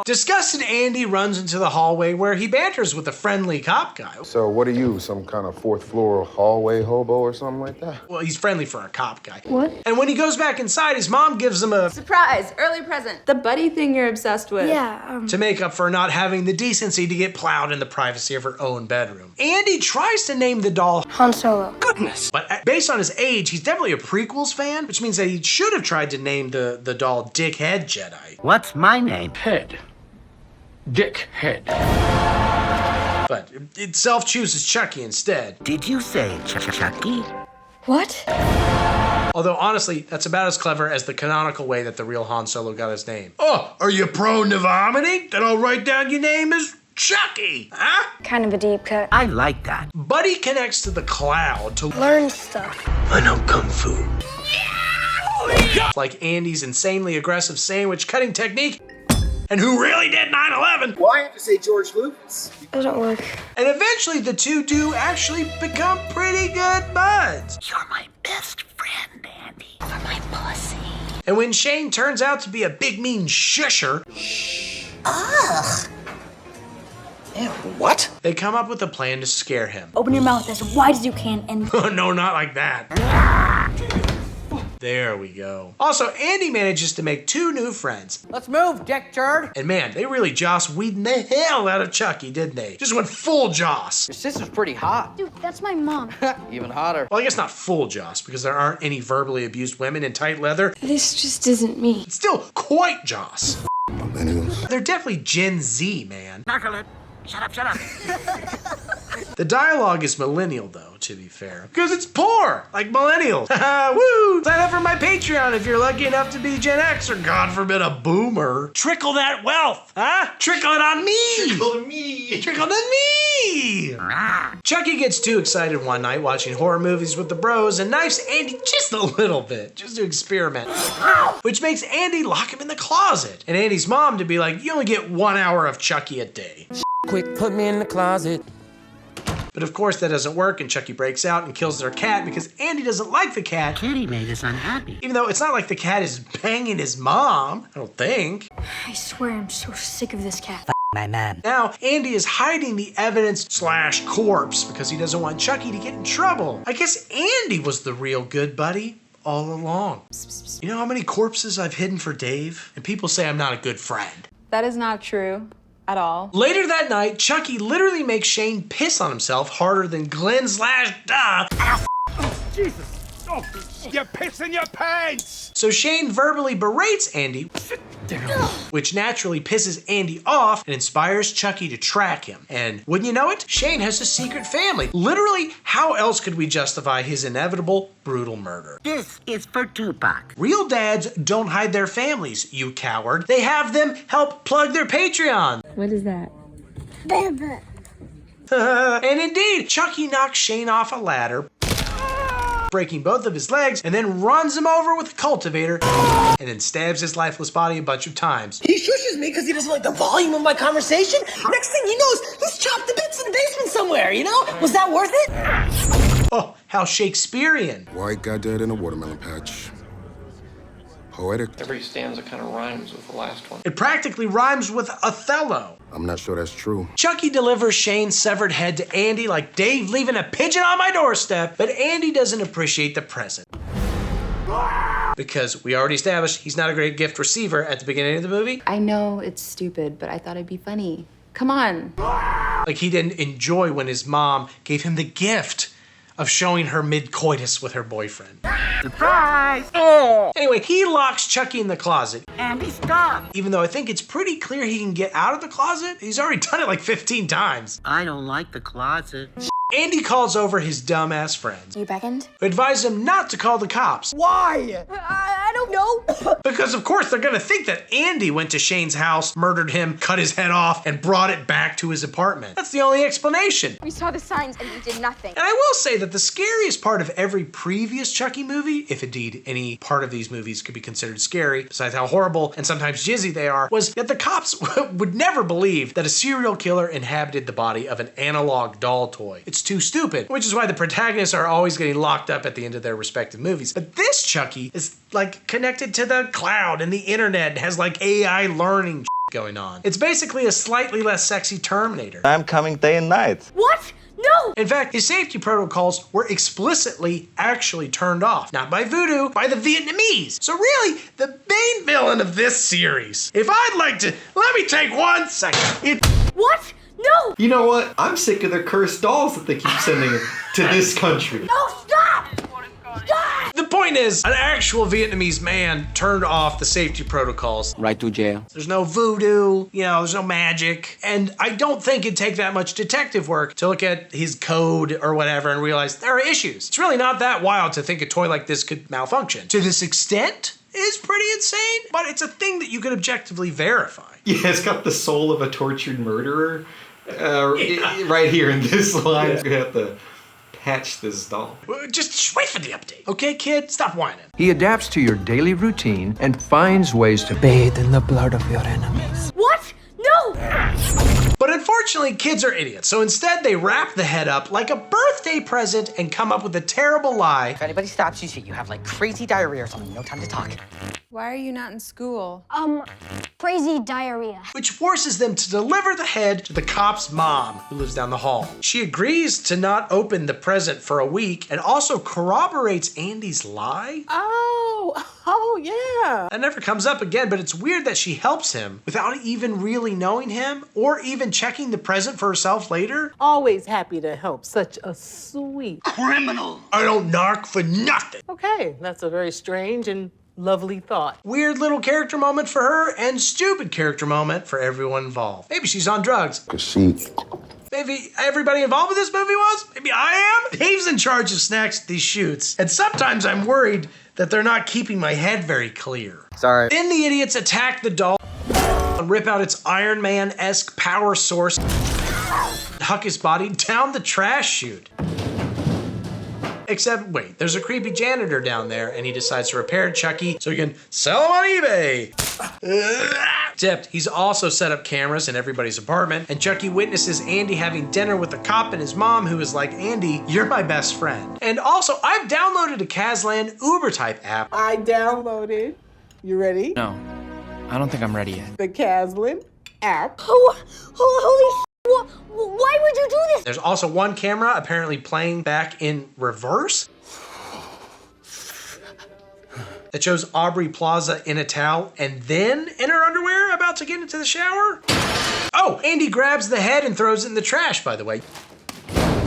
Disgusted, Andy runs into the hallway where he banters with a friendly cop guy. So what are you, some kind of 4th floor hallway hobo or something like that? Well, he's friendly for a cop guy. What? And when he goes back inside, his mom gives him a surprise, early present. The buddy thing you're obsessed with. Yeah, to make up for not having the decency to get plowed in the privacy of her own bedroom. Andy tries to name the doll Han Solo. Goodness! But based on his age, he's definitely a prequels fan, which means that he should have tried to name the doll Dickhead Jedi. What's my name? Head. Dick Head. But it self-chooses Chucky instead. Did you say Chucky? What? Although, honestly, that's about as clever as the canonical way that the real Han Solo got his name. Oh, are you prone to vomiting? Then I'll write down your name as Chucky, huh? Kind of a deep cut. I like that. Buddy connects to the cloud to Learn stuff. I know Kung Fu. Like Andy's insanely aggressive sandwich cutting technique. And who really did 9/11? Well, I have to say George Lucas. Doesn't work. And eventually the two do actually become pretty good buds. You're my best friend, Andy. For my pussy. And when Shane turns out to be a big mean shusher, Ugh. Ew, what? they come up with a plan to scare him. Open your mouth as wide as you can and... No, not like that. There we go. Also, Andy manages to make 2 new friends. Let's move, dick turd. And man, they really Joss Whedon the hell out of Chucky, didn't they? Just went full Joss. Your sister's pretty hot. Dude, that's my mom. Even hotter. Well, I guess not full Joss, because there aren't any verbally abused women in tight leather. This just isn't me. It's still quite Joss. Millennials. They're definitely Gen Z, man. Knuckle it. Shut up, shut up. The dialogue is millennial, though, to be fair. Because it's poor, like millennials. Woo! Sign up for my Patreon if you're lucky enough to be Gen X or, God forbid, a boomer. Trickle that wealth, huh? Trickle it on me! Trickle to me! Trickle to me! Chucky gets too excited one night watching horror movies with the bros and knifes Andy just a little bit, just to experiment. Which makes Andy lock him in the closet. And Andy's mom to be like, you only get 1 hour of Chucky a day. Quick, put me in the closet. But of course that doesn't work, and Chucky breaks out and kills their cat because Andy doesn't like the cat. Kitty made us unhappy. Even though it's not like the cat is banging his mom, I don't think. I swear I'm so sick of this cat. My man. Now, Andy is hiding the evidence/corpse because he doesn't want Chucky to get in trouble. I guess Andy was the real good buddy all along. You know how many corpses I've hidden for Dave? And people say I'm not a good friend. That is not true. At all. Later that night, Chucky literally makes Shane piss on himself harder than Glenn/Duh. Jesus! Oh, you're pissing your pants! So Shane verbally berates Andy, which naturally pisses Andy off and inspires Chucky to track him. And wouldn't you know it, Shane has a secret family. Literally, how else could we justify his inevitable brutal murder? This is for Tupac. Real dads don't hide their families, you coward. They have them help plug their Patreon. What is that? And indeed, Chucky knocks Shane off a ladder, breaking both of his legs, and then runs him over with a cultivator, and then stabs his lifeless body a bunch of times. He shushes me because he doesn't like the volume of my conversation. Next thing he knows, he's chopped the bits in the basement somewhere, you know? Was that worth it? Oh, how Shakespearean. White got dead in a watermelon patch. Poetic. Every stanza kind of rhymes with the last one. It practically rhymes with Othello. I'm not sure that's true. Chucky delivers Shane's severed head to Andy like Dave leaving a pigeon on my doorstep, but Andy doesn't appreciate the present. Because we already established he's not a great gift receiver at the beginning of the movie. I know it's stupid, but I thought it'd be funny. Come on. Like he didn't enjoy when his mom gave him the gift of showing her mid-coitus with her boyfriend. Surprise! Anyway, he locks Chucky in the closet. Andy, stop! Even though I think it's pretty clear he can get out of the closet. He's already done it like 15 times. I don't like the closet. Andy calls over his dumbass friends, You beckoned? who advise him not to call the cops. Why? I don't know. Because of course they're gonna think that Andy went to Shane's house, murdered him, cut his head off, and brought it back to his apartment. That's the only explanation. We saw the signs and we did nothing. And I will say that the scariest part of every previous Chucky movie, if indeed any part of these movies could be considered scary, besides how horrible and sometimes jizzy they are, was that the cops would never believe that a serial killer inhabited the body of an analog doll toy. It's too stupid, which is why the protagonists are always getting locked up at the end of their respective movies. But this Chucky is like connected to the cloud and the internet, and has like AI learning going on. It's basically a slightly less sexy Terminator. I'm coming day and night. What? No! In fact, his safety protocols were explicitly actually turned off. Not by voodoo, by the Vietnamese. So really, the main villain of this series, if I'd like to, let me take 1 second. What? No! You know what? I'm sick of the cursed dolls that they keep sending to this country. No, stop! Stop! The point is, an actual Vietnamese man turned off the safety protocols. Right to jail. There's no voodoo, you know, there's no magic. And I don't think it'd take that much detective work to look at his code or whatever and realize there are issues. It's really not that wild to think a toy like this could malfunction. To this extent, is pretty insane, but it's a thing that you could objectively verify. Yeah, it's got the soul of a tortured murderer right here in this line. Yeah. You have to patch this doll. Just wait for the update. Okay, kid? Stop whining. He adapts to your daily routine and finds ways to Bathe in the blood of your enemies. What? No! But unfortunately, kids are idiots, so instead they wrap the head up like a birthday present and come up with a terrible lie. If anybody stops you, you have like crazy diarrhea or something. No time to talk. Why are you not in school? Crazy diarrhea. Which forces them to deliver the head to the cop's mom, who lives down the hall. She agrees to not open the present for a week and also corroborates Andy's lie. Oh, Oh, yeah. That never comes up again, but it's weird that she helps him without even really knowing him or even checking the present for herself later. Always happy to help such a sweet criminal. I don't narc for nothing. Okay, that's a very strange and lovely thought. Weird little character moment for her and stupid character moment for everyone involved. Maybe she's on drugs. 'Cause she... Maybe everybody involved with this movie was? Maybe I am? Dave's in charge of snacks at these shoots, and sometimes I'm worried that they're not keeping my head very clear. Sorry. Then the idiots attack the doll and rip out its Iron Man-esque power source, huck his body down the trash chute. Except, wait, there's a creepy janitor down there, and he decides to repair Chucky so he can sell him on eBay. Except he's also set up cameras in everybody's apartment, and Chucky witnesses Andy having dinner with a cop and his mom, who is like, Andy, you're my best friend. And also, I've downloaded a Kazlan Uber-type app. I downloaded. You ready? No, I don't think I'm ready yet. The Kazlan app. Holy why would you do this? There's also one camera apparently playing back in reverse that shows Aubrey Plaza in a towel and then in her underwear about to get into the shower. Oh, Andy grabs the head and throws it in the trash, by the way.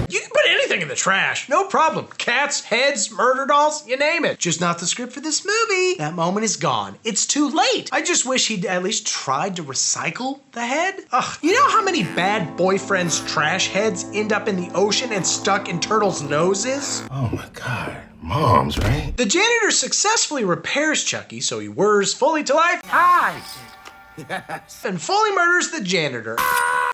You can put anything in the trash, no problem. Cats, heads, murder dolls, you name it. Just not the script for this movie. That moment is gone. It's too late. I just wish he'd at least tried to recycle the head. Ugh, you know how many bad boyfriends' trash heads end up in the ocean and stuck in turtles' noses? Oh my God, moms, right? The janitor successfully repairs Chucky, so he whirs fully to life. Hi. Yes. And fully murders the janitor,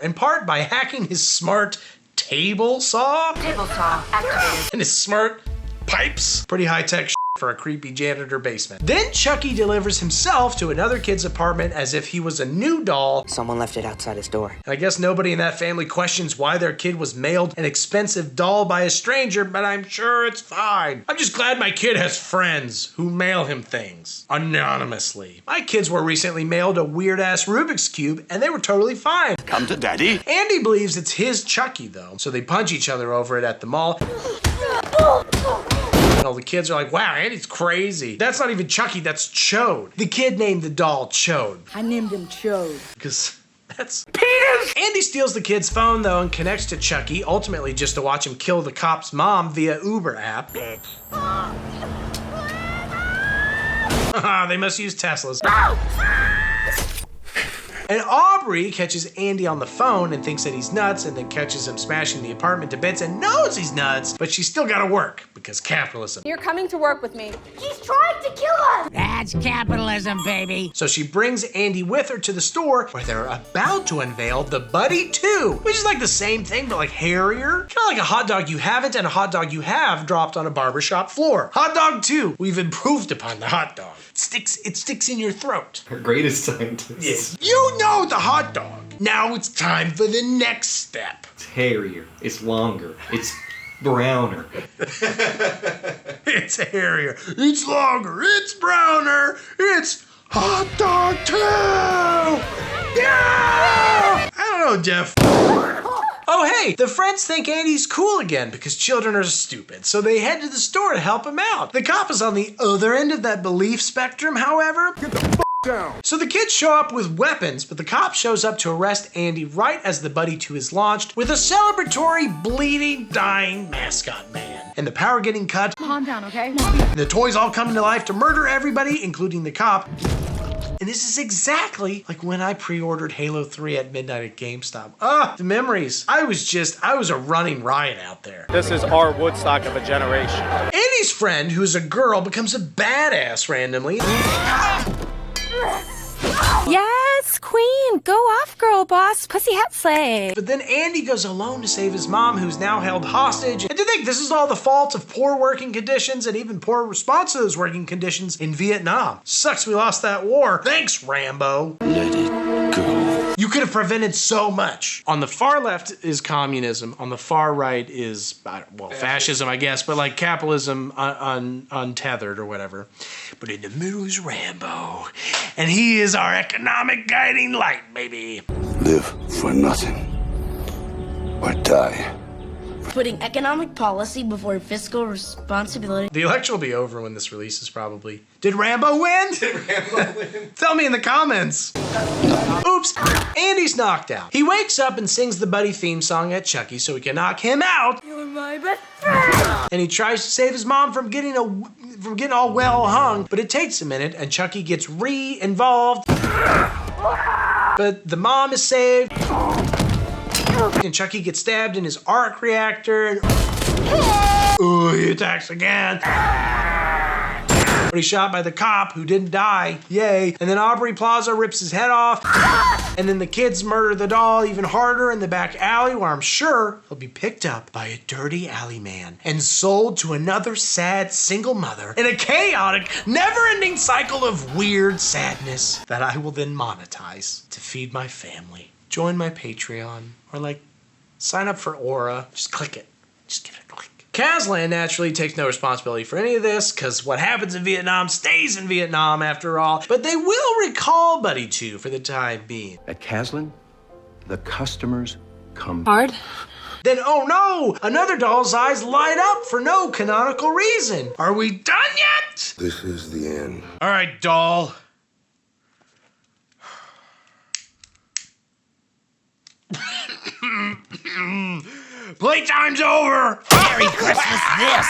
in part by hacking his smart table saw activated and his smart pipes. Pretty high-tech shit for a creepy janitor basement. Then Chucky delivers himself to another kid's apartment as if he was a new doll. Someone left it outside his door. And I guess nobody in that family questions why their kid was mailed an expensive doll by a stranger, but I'm sure it's fine. I'm just glad my kid has friends who mail him things anonymously. My kids were recently mailed a weird-ass Rubik's Cube, and they were totally fine. Come to daddy. Andy believes it's his Chucky, though, so they punch each other over it at the mall. And all the kids are like, wow, Andy's crazy. That's not even Chucky, that's Chode. The kid named the doll Chode. I named him Chode. Because that's penis! Andy steals the kid's phone, though, and connects to Chucky, ultimately just to watch him kill the cop's mom via Uber app. They must use Teslas. And Aubrey catches Andy on the phone and thinks that he's nuts, and then catches him smashing the apartment to bits and knows he's nuts, but she's still gotta work because capitalism. You're coming to work with me. He's trying to kill us! That's capitalism, baby. So she brings Andy with her to the store where they're about to unveil the Buddy 2, which is like the same thing but like hairier. Kind of like a hot dog you haven't and a hot dog you have dropped on a barbershop floor. Hot dog 2. We've improved upon the hot dog. It sticks in your throat. Our greatest scientist. Yes. You know the hot dog. Now it's time for the next step. It's hairier. It's longer. It's browner. It's hairier. It's longer. It's browner. It's hot dog 2. Yeah! I don't know, Jeff. Oh, hey, the friends think Andy's cool again because children are stupid, so they head to the store to help him out. The cop is on the other end of that belief spectrum, however. Get the f down. So the kids show up with weapons, but the cop shows up to arrest Andy right as the Buddy 2 is launched with a celebratory, bleeding, dying mascot man. And the power getting cut. Calm down, okay? And the toys all coming to life to murder everybody, including the cop. And this is exactly like when I pre-ordered Halo 3 at midnight at GameStop. The memories. I was a running riot out there. This is our Woodstock of a generation. Andy's friend, who's a girl, becomes a badass randomly. Yes, queen. Go off, girl boss. Pussy hat slay. But then Andy goes alone to save his mom, who's now held hostage. And to think this is all the fault of poor working conditions and even poor response to those working conditions in Vietnam. Sucks we lost that war. Thanks, Rambo. Let it go. You could have prevented so much. On the far left is communism. On the far right is, well, fascism, I guess, but like capitalism untethered or whatever. But in the middle is Rambo. And he is our economic guiding light, baby. Live for nothing or die Putting economic policy before fiscal responsibility. The election will be over when this releases, probably. Did Rambo win? Tell me in the comments. Oops, Andy's knocked out. He wakes up and sings the Buddy theme song at Chucky so he can knock him out. You're my best friend. And he tries to save his mom from getting all well hung, but it takes a minute and Chucky gets re-involved. But the mom is saved. And Chucky gets stabbed in his arc reactor. And ooh, he attacks again. But he's shot by the cop who didn't die. Yay. And then Aubrey Plaza rips his head off. And then the kids murder the doll even harder in the back alley where I'm sure he'll be picked up by a dirty alley man and sold to another sad single mother in a chaotic, never-ending cycle of weird sadness that I will then monetize to feed my family. Join my Patreon or sign up for Aura. Just click it. Just give it a click. Kazlan naturally takes no responsibility for any of this, because what happens in Vietnam stays in Vietnam after all, but they will recall Buddy 2 for the time being. At Kazlan, the customers come hard. Then, oh no, another doll's eyes light up for no canonical reason. Are we done yet? This is the end. All right, doll. Playtime's over! Merry Christmas, this!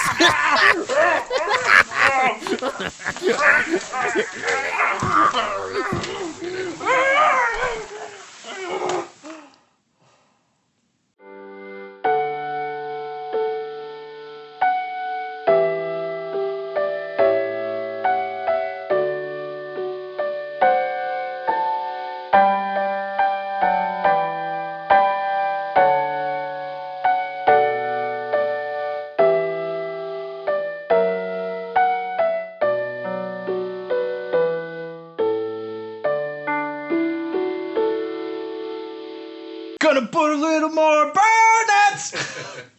Gonna put a little more burnets